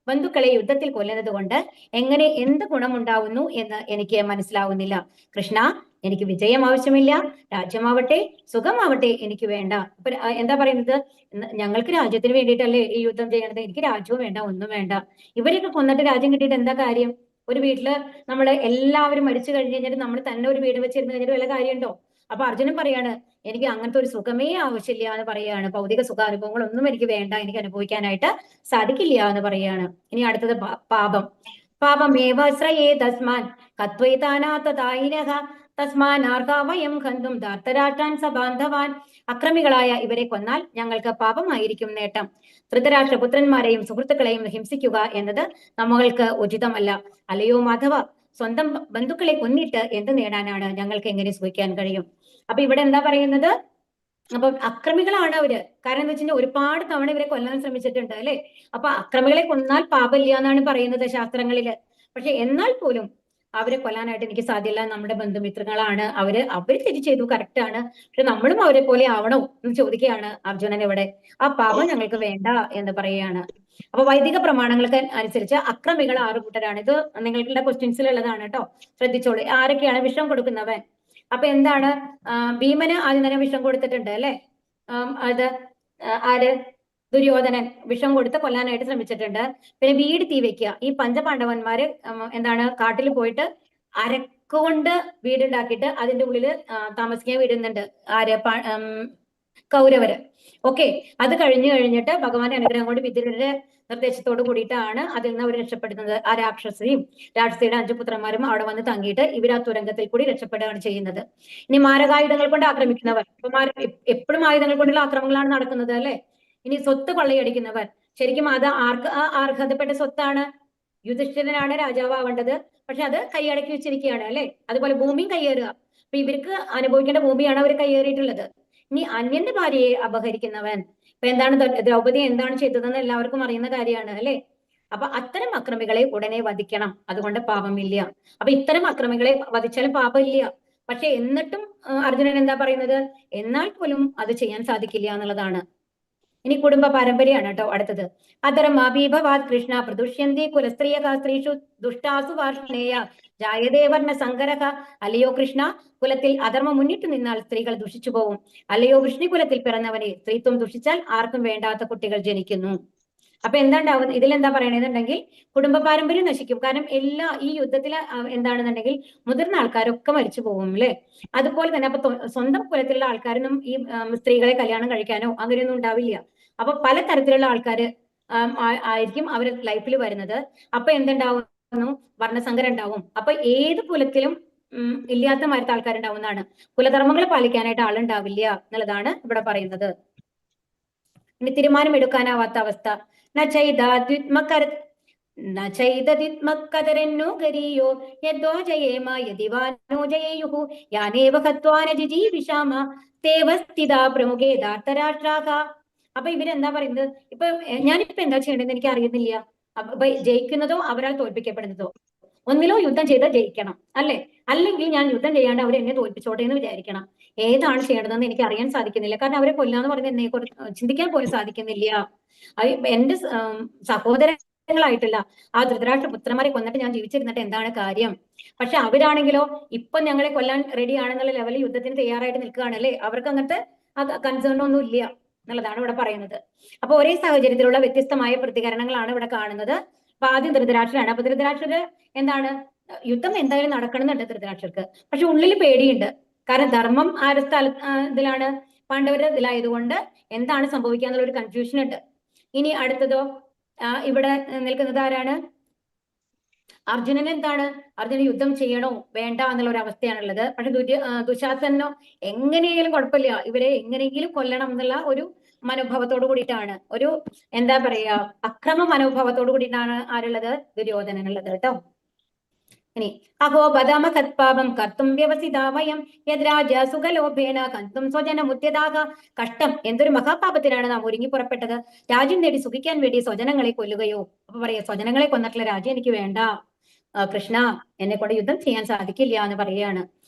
ബന്ധുക്കളെ യുദ്ധത്തിൽ കൊല്ലുന്നത് കൊണ്ട് എങ്ങനെ എന്ത് ഗുണമുണ്ടാവുന്നു എന്ന് എനിക്ക് മനസ്സിലാവുന്നില്ല. കൃഷ്ണ, എനിക്ക് വിജയം ആവശ്യമില്ല, രാജ്യമാവട്ടെ സുഖമാവട്ടെ എനിക്ക് വേണ്ട. അപ്പൊ എന്താ പറയുന്നത്? ഞങ്ങൾക്ക് രാജ്യത്തിന് വേണ്ടിയിട്ടല്ലേ ഈ യുദ്ധം ചെയ്യണത്, എനിക്ക് രാജ്യവും വേണ്ട, ഒന്നും വേണ്ട. ഇവരെയൊക്കെ കൊന്നിട്ട് രാജ്യം കിട്ടിയിട്ട് എന്താ കാര്യം? ഒരു വീട്ടില് നമ്മള് എല്ലാവരും മരിച്ചു കഴിഞ്ഞ് കഴിഞ്ഞിട്ട് നമ്മൾ തന്നെ ഒരു വീട് വെച്ചിരുന്ന് കഴിഞ്ഞിട്ട് വല്ല കാര്യമുണ്ടോ? അപ്പൊ അർജുനൻ പറയാണ്, എനിക്ക് അങ്ങനത്തെ ഒരു സുഖമേ ആവശ്യമില്ല എന്ന് പറയാണ്. ഭൗതിക സുഖാനുഭവങ്ങളൊന്നും എനിക്ക് വേണ്ട, എനിക്ക് അനുഭവിക്കാനായിട്ട് സാധിക്കില്ല എന്ന് പറയാണ്. ഇനി അടുത്തത് പാപമേവശ്രയേ തസ്മാൻ കത്വൈതാനാതദായിനഃ തസ്മാനാർഹാവയം ഖന്തും ധാർത്തരാഷ്ട്രാൻ സബാന്ധവാൻ. അക്രമികളായ ഇവരെ കൊന്നാൽ ഞങ്ങൾക്ക് പാപമായിരിക്കും നേട്ടം. ധൃതരാഷ്ട്രപുത്രന്മാരെയും സുഹൃത്തുക്കളെയും ഹിംസിക്കുക എന്നത് നമ്മൾക്ക് ഉചിതമല്ല. അല്ലയോ മാധവ, സ്വന്തം ബന്ധുക്കളെ കൊന്നിട്ട് എന്ത് നേടാനാണ്? ഞങ്ങൾക്ക് എങ്ങനെ സുഖിക്കാൻ കഴിയും? അപ്പൊ ഇവിടെ എന്താ പറയുന്നത്? അപ്പൊ അക്രമികളാണ് അവര്. കാരണം എന്താ വെച്ചാൽ ഒരുപാട് തവണ ഇവരെ കൊല്ലാൻ ശ്രമിച്ചിട്ടുണ്ട് അല്ലെ? അപ്പൊ അക്രമികളെ കൊന്നാൽ പാപമില്ല എന്നാണ് പറയുന്നത് ശാസ്ത്രങ്ങളില്. പക്ഷെ എന്നാൽ പോലും അവരെ കൊല്ലാനായിട്ട് എനിക്ക് സാധ്യമല്ല. നമ്മുടെ ബന്ധുമിത്രങ്ങളാണ്, അവര് തെറ്റ് ചെയ്തു, കറക്റ്റ് ആണ്. പക്ഷെ നമ്മളും അവരെ പോലെ ആവണോ എന്ന് ചോദിക്കുകയാണ് അർജുനൻ ഇവിടെ. ആ പാപം ഞങ്ങൾക്ക് വേണ്ട എന്ന് പറയുകയാണ്. അപ്പൊ വൈദിക പ്രമാണങ്ങൾക്ക് അനുസരിച്ച് അക്രമികൾ 6 കൂട്ടരാണ്. ഇത് നിങ്ങളുടെ ക്വസ്റ്റ്യൻസിലുള്ളതാണ് കേട്ടോ, ശ്രദ്ധിച്ചോളൂ. ആരൊക്കെയാണ്? വിഷം കൊടുക്കുന്നവൻ. അപ്പൊ എന്താണ്? ഭീമന് ആദ്യം തന്നെ വിഷം കൊടുത്തിട്ടുണ്ട് അല്ലെ? അത് ആര്? ദുര്യോധനൻ വിഷം കൊടുത്ത് കൊല്ലാനായിട്ട് ശ്രമിച്ചിട്ടുണ്ട്. പിന്നെ വീട് തീ വെക്കുക. ഈ പഞ്ചപാണ്ഡവന്മാര് എന്താണ് കാട്ടിൽ പോയിട്ട് അരക്കുകൊണ്ട് വീടുണ്ടാക്കിയിട്ട് അതിന്റെ ഉള്ളിൽ താമസിക്കാൻ വിടുന്നുണ്ട്. ആര്? കൗരവര്. ഓക്കെ, അത് കഴിഞ്ഞിട്ട് ഭഗവാന്റെ അനുഗ്രഹം കൊണ്ട് വിതുരരുടെ നിർദ്ദേശത്തോട് കൂടിയിട്ടാണ് അതിൽ നിന്ന് അവർ രക്ഷപ്പെടുന്നത്. ആ രാക്ഷസിയുടെ 5 പുത്രന്മാരും അവിടെ വന്ന് തങ്ങിയിട്ട് ഇവർ ആ തുരങ്കത്തിൽ കൂടി രക്ഷപ്പെടുകയാണ് ചെയ്യുന്നത്. ഇനി മാരകായുധങ്ങൾ കൊണ്ട് ആക്രമിക്കുന്നവർ. എപ്പോഴും ആയുധങ്ങൾ കൊണ്ടുള്ള ആക്രമണങ്ങളാണ് നടക്കുന്നത് അല്ലെ? ഇനി സ്വത്ത് കൊള്ളയടിക്കുന്നവർ. ശരിക്കും അത് അർഹതപ്പെട്ട സ്വത്താണ്. യുധിഷ്ഠിരനാണ് രാജാവാവേണ്ടത്, പക്ഷെ അത് കൈയടക്കി വെച്ചിരിക്കുകയാണ് അല്ലെ? അതുപോലെ ഭൂമിയും കയ്യേറുക. അപ്പൊ ഇവർക്ക് അനുഭവിക്കേണ്ട ഭൂമിയാണ് അവർ കയ്യേറിയിട്ടുള്ളത്. ഇനി അന്യന്റെ ഭാര്യയെ അപഹരിക്കുന്നവൻ. ഇപ്പൊ എന്താണ് ദ്രൗപദി എന്താണ് ചെയ്തതെന്ന് എല്ലാവർക്കും അറിയുന്ന കാര്യമാണ് അല്ലെ? അപ്പൊ അത്തരം അക്രമികളെ ഉടനെ വധിക്കണം, അതുകൊണ്ട് പാപമില്ല. അപ്പൊ ഇത്തരം അക്രമികളെ വധിച്ചാലും പാപമില്ല. പക്ഷെ എന്നിട്ടും അർജുനൻ എന്താ പറയുന്നത്? എന്നാൽ പോലും അത് ചെയ്യാൻ സാധിക്കില്ല എന്നുള്ളതാണ്. ഇനി കുടുംബ പാരമ്പര്യമാണ് കേട്ടോ അടുത്തത്. അധർമാഭീഭവാത് കൃഷ്ണ പ്രദുഷ്യന്തി കുലസ്ത്രീയ സ്ത്രീഷു ദുഷ്ടാസു വാർഷ്ണേയ ജായദേവർണ സങ്കരക. അല്ലയോ കൃഷ്ണ, കുലത്തിൽ അധർമ്മം മുന്നിട്ട് നിന്നാൽ സ്ത്രീകൾ ദുഷിച്ചു പോവും. അല്ലയോ വിഷ്ണുകുലത്തിൽ പിറന്നവനെ, സ്ത്രീത്വം ദുഷിച്ചാൽ ആർക്കും വേണ്ടാത്ത കുട്ടികൾ ജനിക്കുന്നു. അപ്പൊ എന്താണ്ടാവും? ഇതിലെന്താ പറയണെന്നുണ്ടെങ്കിൽ കുടുംബ പാരമ്പര്യം നശിക്കും. കാരണം ഈ യുദ്ധത്തിൽ എന്താണെന്നുണ്ടെങ്കിൽ മുതിർന്ന ആൾക്കാരൊക്കെ മരിച്ചു പോകും അല്ലെ? അതുപോലെ തന്നെ അപ്പൊ സ്വന്തം കുലത്തിലുള്ള ആൾക്കാരൊന്നും ഈ സ്ത്രീകളെ കല്യാണം കഴിക്കാനോ അങ്ങനെയൊന്നും ഉണ്ടാവില്ല. അപ്പൊ പല തരത്തിലുള്ള ആൾക്കാര് ആയിരിക്കും അവർ ലൈഫിൽ വരുന്നത്. അപ്പൊ എന്തുണ്ടാവുന്നു? വർണ്ണസങ്കരം ഉണ്ടാവും. അപ്പൊ ഏത് കുലത്തിലും ഇല്ലാത്ത മാരത്തെ ആൾക്കാരുണ്ടാവുന്നതാണ്. കുലധർമ്മങ്ങൾ പാലിക്കാനായിട്ട് ആളുണ്ടാവില്ല എന്നുള്ളതാണ് ഇവിടെ പറയുന്നത്. ഇനി തീരുമാനമെടുക്കാനാവാത്ത അവസ്ഥ. നചൈതദിത്മക്കതരന്നോ ഗരീയോ യദ്വാ ജയേമ യദിവാനോ ജയേയുഹു യാനേവ ഹത്വാന ജിജീവിഷാമ തേവ സ്ഥിതാ പ്രമുഖേ ധാർത്തരാഷ്ട്രാഹ. അപ്പൊ ഇവരെന്താ പറയുന്നത്? ഇപ്പൊ ഞാനിപ്പോ എന്താ ചെയ്യേണ്ടതെന്ന് എനിക്ക് അറിയുന്നില്ല. അപ്പൊ ജയിക്കുന്നതോ അവരാൽ തോൽപ്പിക്കപ്പെടുന്നതോ. ഒന്നിലോ യുദ്ധം ചെയ്ത് ജയിക്കണം അല്ലെ? അല്ലെങ്കിൽ ഞാൻ യുദ്ധം ചെയ്യാണ്ട് അവർ എന്നെ തോൽപ്പിച്ചോട്ടെ എന്ന് വിചാരിക്കണം. ഏതാണ് ചെയ്യേണ്ടതെന്ന് എനിക്ക് അറിയാൻ സാധിക്കുന്നില്ല. കാരണം അവരെ കൊല്ലാന്ന് പറഞ്ഞ് എന്നെ ചിന്തിക്കാൻ പോലും സാധിക്കുന്നില്ല. എന്റെ സഹോദരങ്ങളായിട്ടുള്ള ആ ധൃതരാഷ്ട്ര പുത്രന്മാരെ കൊന്നിട്ട് ഞാൻ ജീവിച്ചിരുന്നിട്ട് എന്താണ് കാര്യം? പക്ഷെ അവരാണെങ്കിലോ ഇപ്പൊ ഞങ്ങളെ കൊല്ലാൻ റെഡി ആണെന്നുള്ള ലെവലിൽ യുദ്ധത്തിന് തയ്യാറായിട്ട് നിൽക്കുകയാണ് അല്ലെ? അവർക്ക് അങ്ങനത്തെ കൺസേൺ ഒന്നും ഇല്ല എന്നുള്ളതാണ് ഇവിടെ പറയുന്നത്. അപ്പൊ ഒരേ സാഹചര്യത്തിലുള്ള വ്യത്യസ്തമായ പ്രതികരണങ്ങളാണ് ഇവിടെ കാണുന്നത്. അപ്പൊ ആദ്യം ധൃതരാഷ്ട്രനാണ്. അപ്പൊ ധൃതരാഷ്ട്രര് എന്താണ്? യുദ്ധം എന്തായാലും നടക്കണമെന്നുണ്ട് ധൃതരാഷ്ട്രർക്ക്. പക്ഷെ ഉള്ളിൽ പേടിയുണ്ട്. കാരണം ധർമ്മം ആരുടെ ഇതിലാണ്? പാണ്ഡവരുടെ ഇതിലായതുകൊണ്ട് എന്താണ് സംഭവിക്കുക എന്നുള്ള ഒരു കൺഫ്യൂഷൻ ഉണ്ട്. ഇനി അടുത്തതോ ഇവിടെ നിൽക്കുന്നത് ആരാണ്? അർജുനൻ എന്താണ്? അർജുനൻ യുദ്ധം ചെയ്യണോ വേണ്ട എന്നുള്ള ഒരു അവസ്ഥയാണുള്ളത്. പക്ഷെ ദുശാസനോ എങ്ങനെയെങ്കിലും കുഴപ്പമില്ല, ഇവരെ എങ്ങനെയെങ്കിലും കൊല്ലണം എന്നുള്ള ഒരു മനോഭാവത്തോട് കൂടിയിട്ടാണ്, ഒരു എന്താ പറയാ അക്രമ മനോഭാവത്തോട് കൂടിയിട്ടാണ് ആരുള്ളത്? ദുര്യോധനനുള്ളത് കേട്ടോ. ഇനി അഹോ ബദാമ കത്പാപം കർത്തും വ്യവസിതാ വയം യദ്രാജ സുഖലോഭേന കന്തും സ്വജനമുദ്യതാക. കഷ്ടം, എന്തൊരു മഹാപാപത്തിനാണ് നാം ഒരുങ്ങി പുറപ്പെട്ടത്. രാജ്യം നേടി സുഖിക്കാൻ വേണ്ടി സ്വജനങ്ങളെ കൊല്ലുകയോ? അപ്പൊ പറയാ സ്വജനങ്ങളെ കൊന്നിട്ടുള്ള രാജ്യം എനിക്ക് വേണ്ട കൃഷ്ണ, എന്നെ കൊണ്ട് യുദ്ധം ചെയ്യാൻ സാധിക്കില്ല എന്ന് പറയുകയാണ്.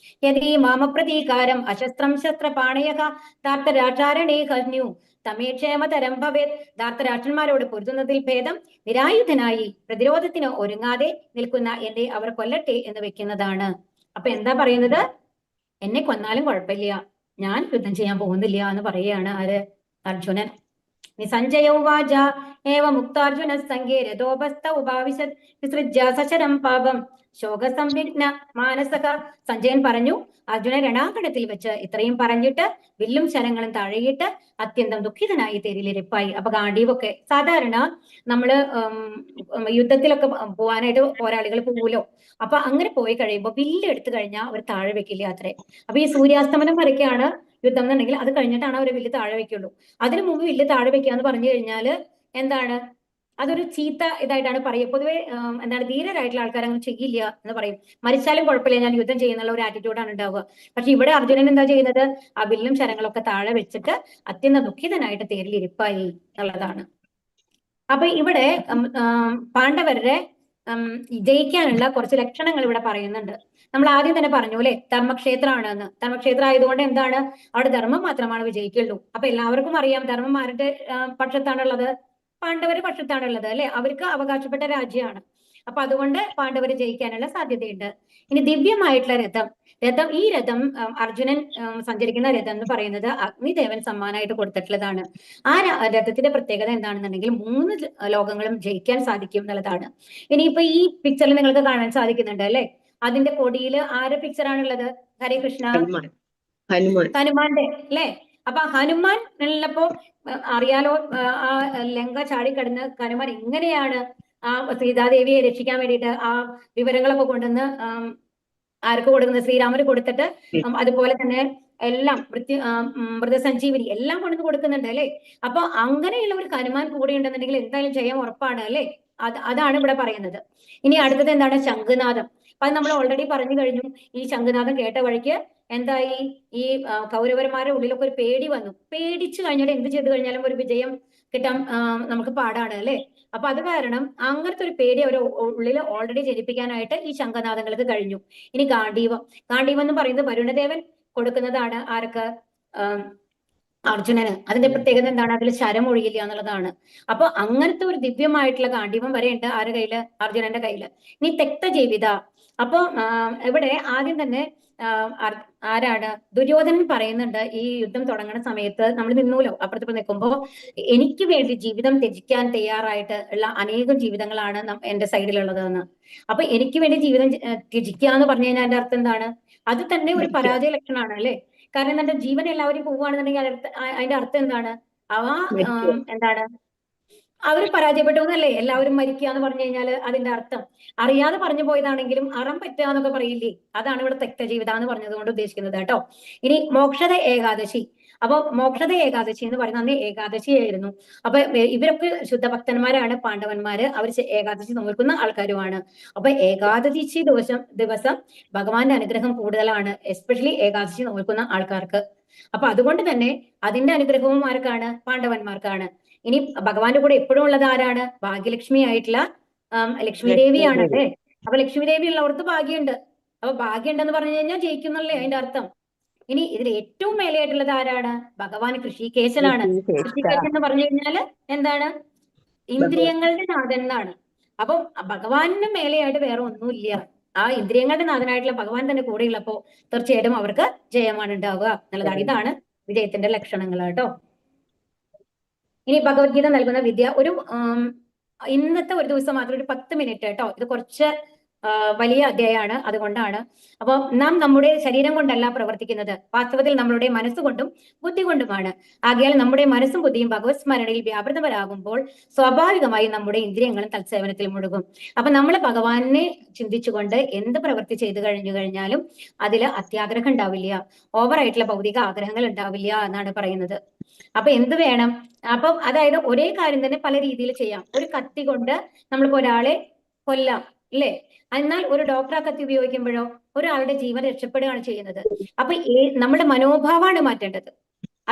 യദീ മാമപ്രതീകാരം അശസ്ത്രം ശസ്ത്രപാണയക ധാർത്തരാഷ്ട്രാരണേ ഹന്യു തമേക്ഷേമതരം ഭവേത്. ധാർത്തരാഷ്ട്രന്മാരോട് പൊരുതുന്നതിൽ ഭേദം നിരായുധനായി പ്രതിരോധത്തിന് ഒരുങ്ങാതെ നിൽക്കുന്ന എന്നെ അവർ കൊല്ലട്ടെ എന്ന് വെക്കുന്നതാണ്. അപ്പൊ എന്താ പറയുന്നത്? എന്നെ കൊന്നാലും കുഴപ്പമില്ല, ഞാൻ യുദ്ധം ചെയ്യാൻ പോകുന്നില്ല എന്ന് പറയുകയാണ് ആര്? അർജുനൻ. സഞ്ജയ ഉവാച ഏവ മുക്താർജുന സംഘേ രഥോപസ്ഥ ഉപാവിശത് വിസൃജ്യ സശരം പാപം ശോകസംവിഘ്ന മാനസക. സഞ്ജയൻ പറഞ്ഞു, അർജുന രണാങ്കണത്തിൽ വെച്ച് ഇത്രയും പറഞ്ഞിട്ട് വില്ലും ശരങ്ങളും താഴെയിട്ട് അത്യന്തം ദുഃഖിതനായി തേരിലിരിപ്പായി. അപ്പൊ ഗാന്ധീവൊക്കെ സാധാരണ നമ്മള് യുദ്ധത്തിലൊക്കെ പോവാനായിട്ട് പോരാളികൾ പോകൂലോ. അപ്പൊ അങ്ങനെ പോയി കഴിയുമ്പോൾ വില്ല് എടുത്തു കഴിഞ്ഞാൽ അവർ താഴെ വെക്കില്ല അത്രേ. അപ്പൊ ഈ സൂര്യാസ്തമനം വരയ്ക്കാണ് യുദ്ധം എന്നുണ്ടെങ്കിൽ അത് കഴിഞ്ഞിട്ടാണ് അവർ വില്ല് താഴെ വെക്കുള്ളൂ. അതിനു മുമ്പ് വില്ല് താഴെ വെക്കുക എന്ന് പറഞ്ഞു കഴിഞ്ഞാല് എന്താണ്? അതൊരു ചീത്ത ഇതായിട്ടാണ് പറയുക. പൊതുവെ എന്താണ് ധീരരായിട്ടുള്ള ആൾക്കാർ അങ്ങനെ ചെയ്യില്ല എന്ന് പറയും. മരിച്ചാലും കുഴപ്പമില്ല, ഞാൻ യുദ്ധം ചെയ്യുന്നുള്ള ഒരു ആറ്റിറ്റ്യൂഡാണ് ഉണ്ടാവുക. പക്ഷെ ഇവിടെ അർജുനൻ എന്താ ചെയ്യുന്നത്? ആ വില്ലും ശരങ്ങളൊക്കെ താഴെ വെച്ചിട്ട് അത്യന്തം ദുഃഖിതനായിട്ട് തേരിലിരിപ്പായി എന്നുള്ളതാണ്. അപ്പൊ ഇവിടെ പാണ്ഡവരുടെ ജയിക്കാനുള്ള കുറച്ച് ലക്ഷണങ്ങൾ ഇവിടെ പറയുന്നുണ്ട്. നമ്മൾ ആദ്യം തന്നെ പറഞ്ഞു അല്ലെ, ധർമ്മക്ഷേത്രമാണ് എന്ന്. ധർമ്മക്ഷേത്രം ആയതുകൊണ്ട് എന്താണ്, അവിടെ ധർമ്മം മാത്രമാണ് വിജയിക്കുള്ളൂ. അപ്പൊ എല്ലാവർക്കും അറിയാം ധർമ്മം ആരുടെ പക്ഷത്താണുള്ളത്? പാണ്ഡവരുടെ പക്ഷത്താണുള്ളത് അല്ലെ. അവർക്ക് അവകാശപ്പെട്ട രാജ്യമാണ്. അപ്പൊ അതുകൊണ്ട് പാണ്ഡവര് ജയിക്കാനുള്ള സാധ്യതയുണ്ട്. ഇനി ദിവ്യമായിട്ടുള്ള രഥം ഈ രഥം അർജുനൻ സഞ്ചരിക്കുന്ന രഥം എന്ന് പറയുന്നത് അഗ്നിദേവൻ സമ്മാനമായിട്ട് കൊടുത്തിട്ടുള്ളതാണ്. ആ രഥത്തിന്റെ പ്രത്യേകത എന്താണെന്നുണ്ടെങ്കിൽ 3 ലോകങ്ങളും ജയിക്കാൻ സാധിക്കും എന്നുള്ളതാണ്. ഇനിയിപ്പോ ഈ പിക്ചറിൽ നിങ്ങൾക്ക് കാണാൻ സാധിക്കുന്നുണ്ട് അല്ലെ, അതിന്റെ കൊടിയിൽ ആരുടെ പിക്ചറാണുള്ളത്? ഹരേ കൃഷ്ണ, ഹനുമാന്റെ അല്ലെ. അപ്പൊ ഹനുമാൻ ഉള്ളപ്പോ അറിയാലോ, ആ ലങ്ക ചാടിക്കടന്ന് ഹനുമാൻ എങ്ങനെയാണ് ആ സീതാദേവിയെ രക്ഷിക്കാൻ വേണ്ടിയിട്ട് ആ വിവരങ്ങളൊക്കെ കൊണ്ടുവന്ന് ആർക്ക് കൊടുക്കുന്നത്? ശ്രീരാമന് കൊടുത്തിട്ട് അതുപോലെ തന്നെ എല്ലാം മൃതസഞ്ജീവനി എല്ലാം കൊണ്ടുവന്ന് കൊടുക്കുന്നുണ്ട് അല്ലെ. അപ്പൊ അങ്ങനെയുള്ള ഒരു ഹനുമാൻ കൂടെ ഉണ്ടെന്നുണ്ടെങ്കിൽ എന്തായാലും ജയം ഉറപ്പാണ് അല്ലെ. അതാണ് ഇവിടെ പറയുന്നത്. ഇനി അടുത്തത് എന്താണ്? ശംഖുനാഥം. അത് നമ്മൾ ഓൾറെഡി പറഞ്ഞു കഴിഞ്ഞു. ഈ ശംഖുനാഥം കേട്ട വഴിക്ക് എന്തായി? ഈ കൗരവന്മാരുടെ ഉള്ളിലൊക്കെ ഒരു പേടി വന്നു. പേടിച്ചു കഴിഞ്ഞാൽ എന്ത് ചെയ്തു കഴിഞ്ഞാലും ഒരു വിജയം കിട്ടാൻ നമുക്ക് പാടാണ് അല്ലെ. അപ്പൊ അത് കാരണം അങ്ങനത്തെ ഒരു പേടി അവർ ഉള്ളിൽ ഓൾറെഡി ജനിപ്പിക്കാനായിട്ട് ഈ ശംഖനാഥങ്ങൾക്ക് കഴിഞ്ഞു. ഇനി ഗാണ്ഡീവം എന്ന് പറയുന്നത് വരുണദേവൻ കൊടുക്കുന്നതാണ് ആർക്ക്? അർജുനന്. അതിന്റെ പ്രത്യേകത എന്താണ്? അതിൽ ശരം ഒഴുകില്ല എന്നുള്ളതാണ്. അപ്പൊ അങ്ങനത്തെ ഒരു ദിവ്യമായിട്ടുള്ള ഗാണ്ഡീവം വരെ ഉണ്ട് ആരുടെ കയ്യില്? അർജുനന്റെ കയ്യില്. ഇനി തെക്ത ജീവിത. അപ്പൊ ഇവിടെ ആദ്യം തന്നെ ആരാണ്? ദുര്യോധനൻ പറയുന്നുണ്ട്, ഈ യുദ്ധം തുടങ്ങുന്ന സമയത്ത് നമ്മൾ നിന്നൂലോ, അപ്പുറത്ത് നിൽക്കുമ്പോ എനിക്ക് വേണ്ടി ജീവിതം ത്യജിക്കാൻ തയ്യാറായിട്ട് ഉള്ള അനേകം ജീവിതങ്ങളാണ് എന്റെ സൈഡിലുള്ളത് എന്ന്. അപ്പൊ എനിക്ക് വേണ്ടി ജീവിതം ത്യജിക്കുക എന്ന് പറഞ്ഞു കഴിഞ്ഞാൽ അതിന്റെ അർത്ഥം എന്താണ്? അത് തന്നെ ഒരു പരാജയ ലക്ഷണമാണ് അല്ലെ. കാരണം എന്താ, ജീവൻ എല്ലാവരും പോവുകയാണെന്നുണ്ടെങ്കിൽ അതിന്റെ അർത്ഥം എന്താണ്? എന്താണ്, അവർ പരാജയപ്പെട്ടു എന്നല്ലേ. എല്ലാവരും മരിക്കുക എന്ന് പറഞ്ഞു കഴിഞ്ഞാൽ അതിന്റെ അർത്ഥം അറിയാതെ പറഞ്ഞു പോയതാണെങ്കിലും അറം പറ്റുക എന്നൊക്കെ പറയില്ലേ, അതാണ് ഇവിടെ തെക്ത ജീവിത എന്ന് പറഞ്ഞത് കൊണ്ട് ഉദ്ദേശിക്കുന്നത് കേട്ടോ. ഇനി മോക്ഷത ഏകാദശി. അപ്പൊ മോക്ഷത ഏകാദശി എന്ന് പറയുന്നത് അന്ന് ഏകാദശി ആയിരുന്നു. അപ്പൊ ഇവരൊക്കെ ശുദ്ധഭക്തന്മാരാണ് പാണ്ഡവന്മാര്. അവർ ഏകാദശി നോക്കുന്ന ആൾക്കാരുമാണ്. അപ്പൊ ഏകാദശി ദിവസം ഭഗവാന്റെ അനുഗ്രഹം കൂടുതലാണ്, എസ്പെഷ്യലി ഏകാദശി നോക്കുന്ന ആൾക്കാർക്ക്. അപ്പൊ അതുകൊണ്ട് തന്നെ അതിന്റെ അനുഗ്രഹവും ആർക്കാണ്? പാണ്ഡവന്മാർക്കാണ്. ഇനി ഭഗവാന്റെ കൂടെ എപ്പോഴും ഉള്ളത് ആരാണ്? ഭാഗ്യലക്ഷ്മി ആയിട്ടുള്ള ലക്ഷ്മി ദേവിയാണ് അല്ലേ. അപ്പൊ ലക്ഷ്മി ദേവി ഉള്ളവർക്ക് ഭാഗ്യമുണ്ട്. അപ്പൊ ഭാഗ്യമുണ്ടെന്ന് പറഞ്ഞു കഴിഞ്ഞാൽ ജയിക്കുന്നല്ലേ അതിന്റെ അർത്ഥം. ഇനി ഇതിൽ ഏറ്റവും മേലെയായിട്ടുള്ളത് ആരാണ്? ഭഗവാൻ ഋഷികേശനാണ്. ഋഷികേശൻ എന്ന് പറഞ്ഞു കഴിഞ്ഞാല് എന്താണ്? ഇന്ദ്രിയങ്ങളുടെ നാഥൻ എന്നാണ്. അപ്പൊ ഭഗവാനിന് മേലെയായിട്ട് വേറെ ഒന്നുമില്ല. ആ ഇന്ദ്രിയങ്ങളുടെ നാഥനായിട്ടുള്ള ഭഗവാൻ തന്നെ കൂടെ ഉള്ളപ്പോ തീർച്ചയായിട്ടും അവർക്ക് ജയമാണ് ഉണ്ടാവുക എന്നുള്ളതാണ്. ഇതാണ് വിജയത്തിന്റെ ലക്ഷണങ്ങൾ കേട്ടോ. ഇനി ഭഗവത്ഗീത നൽകുന്ന വിദ്യ ഒരു ഇന്നത്തെ ഒരു ദിവസം മാത്രം ഒരു 10 മിനിറ്റ് കേട്ടോ. ഇത് കുറച്ച് വലിയ അധ്യായമാണ്, അതുകൊണ്ടാണ്. അപ്പൊ നാം നമ്മുടെ ശരീരം കൊണ്ടല്ല പ്രവർത്തിക്കുന്നത്, വാസ്തവത്തിൽ നമ്മളുടെ മനസ്സുകൊണ്ടും ബുദ്ധി കൊണ്ടുമാണ്. ആകയാൽ നമ്മുടെ മനസ്സും ബുദ്ധിയും ഭഗവത് സ്മരണയിൽ വ്യാപൃതമരാകുമ്പോൾ സ്വാഭാവികമായി നമ്മുടെ ഇന്ദ്രിയങ്ങളും തത്സേവനത്തിൽ മുഴുകും. അപ്പൊ നമ്മൾ ഭഗവാനെ ചിന്തിച്ചുകൊണ്ട് എന്ത് പ്രവൃത്തി ചെയ്തു കഴിഞ്ഞാലും അതിൽ അത്യാഗ്രഹം ഉണ്ടാവില്ല, ഓവറായിട്ടുള്ള ഭൗതിക ആഗ്രഹങ്ങൾ ഉണ്ടാവില്ല എന്നാണ് പറയുന്നത്. അപ്പൊ എന്ത് വേണം? അപ്പം അതായത് ഒരേ കാര്യം തന്നെ പല രീതിയിൽ ചെയ്യാം. ഒരു കത്തി കൊണ്ട് നമ്മൾക്ക് ഒരാളെ കൊല്ലാം അല്ലേ. എന്നാൽ ഒരു ഡോക്ടർ ആ കത്തി ഉപയോഗിക്കുമ്പോഴോ ഒരാളുടെ ജീവൻ രക്ഷപ്പെടുകയാണ് ചെയ്യുന്നത്. അപ്പൊ നമ്മുടെ മനോഭാവമാണ് മാറ്റേണ്ടത്,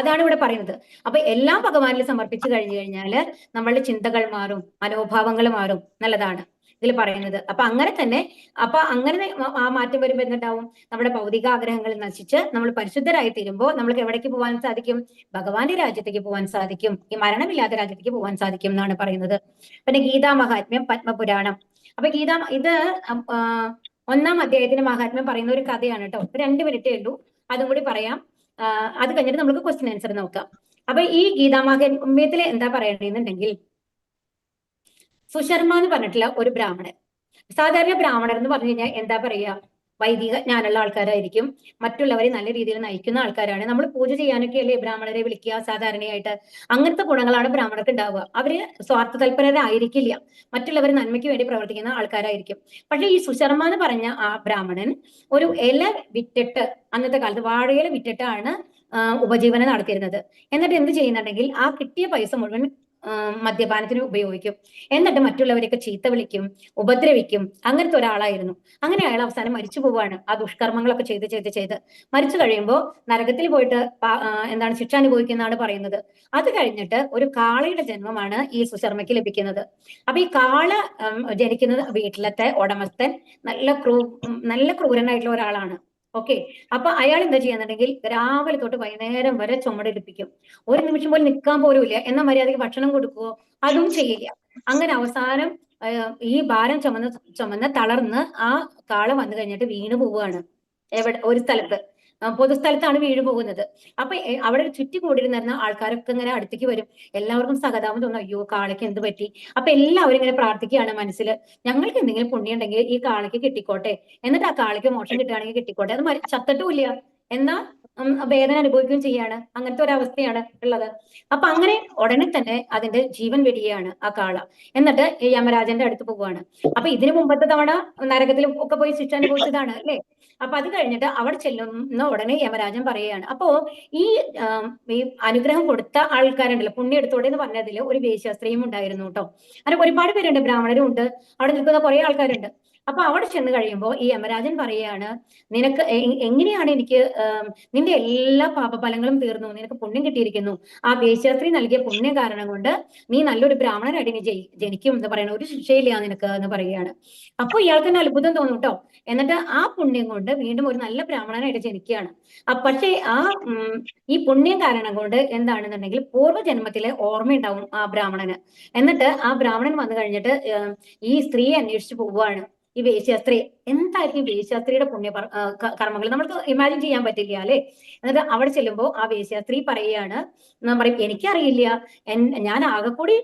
അതാണ് ഇവിടെ പറയുന്നത്. അപ്പൊ എല്ലാം ഭഗവാനിൽ സമർപ്പിച്ചു കഴിഞ്ഞു കഴിഞ്ഞാല് നമ്മളുടെ ചിന്തകൾ മാറും, മനോഭാവങ്ങൾ മാറും എന്നുള്ളതാണ് ഇതിൽ പറയുന്നത്. അപ്പൊ അങ്ങനെ തന്നെ അങ്ങനെ ആ മാറ്റം വരുമ്പോൾ എന്തുണ്ടാവും? നമ്മുടെ ഭൗതിക ആഗ്രഹങ്ങൾ നശിച്ച് നമ്മൾ പരിശുദ്ധരായി തീരുമ്പോൾ നമ്മൾക്ക് എവിടേക്ക് പോകാൻ സാധിക്കും? ഭഗവാന്റെ രാജ്യത്തേക്ക് പോകാൻ സാധിക്കും, ഈ മരണമില്ലാത്ത രാജ്യത്തേക്ക് പോകാൻ സാധിക്കും എന്നാണ് പറയുന്നത്. പിന്നെ ഗീതാ മഹാത്മ്യം, പത്മപുരാണം. അപ്പൊ ഇത് 1-ാം അധ്യായത്തിന്റെ മഹാത്മ്യം പറയുന്ന ഒരു കഥയാണ് കേട്ടോ. 2 മിനിറ്റേ ഉള്ളൂ, അതും കൂടി പറയാം. അത് കഴിഞ്ഞിട്ട് നമുക്ക് ക്വസ്റ്റ്യൻ ആൻസർ നോക്കാം. അപ്പൊ ഈ ഗീതാമഹാത്മ്യത്തിൽ എന്താ പറയണെന്നുണ്ടെങ്കിൽ, സുശർമ്മ എന്ന് പറഞ്ഞിട്ടുള്ള ഒരു ബ്രാഹ്മണൻ. സാധാരണ ബ്രാഹ്മണർ എന്ന് പറഞ്ഞു കഴിഞ്ഞാൽ എന്താ പറയുക? വൈദിക ജ്ഞാനമുള്ള ആൾക്കാരായിരിക്കും, മറ്റുള്ളവരെ നല്ല രീതിയിൽ നയിക്കുന്ന ആൾക്കാരാണ്. നമ്മൾ പൂജ ചെയ്യാനൊക്കെ അല്ലേ ബ്രാഹ്മണരെ വിളിക്കുക സാധാരണയായിട്ട്. അങ്ങനത്തെ ഗുണങ്ങളാണ് ബ്രാഹ്മണർക്ക് ഉണ്ടാവുക. അവര് സ്വാർത്ഥ തൽപരരായിരിക്കില്ല, മറ്റുള്ളവർ നന്മയ്ക്ക് വേണ്ടി പ്രവർത്തിക്കുന്ന ആൾക്കാരായിരിക്കും. പക്ഷെ ഈ സുശർമ്മ എന്ന് പറഞ്ഞ ആ ബ്രാഹ്മണൻ ഒരു ഇല വിറ്റിട്ട്, അന്നത്തെ കാലത്ത് വാഴയില വിറ്റിട്ടാണ് ഉപജീവനം നടത്തിയിരുന്നത്. എന്നിട്ട് എന്ത് ചെയ്യുന്നുണ്ടെങ്കിൽ ആ കിട്ടിയ പൈസ മുഴുവൻ മദ്യപാനത്തിന് ഉപയോഗിക്കും. എന്നിട്ട് മറ്റുള്ളവരെയൊക്കെ ചീത്ത വിളിക്കും, ഉപദ്രവിക്കും. അങ്ങനത്തെ ഒരാളായിരുന്നു. അങ്ങനെ അയാൾ അവസാനം മരിച്ചു പോവാണ്. ആ ദുഷ്കർമ്മങ്ങളൊക്കെ ചെയ്ത് മരിച്ചു കഴിയുമ്പോൾ നരകത്തിൽ പോയിട്ട് എന്താണ് ശിക്ഷ അനുഭവിക്കുന്നതാണ് പറയുന്നത്. അത് കഴിഞ്ഞിട്ട് ഒരു കാളയുടെ ജന്മമാണ് ഈ സുശർമ്മയ്ക്ക് ലഭിക്കുന്നത്. അപ്പൊ ഈ കാള ജനിക്കുന്നത് വീട്ടിലത്തെ ഉടമസ്ഥൻ നല്ല ക്രൂരനായിട്ടുള്ള ഒരാളാണ്. ഓക്കെ. അപ്പൊ അയാൾ എന്താ ചെയ്യുന്നുണ്ടെങ്കിൽ രാവിലെ തൊട്ട് വൈകുന്നേരം വരെ ചുമടെടുപ്പിക്കും. ഒരു നിമിഷം പോലും നിൽക്കാൻ പോലും ഇല്ല. എന്നാൽ മര്യാദയ്ക്ക് ഭക്ഷണം കൊടുക്കുവോ? അതും ചെയ്യില്ല. അങ്ങനെ അവസാനം ഈ ഭാരം ചുമന്ന് തളർന്ന് ആ കാള വന്നു കഴിഞ്ഞിട്ട് വീണു പോവുകയാണ്. എവിടെ? ഒരു സ്ഥലത്ത്, പൊതുസ്ഥലത്താണ് വീണു പോകുന്നത്. അപ്പൊ അവിടെ ചുറ്റി കൂടിയിരുന്നിരുന്ന ആൾക്കാരൊക്കെ ഇങ്ങനെ അടുത്തേക്ക് വരും. എല്ലാവർക്കും സഹതാപം തോന്നും, അയ്യോ കാളയ്ക്ക് എന്ത് പറ്റി? അപ്പൊ എല്ലാവരും ഇങ്ങനെ പ്രാർത്ഥിക്കുകയാണ് മനസ്സിൽ, ഞങ്ങൾക്ക് എന്തെങ്കിലും പുണ്യം ഉണ്ടെങ്കിൽ ഈ കാളയ്ക്ക് കിട്ടിക്കോട്ടെ, എന്നിട്ട് ആ കാളയ്ക്ക് മോക്ഷം കിട്ടുകയാണെങ്കിൽ കിട്ടിക്കോട്ടെ. അത് ചത്തിട്ടുമില്ല, എന്നാ വേദന അനുഭവിക്കുകയും ചെയ്യാണ്. അങ്ങനത്തെ ഒരു അവസ്ഥയാണ് ഉള്ളത്. അപ്പൊ അങ്ങനെ ഉടനെ തന്നെ അതിന്റെ ജീവൻ വെടിയാണ് ആ കാള. എന്നിട്ട് ഈ യമരാജന്റെ അടുത്ത് പോവുകയാണ്. അപ്പൊ ഇതിനു മുമ്പത്തെ തവണ നരകത്തിൽ ഒക്കെ പോയി ശിക്ഷ അനുഭവിച്ചതാണ് അല്ലെ? അപ്പൊ അത് കഴിഞ്ഞിട്ട് അവിടെ ചെല്ലുന്ന ഉടനെ യമരാജൻ പറയുകയാണ്. അപ്പോ ഈ അനുഗ്രഹം കൊടുത്ത ആൾക്കാരുണ്ടല്ലോ, പുണ്യം എടുത്തോടെ എന്ന് പറഞ്ഞതിൽ ഒരു വേശ്യാസ്ത്രീയും ഉണ്ടായിരുന്നു കേട്ടോ. അങ്ങനെ ഒരുപാട് പേരുണ്ട്, ബ്രാഹ്മണരും ഉണ്ട്, അവിടെ നിൽക്കുന്ന കുറെ ആൾക്കാരുണ്ട്. അപ്പൊ അവിടെ ചെന്ന് കഴിയുമ്പോൾ ഈ യമരാജൻ പറയുകയാണ്, നിനക്ക് എങ്ങനെയാണ് എനിക്ക് നിന്റെ എല്ലാ പാപഫലങ്ങളും തീർന്നു, നിനക്ക് പുണ്യം കിട്ടിയിരിക്കുന്നു, ആ വേശ്യാസ്ത്രീ നൽകിയ പുണ്യ കാരണം കൊണ്ട് നീ നല്ലൊരു ബ്രാഹ്മണനായിട്ട് നീ ജനിക്കും എന്ന് പറയുന്ന, ഒരു ശിക്ഷയില്ല നിനക്ക് എന്ന് പറയുകയാണ്. അപ്പൊ ഇയാൾക്ക് തന്നെ അത്ഭുതം തോന്നും കേട്ടോ. എന്നിട്ട് ആ പുണ്യം കൊണ്ട് വീണ്ടും ഒരു നല്ല ബ്രാഹ്മണനായിട്ട് ജനിക്കുകയാണ്. പക്ഷേ ഈ പുണ്യം കാരണം കൊണ്ട് എന്താണെന്നുണ്ടെങ്കിൽ പൂർവ്വജന്മത്തിലെ ഓർമ്മയുണ്ടാവും ആ ബ്രാഹ്മണന്. എന്നിട്ട് ആ ബ്രാഹ്മണൻ വന്നു കഴിഞ്ഞിട്ട് ഈ സ്ത്രീയെ അന്വേഷിച്ചു പോവുകയാണ്. ഈ വേശ്യാസ്ത്രീ എന്തായിരിക്കും വേശ്യാസ്ത്രീയുടെ പുണ്യ കർമ്മങ്ങൾ നമ്മൾക്ക് ഇമാജിൻ ചെയ്യാൻ പറ്റില്ല അല്ലെ? എന്നിട്ട് അവിടെ ചെല്ലുമ്പോൾ ആ വേശ്യാസ്ത്രീ പറയുകയാണ്, പറയും എനിക്കറിയില്ല, ഞാൻ ആകെ കൂടി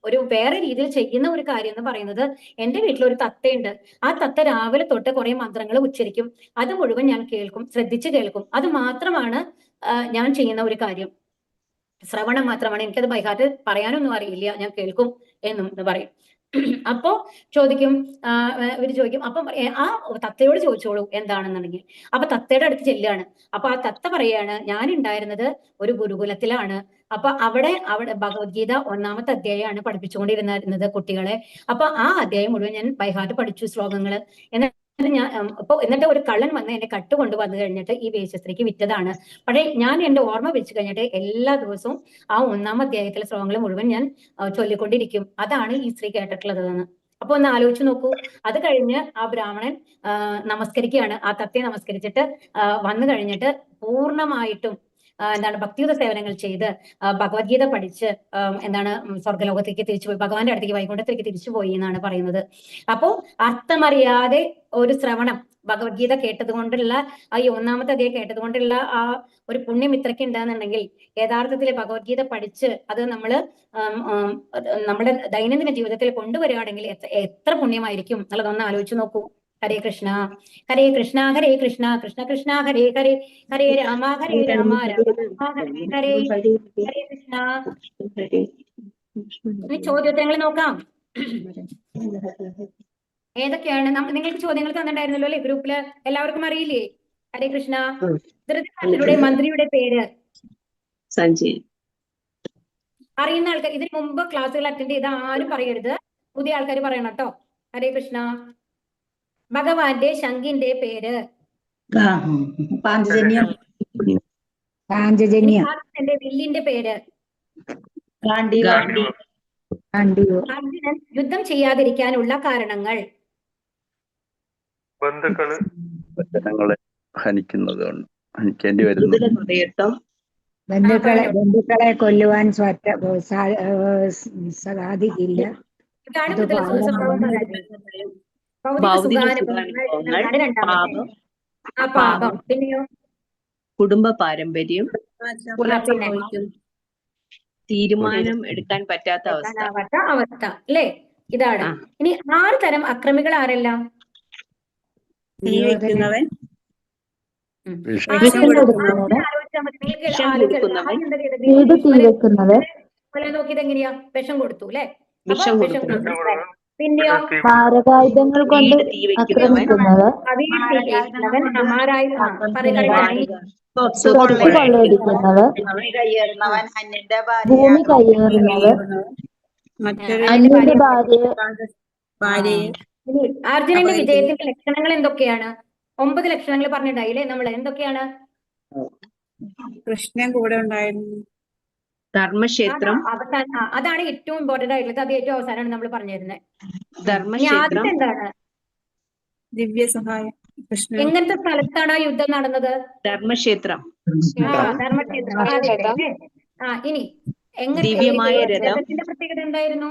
ഒരു വേറെ രീതിയിൽ ചെയ്യുന്ന ഒരു കാര്യം എന്ന് പറയുന്നത്, എന്റെ വീട്ടിൽ ഒരു തത്തയുണ്ട്. ആ തത്ത രാവിലെ തൊട്ട് കുറെ മന്ത്രങ്ങൾ ഉച്ചരിക്കും. അത് മുഴുവൻ ഞാൻ കേൾക്കും, ശ്രദ്ധിച്ച് കേൾക്കും. അത് മാത്രമാണ് ഞാൻ ചെയ്യുന്ന ഒരു കാര്യം. ശ്രവണം മാത്രമാണ്, എനിക്കത് ബൈഹാർട്ട് പറയാനൊന്നും അറിയില്ല, ഞാൻ കേൾക്കും എന്നും പറയും. അപ്പോ ചോദിക്കും, ഇവര് ചോദിക്കും, അപ്പം ആ തത്തയോട് ചോദിച്ചോളൂ എന്താണെന്നുണ്ടെങ്കിൽ. അപ്പൊ തത്തയുടെ അടുത്ത് ചെല്ലുകയാണ്. അപ്പൊ ആ തത്ത പറയാണ്, ഞാൻ ഉണ്ടായിരുന്നത് ഒരു ഗുരുകുലത്തിലാണ്. അപ്പൊ അവിടെ ഭഗവത്ഗീത 1-ാമത്തെ അധ്യായമാണ് പഠിപ്പിച്ചുകൊണ്ടിരുന്നത് കുട്ടികളെ. അപ്പൊ ആ അധ്യായം മുഴുവൻ ഞാൻ ബൈഹാർട്ട് പഠിച്ചു ശ്ലോകങ്ങള്. എന്നിട്ട് ഒരു കള്ളൻ വന്ന് എന്നെ കട്ടുകൊണ്ട് വന്നു കഴിഞ്ഞിട്ട് ഈ വേശ്യസ്ത്രീക്ക് വിറ്റതാണ്. പക്ഷേ ഞാൻ എന്റെ ഓർമ്മ വെച്ച് കഴിഞ്ഞിട്ട് എല്ലാ ദിവസവും ആ 1-ാം അധ്യായത്തിലെ ശ്ലോകങ്ങൾ മുഴുവൻ ഞാൻ ചൊല്ലിക്കൊണ്ടിരിക്കും. അതാണ് ഈ സ്ത്രീ കേട്ടിട്ടുള്ളത് എന്ന്. അപ്പൊ ഒന്ന് ആലോചിച്ച് നോക്കൂ. അത് കഴിഞ്ഞ് ആ ബ്രാഹ്മണൻ നമസ്കരിക്കുകയാണ്. ആ തത്തയെ നമസ്കരിച്ചിട്ട് വന്നു കഴിഞ്ഞിട്ട് പൂർണ്ണമായിട്ടും എന്താണ് ഭക്തിയുത സേവനങ്ങൾ ചെയ്ത് ഭഗവത്ഗീത പഠിച്ച് എന്താണ് സ്വർഗ്ഗലോകത്തേക്ക് തിരിച്ചുപോയി, ഭഗവാന്റെ അടുത്തേക്ക് വൈകുണ്ഠത്തേക്ക് തിരിച്ചുപോയി എന്നാണ് പറയുന്നത്. അപ്പോ അർത്ഥമറിയാതെ ഒരു ശ്രവണം, ഭഗവത്ഗീത കേട്ടത് കൊണ്ടുള്ള ഈ 1-ാമത്തെ അധ്യായം കേട്ടത് കൊണ്ടുള്ള ആ ഒരു പുണ്യം ഇത്രയ്ക്ക് ഉണ്ടാകുന്നുണ്ടെങ്കിൽ, യഥാർത്ഥത്തിൽ ഭഗവത്ഗീത പഠിച്ച് അത് നമ്മുടെ ദൈനംദിന ജീവിതത്തിൽ കൊണ്ടുവരികയാണെങ്കിൽ എത്ര പുണ്യമായിരിക്കും എന്നുള്ളതൊന്ന് ആലോചിച്ച് നോക്കൂ. ഹരേ കൃഷ്ണ ഹരേ കൃഷ്ണ ഹരേ കൃഷ്ണ കൃഷ്ണ കൃഷ്ണ ഹരേ ഹരേ, ഹരേ രാമ രാമ രാമ ഹരേ ഹരേ, ഹരേ കൃഷ്ണ. ഇനി ചോദ്യോത്തരങ്ങൾ നോക്കാം. ഏതൊക്കെയാണ് നിങ്ങൾക്ക് ചോദ്യങ്ങൾ തന്നിട്ടുണ്ടായിരുന്നല്ലോ അല്ലെ ഗ്രൂപ്പില്? എല്ലാവർക്കും അറിയില്ലേ? ഹരേ കൃഷ്ണ. ധൃതരാഷ്ട്രരുടെ മന്ത്രിയുടെ പേര് സഞ്ജയ്. അറിയുന്ന ആൾക്കാർ, ഇതിന് മുമ്പ് ക്ലാസ്സുകൾ അറ്റൻഡ് ചെയ്ത ആരും പറയരുത്, പുതിയ ആൾക്കാർ പറയണം കേട്ടോ. ഹരേ കൃഷ്ണ. ഭഗവാന്റെ ശംഖിന്റെ പേര്? പാഞ്ചജന്യം. എന്റെ വില്ലിന്റെ പേര്? അർജുനൻ യുദ്ധം ചെയ്യാതിരിക്കാനുള്ള കാരണങ്ങൾ? ബന്ധുക്കളെ ഹനിക്കുന്നത് കൊണ്ട്, ഹനിക്കേണ്ടി വരുന്നു. ബന്ധുക്കളെ കൊല്ലുവാൻ സാധിക്കില്ല. പാപം. പിന്നെയോ? കുടുംബ പാരമ്പര്യം. തീരുമാനം എടുക്കാൻ പറ്റാത്ത അവസ്ഥ അല്ലേ? ഇതാണ്. ഇനി 6 തരം അക്രമികൾ ആരെല്ലാം? നോക്കിയത് എങ്ങനെയാ? വിഷം കൊടുത്തു അല്ലെ? വിഷം കൊടുത്തു. പിന്നെയോ മാരകായുധങ്ങൾ കൊണ്ട് വീട് തീ വെക്കുന്നവൻ, ആക്രമിക്കുന്നവർ, വീട് തീ വെക്കുന്നവൻ, സ്വത്ത് കൊള്ളയടിക്കുന്നവർ, ഭൂമി കയ്യേറുന്നവർ, അന്യന്റെ ഭാര്യയെ ഇനി അർജുനന്റെ വിജയത്തിന്റെ ലക്ഷണങ്ങൾ എന്തൊക്കെയാണ്? 9 ലക്ഷണങ്ങൾ പറഞ്ഞിട്ടുണ്ടായില്ലേ നമ്മൾ? എന്തൊക്കെയാണ്? കൃഷ്ണൻ കൂടെ ഉണ്ടായിരുന്നു. ധർമ്മക്ഷേത്രം, അതാണ് ഏറ്റവും ഇമ്പോർട്ടന്റ് ആയിട്ടുള്ളത്. അത് ഏറ്റവും അവസാനമാണ് നമ്മൾ പറഞ്ഞു തരുന്നത്. ഇനി ധർമ്മക്ഷേത്രം, ആദ്യത്തെ എന്താണ്? ദിവ്യ സഹായം. കൃഷ്ണൻ എങ്ങനത്തെ സ്ഥലത്താണ് ആ യുദ്ധം നടന്നത്? ധർമ്മക്ഷേത്രം, ധർമ്മക്ഷേത്രം. ഇനി എങ്ങനെ ദിവ്യമായ രഥം, രഥത്തിന്റെ പ്രത്യേകത എന്തായിരുന്നു?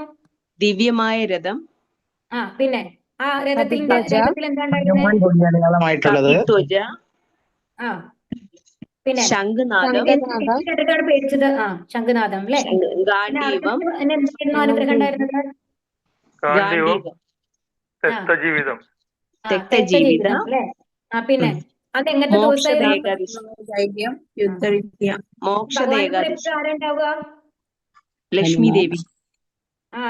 ദിവ്യമായ രഥം, പിന്നെ ആ രഥത്തിൽ എന്താ ഉണ്ടായിരുന്നത്? കത്തിധ്വജ, പിന്നെ ശംഖുനാദം, കേട്ടിട്ടാണ് പേടിച്ചത്. ശംഖുനാഥം അല്ലെ? ഗാണ്ഡീവം, എന്തായിരുന്നു അനുഗ്രഹം ഉണ്ടായിരുന്നത്? ഗാണ്ഡീവം, തെക്തജീവിതം അല്ലെ? പിന്നെ അതെങ്ങനത്തെ ദിവസമായിരുന്നു? ധൈര്യം, യുദ്ധവിദ്യ. മോക്ഷദേകാദശി, ആരുണ്ടാവുക? ലക്ഷ്മി ദേവി,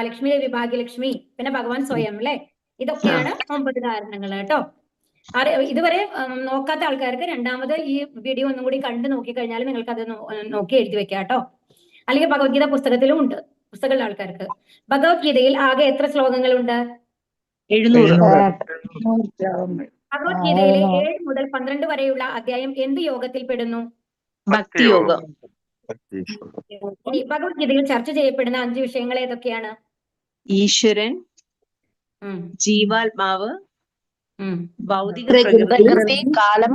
ലക്ഷ്മി ദേവി, ഭാഗ്യലക്ഷ്മി, പിന്നെ ഭഗവാൻ സ്വയം അല്ലെ? ഇതൊക്കെയാണ് 9 കാരണങ്ങൾ കേട്ടോ. ഇതുവരെ നോക്കാത്ത ആൾക്കാർക്ക് രണ്ടാമത് ഈ വീഡിയോ ഒന്നും കൂടി കണ്ടു നോക്കിക്കഴിഞ്ഞാൽ നിങ്ങൾക്ക് അത് നോക്കി എഴുതി വെക്കാം കേട്ടോ. അല്ലെങ്കിൽ ഭഗവത്ഗീത പുസ്തകത്തിലും ഉണ്ട്, പുസ്തകമുള്ള ആൾക്കാർക്ക്. ഭഗവത്ഗീതയിൽ ആകെ എത്ര ശ്ലോകങ്ങളുണ്ട്? 700. ഭഗവത്ഗീതയിലെ 7 മുതൽ 12 വരെയുള്ള അധ്യായം എന്ത് യോഗത്തിൽ പെടുന്നു? ഭക്തിയോഗം. ഇനി ഭഗവത്ഗീതയിൽ ചർച്ച ചെയ്യപ്പെടുന്ന 5 വിഷയങ്ങൾ ഏതൊക്കെയാണ്? ഈശ്വരൻ, ജീവാത്മാവ്, ഭൗതിക പ്രകൃതി, കാലം.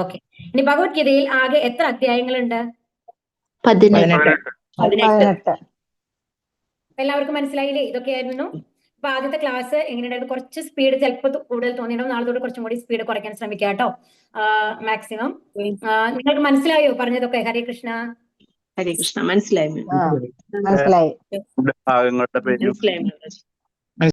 ഓക്കെ. ഇനി ഭഗവത്ഗീതയിൽ ആകെ എത്ര അധ്യായങ്ങളുണ്ട്? 18. എല്ലാവർക്കും മനസ്സിലായില്ലേ? ഇതൊക്കെയായിരുന്നു. അപ്പൊ ആദ്യത്തെ ക്ലാസ് എങ്ങനെയുണ്ടായിരുന്നു? കുറച്ച് സ്പീഡ് ചിലപ്പോൾ കൂടുതൽ തോന്നിയിട്ടുണ്ടാവും. നാളെ തൊട്ട് കുറച്ചും കൂടി സ്പീഡ് കുറയ്ക്കാൻ ശ്രമിക്കാം കേട്ടോ, മാക്സിമം. നിങ്ങൾക്ക് മനസ്സിലായോ പറഞ്ഞതൊക്കെ? ഹരേ കൃഷ്ണ. ഹരേ കൃഷ്ണ. മനസ്സിലായി. ഭാഗങ്ങളുടെ പേര് മനസ്സിലായി.